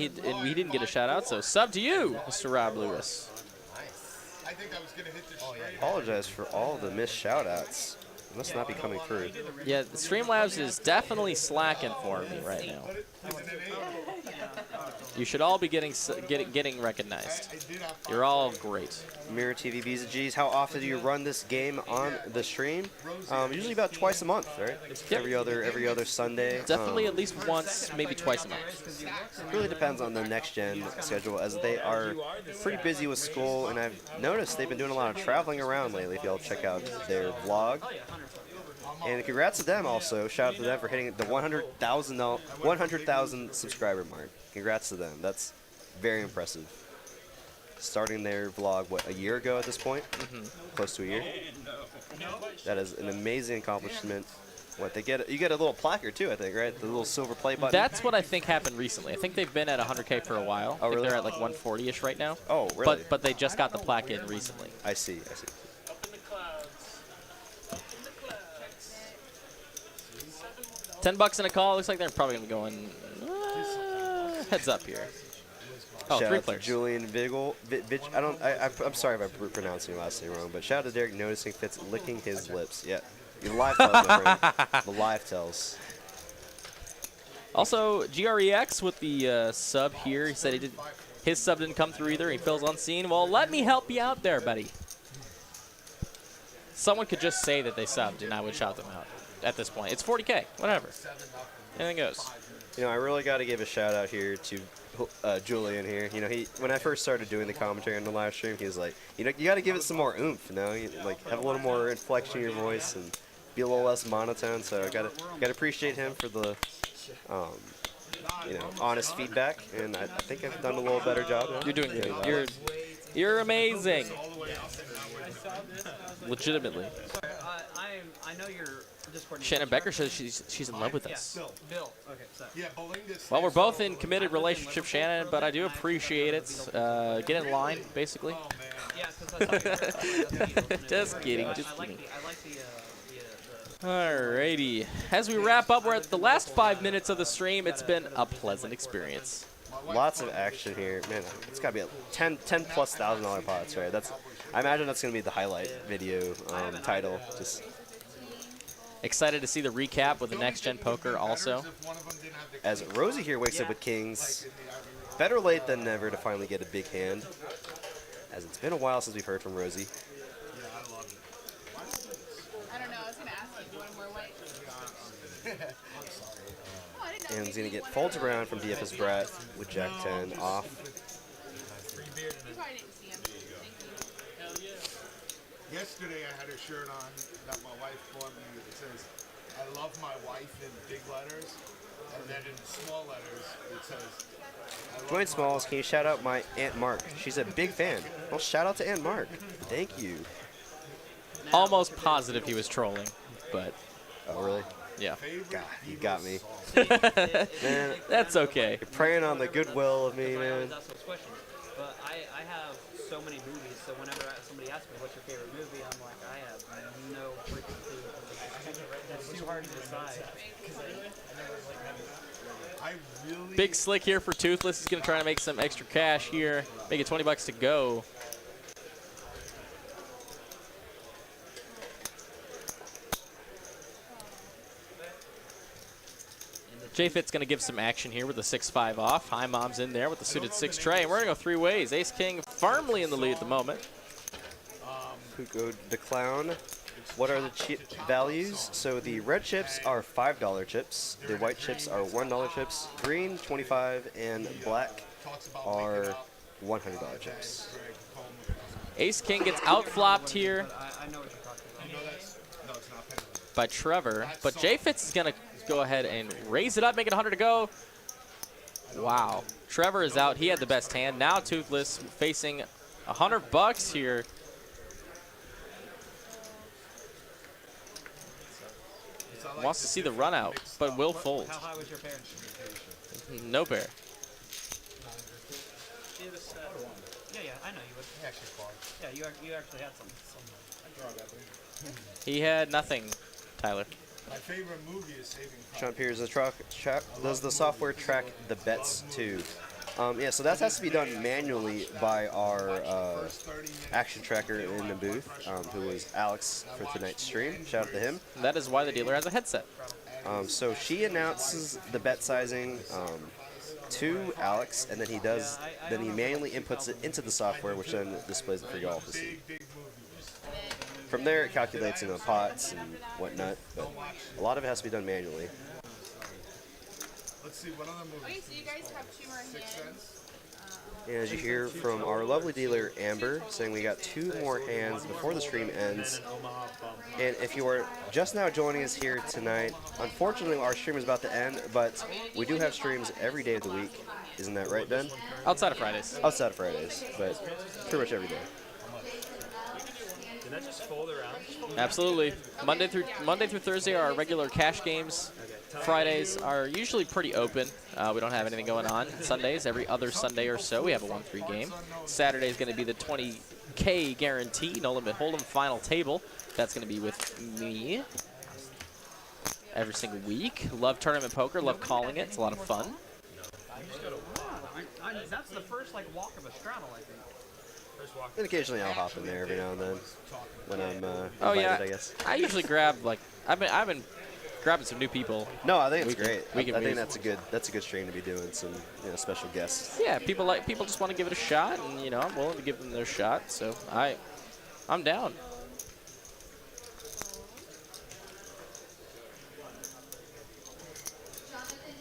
we didn't get a shout out, so sub to you, Mr. Rob Lewis. I think I was going to hit this straight. Apologize for all the missed shout outs. must not be coming through. Yeah, the Streamlabs is definitely slacking for me right now. You should all be getting recognized. You're all great. Mirror TV Visa G's, how often do you run this game on the stream? Usually about twice a month, right? Yep. Every other Sunday. Definitely at least once, maybe twice a month. It really depends on the next gen schedule, as they are pretty busy with school, and I've noticed they've been doing a lot of traveling around lately. If y'all check out their vlog. And congrats to them also. Shout out to them for hitting the 100,000 subscriber mark. Congrats to them. That's very impressive. Starting their vlog, what, a year ago at this point? Close to a year. That is an amazing accomplishment. What they get, you get a little placard too, I think, right? The little silver play button. That's what I think happened recently. I think they've been at 100K for a while. Oh, I think really? they're at like 140-ish right now. Oh, really? But they just got the plaque in recently. I see. I see. Up in the clouds. Up in the clouds. $10 in a call. Looks like they're probably going to go in heads up here. Oh, Shout 3 out players. to Julian Vigil. I'm sorry if I'm pronouncing your last name wrong, but shout out to Derek noticing Fitz licking his lips. Yeah. The live tells, my friend. The live tells. Also, GREX with the sub here. He said his sub didn't come through either. He feels unseen. Well, let me help you out there, buddy. Someone could just say that they subbed, and I would shout them out at this point. It's 40K. Whatever. Anything goes. You know, I really got to give a shout out here to Julian here. You know, when I first started doing the commentary on the live stream, he was like, you know, you got to give it some more oomph. You know, like have a little more inflection in your voice and be a little less monotone. So I gotta appreciate him for the, you know, honest feedback. And I think I've done a little better job now. You're doing good. You're amazing. Legitimately. I know you're Discord. Shannon Becker says she's in love with us. Bill. Okay, so. Yeah, Belinda's. Well, we're both in committed relationship, Shannon, but I do appreciate it. Get in line, basically. Yeah, because Just kidding. Just I like kidding. the Alrighty. As we wrap up, we're at the last 5 minutes of the stream. It's been a pleasant experience. Lots of action here, man. It's got to be a $10,000+ pots, right? I imagine that's gonna be the highlight video title. Just excited to see the recap with the next gen poker also. As Rosie here wakes up with kings, better late than never to finally get a big hand. As it's been a while since we've heard from Rosie. I don't know. I was gonna ask you, do you want more white? Oh, I didn't know. And he's gonna get folds around from DFS Brat with Jack 10 off. You probably didn't see him. Thank you. Yesterday I had a shirt on that my wife bought me. It says, "I love my wife" in big letters, and then in small letters it says, Join Smalls, can you shout out my Aunt Mark? She's a big fan. Well, shout out to Aunt Mark. Thank you. Almost positive he was trolling, but Oh, really? yeah. God, you got me. Man, That's okay. you're preying on the goodwill of me, I man. always ask those questions, but I have so many movies, so whenever somebody asks me what's your favorite movie, I'm like, I have no freaking clue. That's too hard to decide. I really Big slick here for Toothless. He's going to try to make some extra cash here. Make it $20 to go. J-Fit's going to give some action here with the 6-5 off. High Mom's in there with the suited 6 tray. And we're going to go 3 ways. Ace-King firmly in the lead at the moment. Kuko the Clown. What are the chip values? So the red chips are $5 chips. The white chips are $1 chips. Green, 25, and black are $100 chips. Ace-King gets outflopped here I know what you're talking about. by Trevor. But J-Fit's is going to go ahead and raise it up, make it 100 to go. Wow. Trevor is out. He had the best hand. Now Toothless facing $100 here. Wants to see the run out, but will fold. How high was your pair? No pair. Yeah, I know you would. Yeah, you actually had some. He had nothing, Tyler. my favorite movie is Saving Private Sean Pierce, does the software track the bets too? Yeah, so that has to be done manually by our action tracker in the booth, who was Alex for tonight's stream. Shout out to him. That is why the dealer has a headset. So she announces the bet sizing to Alex, and then he manually inputs it into the software, which then displays it for you all to see. From there, it calculates pots and whatnot, but a lot of it has to be done manually. Let's see, what other movies? Okay, so you guys have 2 more hands. And as you hear from our lovely dealer, Amber, saying we got 2 more hands before the stream ends. And if you are just now joining us here tonight, unfortunately our stream is about to end, but we do have streams every day of the week. Isn't that right, Ben? Outside of Fridays. Outside of Fridays, but pretty much every day. Did that just fold around? Absolutely. Monday through Thursday are our regular cash games. Fridays are usually pretty open. We don't have anything going on. Sundays, every other Sunday or so, we have a 1-3 game. Saturday is going to be the 20K guarantee, no limit hold'em final table. That's going to be with me every single week. Love tournament poker. Love calling it. It's a lot of fun. That's the first walk of a straddle, I think. And occasionally I'll hop in there every now and then when I'm Oh invited, yeah, I guess. I usually grab I've been grabbing some new people. No, I think it's great. I We can think move. that's a good stream to be doing some special guests. Yeah, people just want to give it a shot, and I'm willing to give them their shot. So I'm down.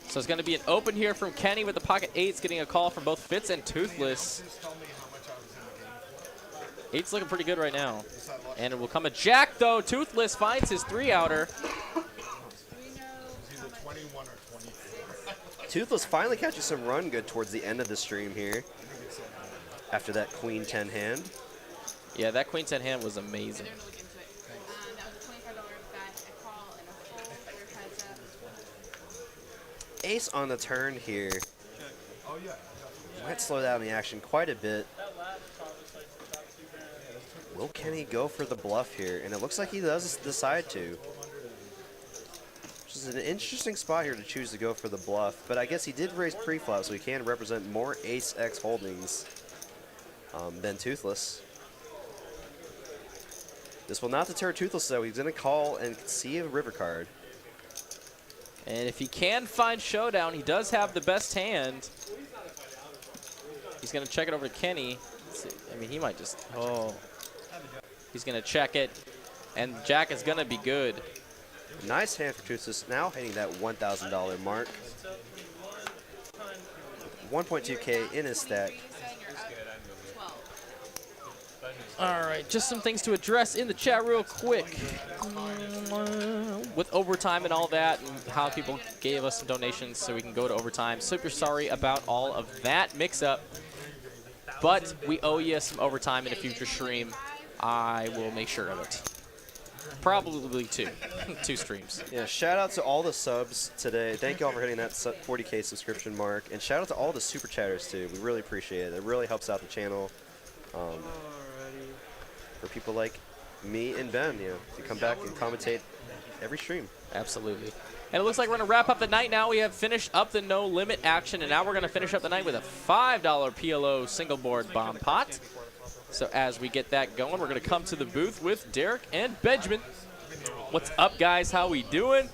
So it's going to be an open here from Kenny with the pocket eights, getting a call from both Fitz and Toothless. Eight's looking pretty good right now. And it will come a jack, though. Toothless finds his 3-outer. Toothless finally catches some run good towards the end of the stream here after that Queen 10 hand. Yeah, that Queen 10 hand was amazing. That was a $25 bet, a call, and a full clear heads up. Ace on the turn here. Might slow down the action quite a bit. Will Kenny go for the bluff here? And it looks like he does decide to. Which is an interesting spot here to choose to go for the bluff. But I guess he did raise pre-flop, so he can represent more Ace-X holdings than Toothless. This will not deter Toothless, though. He's going to call and see a river card. And if he can find showdown, he does have the best hand. He's going to check it over to Kenny. I mean, he might just, He's going to check it, and jack is going to be good. Nice hand for Toothless, now hitting that $1,000 mark. 1.2K in his stack. All right, just some things to address in the chat real quick. With overtime and all that, and how people gave us some donations so we can go to overtime. Super sorry about all of that mix-up, but we owe you some overtime in a future stream. I will make sure of it. Probably 2 streams. Yeah, shout out to all the subs today. Thank you all for hitting that 40K subscription mark. And shout out to all the super chatters too. We really appreciate it. It really helps out the channel. For people like me and Ben, to come back and commentate every stream. Absolutely. And it looks like we're going to wrap up the night now. We have finished up the no limit action, and now we're going to finish up the night with a $5 PLO single board bomb pot. So as we get that going, we're going to come to the booth with Derek and Benjamin. What's up, guys? How we doing?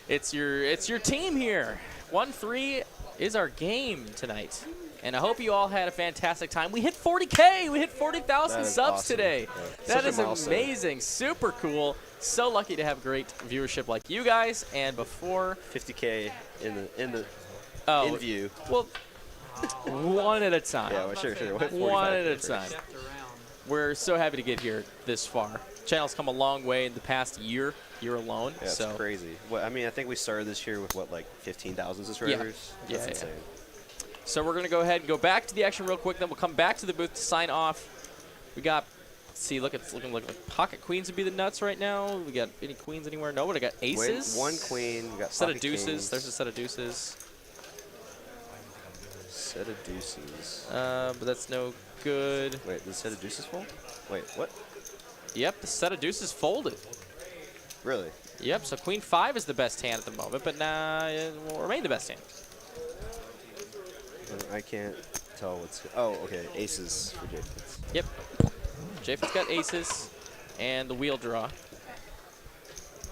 It's your team here. 1-3 is our game tonight. And I hope you all had a fantastic time. We hit 40K. We hit 40,000 subs awesome. today. Yeah. That is amazing. Super cool. So lucky to have great viewership like you guys. And before 50K in view. Well, one at a time. Yeah, well, sure. One at a time. We're so happy to get here this far. Channel's come a long way in the past year alone. Yeah, it's crazy. I mean, I think we started this year with, like 15,000 subscribers? Yeah. That's insane. So we're going to go ahead and go back to the action real quick, then we'll come back to the booth to sign off. We got, it's looking like pocket queens would be the nuts right now. We got any queens anywhere? No, but I got aces. One queen. We got set of pocket deuces. kings. There's a set of deuces. Set of deuces. But that's no good. Wait, the set of deuces fold? Wait, what? Yep, the set of deuces folded. Really? Yep, so queen 5 is the best hand at the moment, but nah, it will remain the best hand. I can't tell what's. Oh, okay. Aces for JFits. Yep. JFit's got aces and the wheel draw.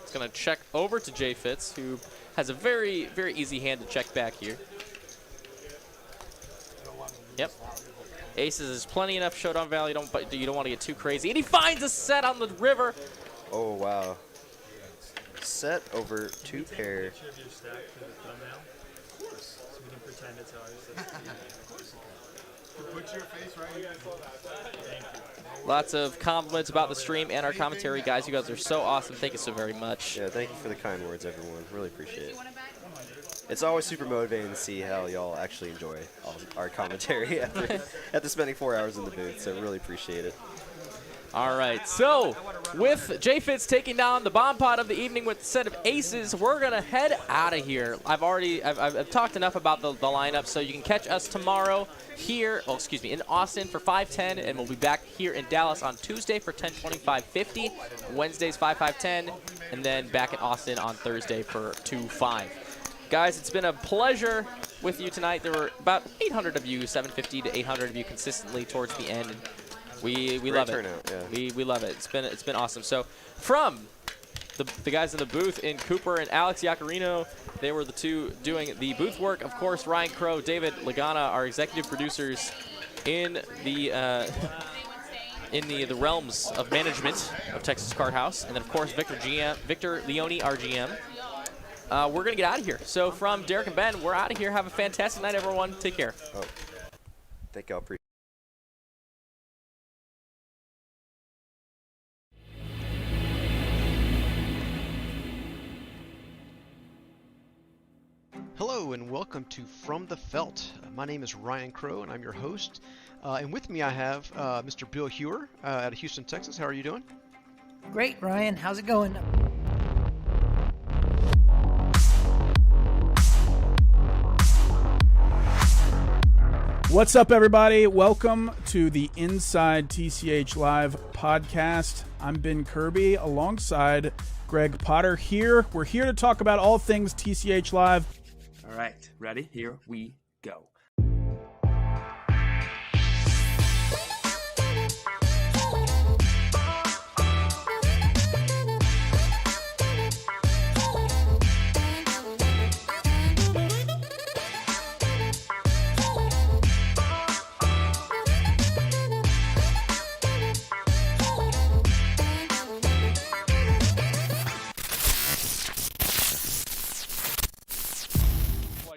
It's going to check over to JFits, who has a very, very easy hand to check back here. Yep. Aces is plenty enough showdown value, but you don't want to get too crazy. And he finds a set on the river. Oh, wow. Set over 2 pair. Picture of your stack for the thumbnail, so we can pretend it's ours. Put your face right here. Thank you. Lots of compliments about the stream and our commentary. Guys, you guys are so awesome. Thank you so very much. Yeah, thank you for the kind words, everyone. Really appreciate it. It's always super motivating to see how y'all actually enjoy our commentary after spending 4 hours in the booth, so really appreciate it. All right, so with JFits taking down the bomb pot of the evening with a set of aces, we're going to head out of here. I've talked enough about the lineup, so you can catch us tomorrow here, in Austin for 5-10, and we'll be back here in Dallas on Tuesday for 10-25-50, Wednesdays 5-5-10, and then back in Austin on Thursday for 2-5. Guys, it's been a pleasure with you tonight. There were about 800 of you, 750 to 800 of you consistently towards the end. We love turnout, it. yeah. We love it. It's been awesome. So from the guys in the booth, in Cooper and Alex Iacarino, they were the two doing the booth work. Of course, Ryan Crow, David Lagana, our executive producers in the realms of management of Texas Card House, and then of course Victor Leone, our GM. We're gonna get out of here. So from Derek and Ben, we're out of here. Have a fantastic night, everyone. Take care. Oh, thank y'all. Hello and welcome to From the Felt. My name is Ryan Crow and I'm your host. And with me I have Mr. Bill Hewer out of Houston, Texas. How are you doing? Great, Ryan. How's it going? What's up, everybody? Welcome to the Inside TCH Live podcast. I'm Ben Kirby alongside Greg Potter here. We're here to talk about all things TCH Live. All right, ready? Here we go.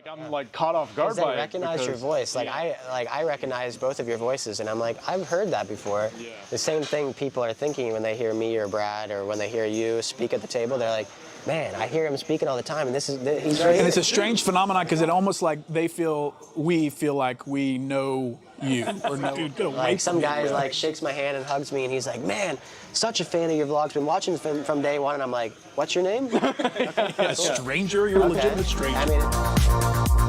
I'm like caught off guard by it. They recognize your voice. I recognize both of your voices, and I'm like, I've heard that before. Yeah. The same thing people are thinking when they hear me or Brad or when they hear you speak at the table. They're like, man, I hear him speaking all the time, and he's right. And it's a strange phenomenon because it almost like we feel like we know you or know. Like some guy like shakes my hand and hugs me, and he's like, man, such a fan of your vlogs. Been watching from day one, and I'm like, what's your name? A stranger, you're a legitimate stranger. I mean.